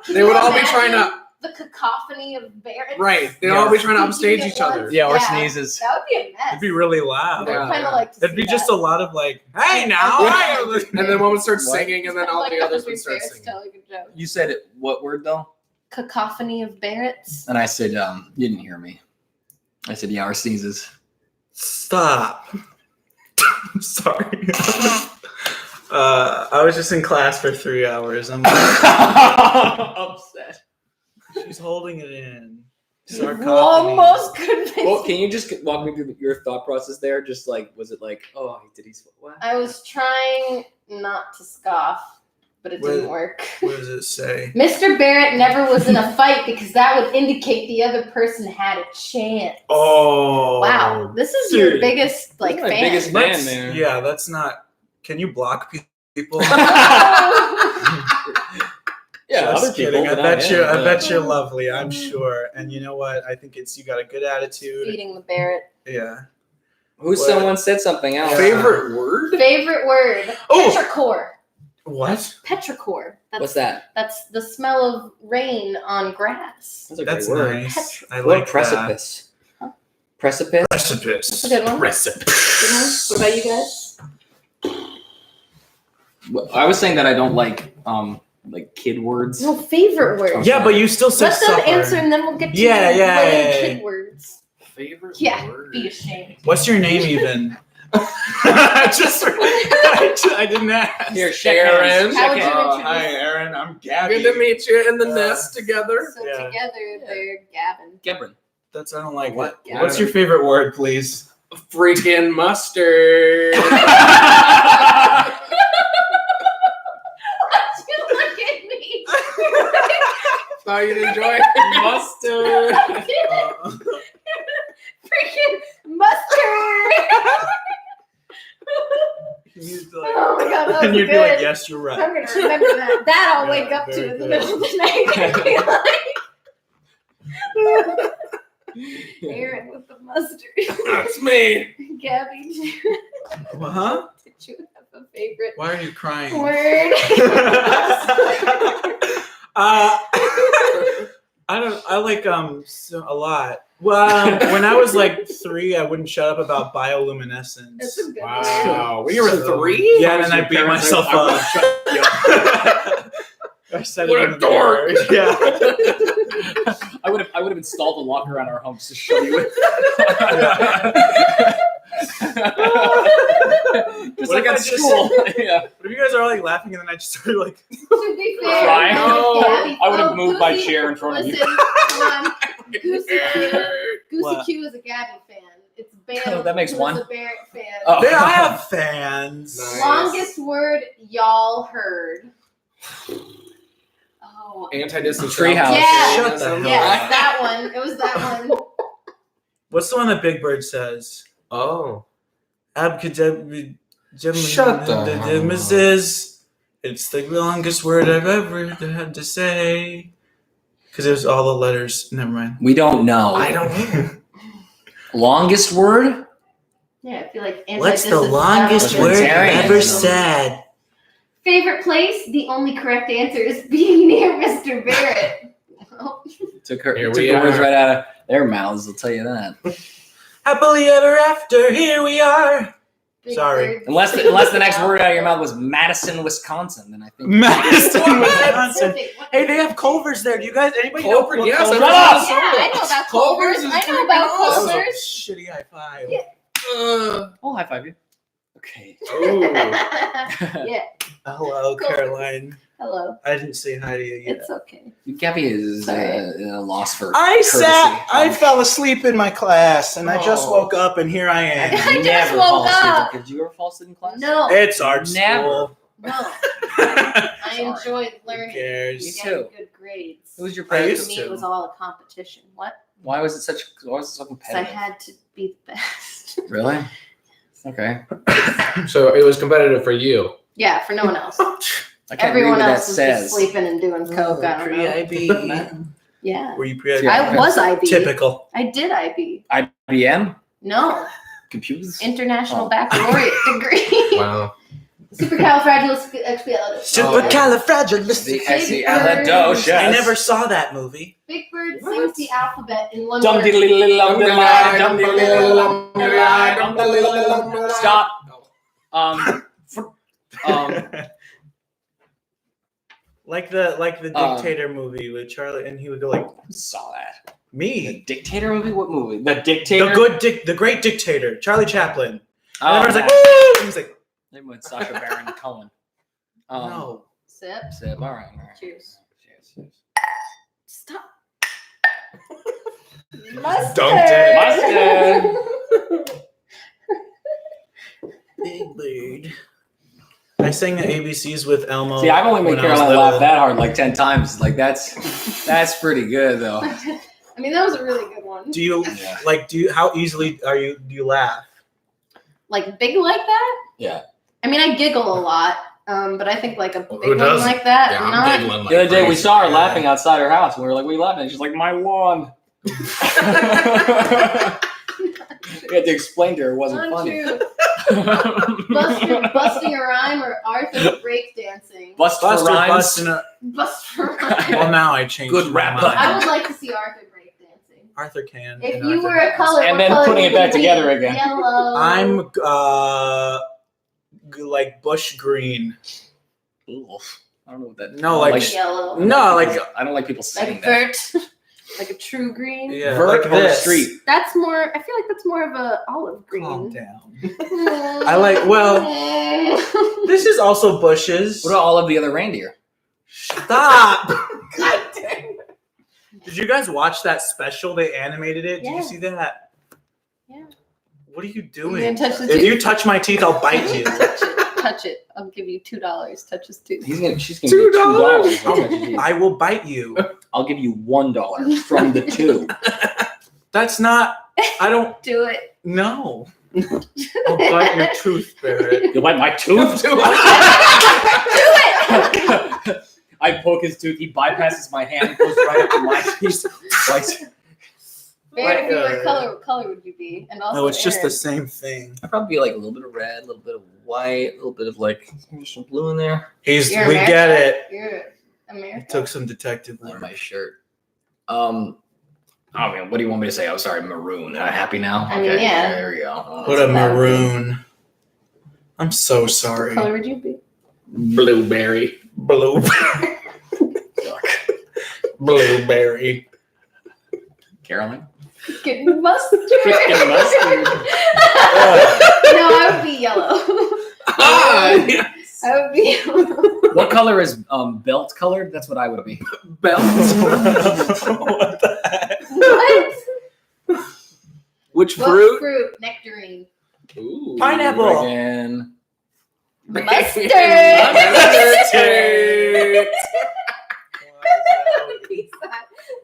Can They you would all be imagine trying to. the cacophony of Barretts. Right. They'd Yeah. all be trying to Speaking upstage at each other. once. Yeah, or Yeah. sneezes. That would be a mess. It'd be really loud. I would Yeah. kind of like to It'd be see just that. a lot of like, hey now. Yeah. And then one would start What? singing, and then all Like the others 100 would start Barretts singing. telling a joke. You said it. What word though? Cacophony of Barretts. And I said, you didn't hear me. I said, yeah, or sneezes. Stop. I'm sorry. I was just in class for 3 hours. I'm Upset. she's holding it in. You Sarcophagy. almost convinced Well, me. can you just walk me through your thought process there? Just like, was it like, oh, did he? What? I was trying not to scoff, but it didn't work. What does it say? Mr. Barrett never was in a fight because that would indicate the other person had a chance. Oh. Wow, this is your dude. biggest like My fan. biggest Let's- fan, man. Yeah, that's not. Can you block people? Yeah, Just other kidding. people, I but not bet him, you. I but- bet you're lovely. I'm sure. And you know what? I think you got a good attitude. Feeding the Barrett. Yeah. Who? Someone said something else. Favorite word? Favorite word. Oh! Petrichor. What? Petrichor. What's that? That's the smell of rain on grass. That's a That's great word. nice. I What like precipice? Huh? Precipice. that. Precipice. That's a good one. Precipice. Good one. What about you guys? Well, I was saying that I don't like kid words. No, favorite word. Yeah, but you still said Let them supper. answer and then we'll get to Yeah, your yeah, lame yeah, yeah. kid words. Favorite Yeah, word? be ashamed. What's your name even? I didn't ask. Here, shake Sharon. hands. How would Shake you hands. introduce- Hi, Aaron. I'm Gabby. Good to meet you in the Yeah. nest together. So Yeah. together they're Gavin. Gebrin. That's I don't like What? it. What's your favorite word, please? Freaking mustard. Why'd you look at me? Thought you'd enjoy mustard. Freaking mustard! Oh my god, that was and you'd good. be like, yes, you're right. I'm gonna remember that. That I'll Yeah, wake up to very in the good. middle of the night and be like, Aaron with the mustard. That's me. Gabby, Huh? did you have a favorite Why are you crying? word? I like so, a lot. Well, when I was like 3, I wouldn't shut up about bioluminescence. That's a good word. Wow. When you were So- 3? Yeah, and then I beat Parents myself like, up. I said What it a in the dork. mirror. Yeah. I would have installed a locker on our homes to show you it. Just What like if at I just- school. Yeah. But if you guys are all like laughing and then I just started like, To be fair, Crying? Gabby, I would have oh, moved my Goosey, chair in front of you. Listen, come on. Goosey What? Q is a Gabby fan. It's Bam. Oh, that makes who one. is a Barrett fan. Oh. there I have fans. Nice. Longest word y'all heard. Oh. Anti-distance Treehouse. Yeah. Shut the hell Yes, that one. It was that one. What's the one that Big Bird says? Oh. Shut Shut the hell up. It's the longest word I've ever had to say. Because it was all the letters. Never mind. We don't know. I don't know. Longest word? Yeah, I feel like What's the anti-distance longest travel. word Libertarian. you've ever said? Favorite place? The only correct answer is being near Mr. Barrett. Oh, Took Here the we words are. right out of their mouths, I'll tell you that. Happily ever after, here we are. big Sorry. word. Unless the next word out of your mouth was Madison, Wisconsin, then I think Madison, Wisconsin. Perfect. What- Hey, they have Culver's there. Do you guys, anybody Culver, know what yes, Culver's I've Shut heard up! of Yeah, I know Culver's. about Culver's Culver's. is I know freaking about awesome. That was a Culver's. shitty high five. Yeah. I'll high five you. Okay. Oh. Yeah. Hello, Culver's. Caroline. Hello. I didn't say hi to you yet. It's okay. Gabby is Sorry. a loss for I courtesy. fell asleep in my class, and I just Oh. woke up, and here I I am. just never woke fall asleep. up. Did you ever fall asleep in class? No. It's art Never. school. No. Who I enjoyed learning. cares? Me Getting too. good grades. Who was your I For used president? me, to. it was all a competition. What? Why was it so Because I competitive? had to be the best. Really? Okay. So it was competitive for you. Yeah, for no one else. I can't Everyone read what else that was says. just sleeping and doing coke. I don't know. Pre-IB. Yeah. Were you pre-IB? Yeah. I was IB. Typical. I did IB. IBM? No, Computers. international Oh. baccalaureate degree. Wow. Supercalifragilisticexpialidocious. Supercalifragilisticexpialidocious. I never saw that movie. Big Bird sings the alphabet in one Dum word. diddly lum diddly dum diddly lum diddly dum diddly. Stop. Like the Um, Dictator movie with Charlie, and he would go like, Saw that. The "Me, Dictator movie? What movie? The Dictator. the great dictator, Charlie Chaplin." And Oh, everyone's like, nice. "Woo!" And he's like, Maybe with Sacha Baron Cohen. "No." Sip. Sip. All right. Cheers. Cheers. Stop. Dunked it. Mustard. Big Bird. I sang the ABCs with Elmo. See, I've only made when I was Caroline little. laugh that hard like 10 times. Like that's pretty good though. I mean, that was a really good one. Do you Yeah. how easily do you laugh? Like big like that? Yeah. I mean, I giggle a lot, but I think like a big Who one doesn't? like that. Yeah, I'm not. giggling like The other day we crazy. saw her laughing outside her house, and we were like, "What are you laughing at?" She's like, "My lawn." We had to explain to her it wasn't funny. Untrue. Busting a rhyme or Arthur breakdancing. Bust for Buster rhymes. busting a. Bust for Well, rhyme. now I changed. Good my rap mind. I would like to see Arthur breakdancing. Arthur can. If and you Arthur were a does. color, And what then color putting it would back you be? together again. Yellow. I'm like bush green. Oof. I don't know what that. No, I like yellow. no, like I don't like people saying Like that. vert. Like a true green. yeah, Vert like or this. street. That's more. I feel like that's more of a olive green. Calm down. I like- well, This is also bushes. What about all of the other reindeer? Stop! God dang. Did you guys watch that special? They animated it. Did Yeah. you see that? Yeah. What are you You doing? gonna touch the If tooth? you touch my teeth, I'll bite you. Touch it. I'll give you $2. Touch his tooth. She's gonna get $2. I will bite you. I'll give you $1 from the two. That's not. I don't Do it. know. I'll bite your tooth, Barrett. You like my tooth? Do it. I poke his tooth. He bypasses my hand and goes right up to my piece. Like, Baron, if you were a color, what color would you be? And also, No, it's just the Aaron. same thing. I'd probably be like a little bit of red, a little bit of white, a little bit of like there's some blue in there. We You're get American? it. You're American. Took some detective On work. my shirt. Oh man, what do you want me to say? I'm sorry, maroon. Happy now? I mean, yeah. There we go. What a maroon. I'm so sorry. What color would you be? Blueberry. Blueberry. Blueberry. Caroline? Freaking mustard. Freaking mustard. No, I would be yellow. I would be yellow. What color is belt colored? That's what I would be. Belt. What the heck? What? Which What fruit? fruit? Nectarine. Ooh, Pineapple. Again. Mustard.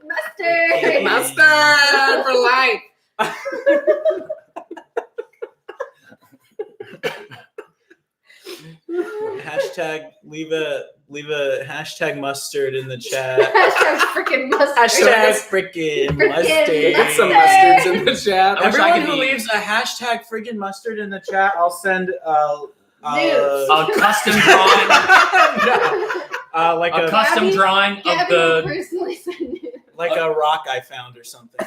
Mustard. Mustard for life. Hashtag leave a hashtag mustard in the chat. Hashtag freaking mustard. Hashtag freaking mustard. Get some Mustard. mustards in the chat. I wish I Everyone could who be- leaves a hashtag friggin' mustard in the chat, I'll send Nudes. A custom drawing. No. Like A a custom drawing of Gabby will the. personally send it. like a rock I found or something.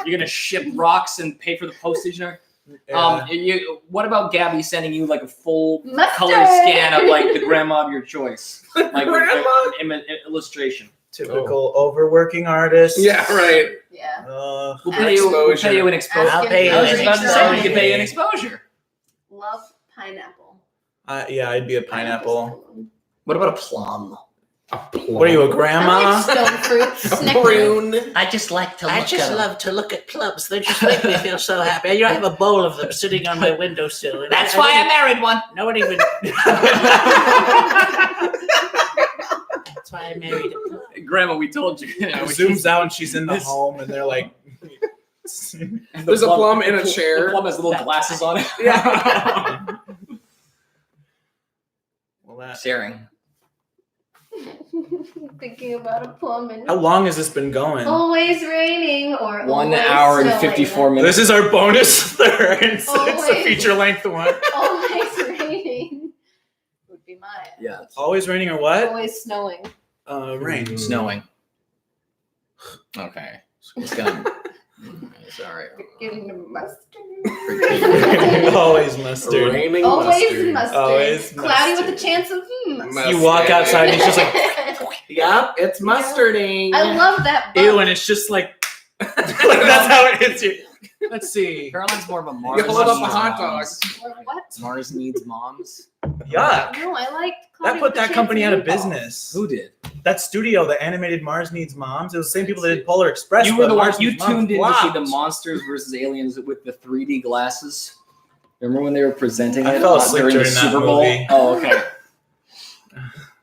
You're gonna ship rocks and pay for the postage. And Yeah. what about Gabby sending you like a full Mustard. color scan of like the grandma of your choice, like Grandma? illustration? Typical overworking artist. Yeah, right. Yeah. We'll pay you an exposure. I'll pay you I was an just about to say we exposure. can pay you an exposure. Love pineapple. Yeah, I'd be a pineapple. What about a plum? What are you, a I like grandma? stone fruits. A Nectarine. prune. I just like to look I just at 'em. love to look at plums. They just make me feel so happy. You know, I have a bowl of them sitting on my windowsill. And That's why I married one. No one even. That's why I married a plum. Grandma, we told you. It zooms out and she's in the home and they're like. There's a plum in a chair. The plum has little glasses on it. Well, that. Sharing. Thinking about a plumbing. How long has this been going? Always raining or 1 always hour and snowing. 54 minutes. This is our bonus third. It's the Always. feature-length one. Always raining would be mine. Yeah. Always raining or what? Always snowing. Rain. Snowing. Okay. It's gonna. Sorry. Getting the mustard. Always mustard. Raining Always mustard. Always Cloudy mustard. with a chance of mustard. You walk outside and it's just like, Yep, it's mustarding. I love that. ew, bump. and it's just like, that's how it hits you. Let's see. Caroline's more of a Mars. You hold up a needs hot dog. moms. Or what? Mars needs moms. Yuck. No, I like. That put that company out of business. Who did? That studio, the animated Mars Needs Moms, it was the same people that did Polar Express. You were but the one. Mars You Needs Moms tuned in to see flopped. the Monsters versus Aliens with the 3D glasses. Remember when they were presenting I it fell asleep during the during that Super Bowl? movie. Oh, okay.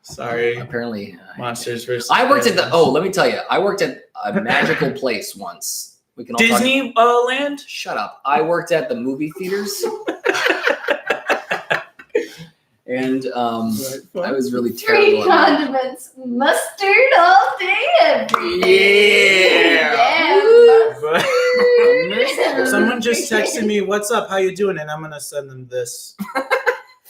Sorry. Apparently, Monsters versus I worked at the. Aliens. Oh, let me tell you, I worked at a magical place once. We can all talk- Disney Land? Shut up. I worked at the movie theaters. And I was really Free terrible. at it. condiments, mustard all day, every day. Yeah. Yeah. Someone just texted me, "What's up? How you doing?" And I'm gonna send them this.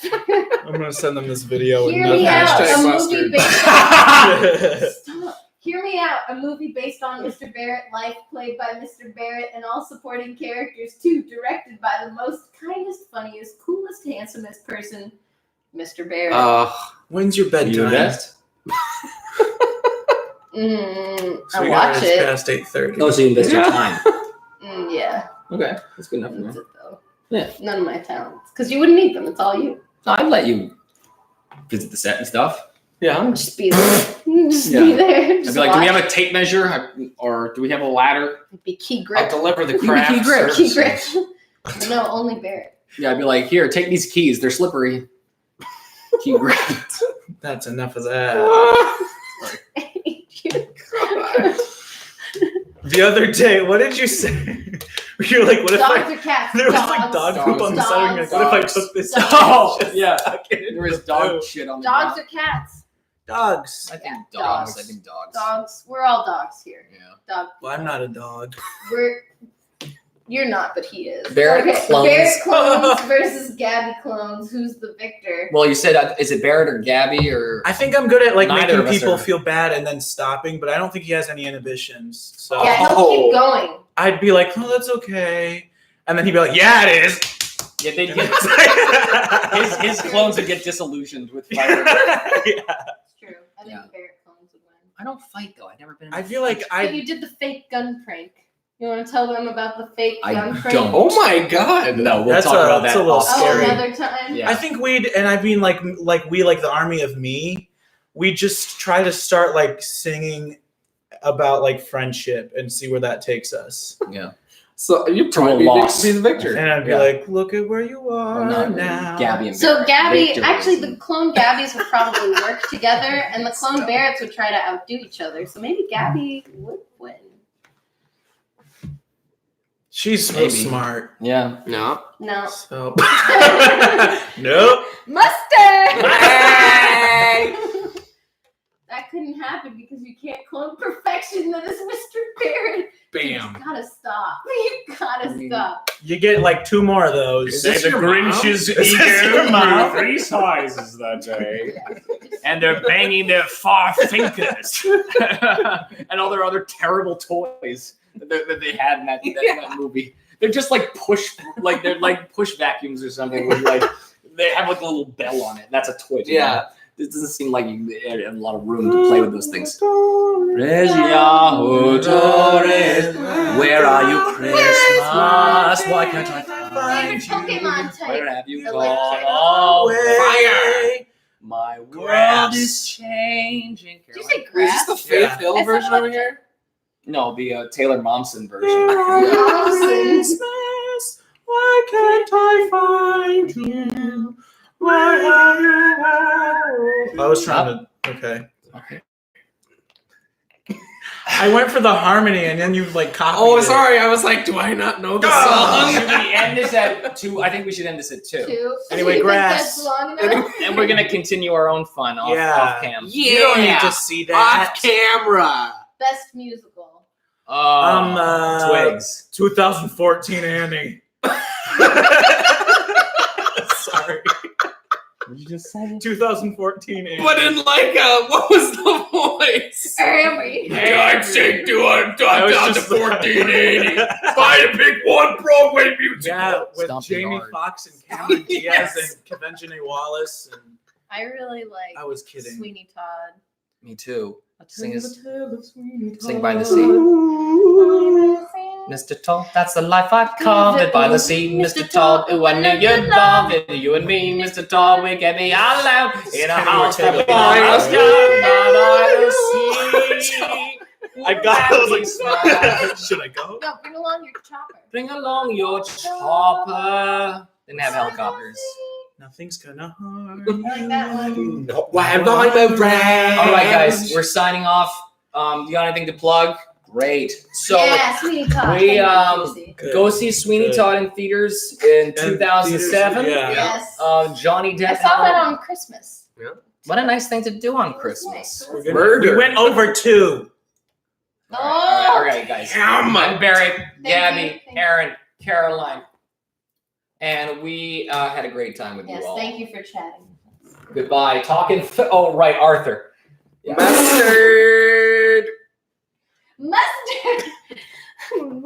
I'm gonna send them this video. Hear with me nothing. out. Hashtag A mustard. movie based on. Stop. Hear me out. A movie based on Mr. Barrett life, played by Mr. Barrett, and all supporting characters too. Directed by the most kindest, funniest, coolest, handsomest person, Mr. Barrett. When's your bedtime? You best? I watch It's it. past 8:30. Oh, so you invest your time. Yeah. Okay, that's good enough for me. That's it though. Yeah. None of my talents, because you wouldn't need them. It's all you. I'd let you visit the set and stuff. Yeah. Just be there. Just Yeah. be there. I'd Just be like, do we watch. have a tape measure, or do we have a ladder? Be key I'll grip. deliver the You be craft. key grip. Key grip. No, only Barrett. Yeah, I'd be like, here, take these keys. They're slippery. Key grip. That's enough of that. The other day, what did you say? You're like, what if Dogs I? or cats? There was dogs. like dog poop on the Dogs. side. Like, what if I Dogs. took this? Dogs. Oh, Just yeah. stuck it in There was the dog poo? shit on the Dogs ground. or cats? Dogs. I think Yeah, dogs. dogs. I think dogs. Dogs. We're all dogs here. Yeah. Dog. Well, I'm not a dog. You're not, but he is. Barrett clones. Barrett clones versus Gabby clones. Who's the victor? Well, you said, is it Barrett or Gabby or? I think I'm good at like Neither making of us people are. feel bad and then stopping, but I don't think he has any inhibitions. So Yeah, he'll Oh. keep going. I'd be like, "Oh, that's okay," and then he'd be like, "Yeah, it is." Yeah, they get his clones would get disillusioned with fire. Yeah. It's true. I think Yeah. the Barrett clones would win. I don't fight though. I've never been. I feel like So you did the fake gun prank. You want to tell them about the fake I gun prank? don't. Oh my god. No, we'll That's talk about that's that. a little off- Oh, scary. another time. Yeah. I think I mean like we like the army of me. We just try to start like singing about like friendship and see where that takes us. Yeah. So you To a probably loss. be the victor. And I'd be Yeah. like, "Look at where you are Or not now." Gabby and So Barrett. Gabby, Victor actually, is- the clone Gabbies would probably work together, and the clone Barretts would try to outdo each other. So maybe Gabby would win. She's so Maybe. smart. Yeah. No. No. So nope. Mustard! That couldn't happen because you can't clone perfection. That is Mr. Barrett. You Bam. gotta stop. You gotta stop. You get like 2 more of those. Is this your mom? Grinch's Is this your ego mom? grew 3 sizes that day. Yeah. And they're banging their far fingers. And all their other terrible toys that they had in that movie. They're just like they're like push vacuums or something. Where like they have like a little bell on it. That's a toy. to Yeah. them. It doesn't seem like you had a lot of room to play with those things. Where are you, Christmas? Why can't I find Favorite you? Pokemon type. Where have you Electric. gone? Fire. My world Grass. is changing. Did you say Is grass? this the Faith Yeah. Hill I version thought- over here? No, the Taylor Momsen version. Christmas, why can't I find you? Where have you gone? I was trying to. Okay. Okay. I went for the harmony, and then you like copied. Oh, it. sorry. I was like, do I not know the Should song? we end this at 2? I think we should end this at 2. 2. Anyway, You think grass. that's long enough? And we're gonna continue our own fun off cam. You don't need to see that. Off camera. Best musical. Twigs. 2014 Annie. Sorry. What did you just say? 2014 Annie. But in like, what was the voice? Harry. I'd say I was just 1480. If I had to pick one Broadway musical. Yeah, with Stomping Jamie hard. Foxx and Cameron Diaz Yes. and Convention Wallace. And I really like I was kidding. Sweeney Todd. Me too. Sing Sing by the sea. Mr. Todd, that's the life I carved it by the sea. Mr. Todd, ooh, I knew you'd love it. You and me, Mr. Todd, we can be all alone in a house that belongs by the sea. I got it. I was like, should I go? No, bring along your chopper. Bring along your chopper. Didn't have helicopters. Nothing's gonna harm I like that one. you. Why am I around? All right, guys, we're signing off. You got anything to plug? Great. So Yeah, Sweeney Todd. we, Thank you, Lucy. Good. go see Sweeney Good. Todd in theaters in And 2007. theaters, yeah. Yes. Johnny I Depp. saw that on Christmas. What a nice thing to do on It was Christmas. nice. We're gonna- Murder. We went over 2. Oh. All right, guys. Come I'm on. Barry, you, Gabby, thank you. Aaron, Caroline, and we had a great time with Yes, you all. thank you for chatting. Goodbye. Oh, right, Arthur. Yeah. Mustard. Mustard. Mustard.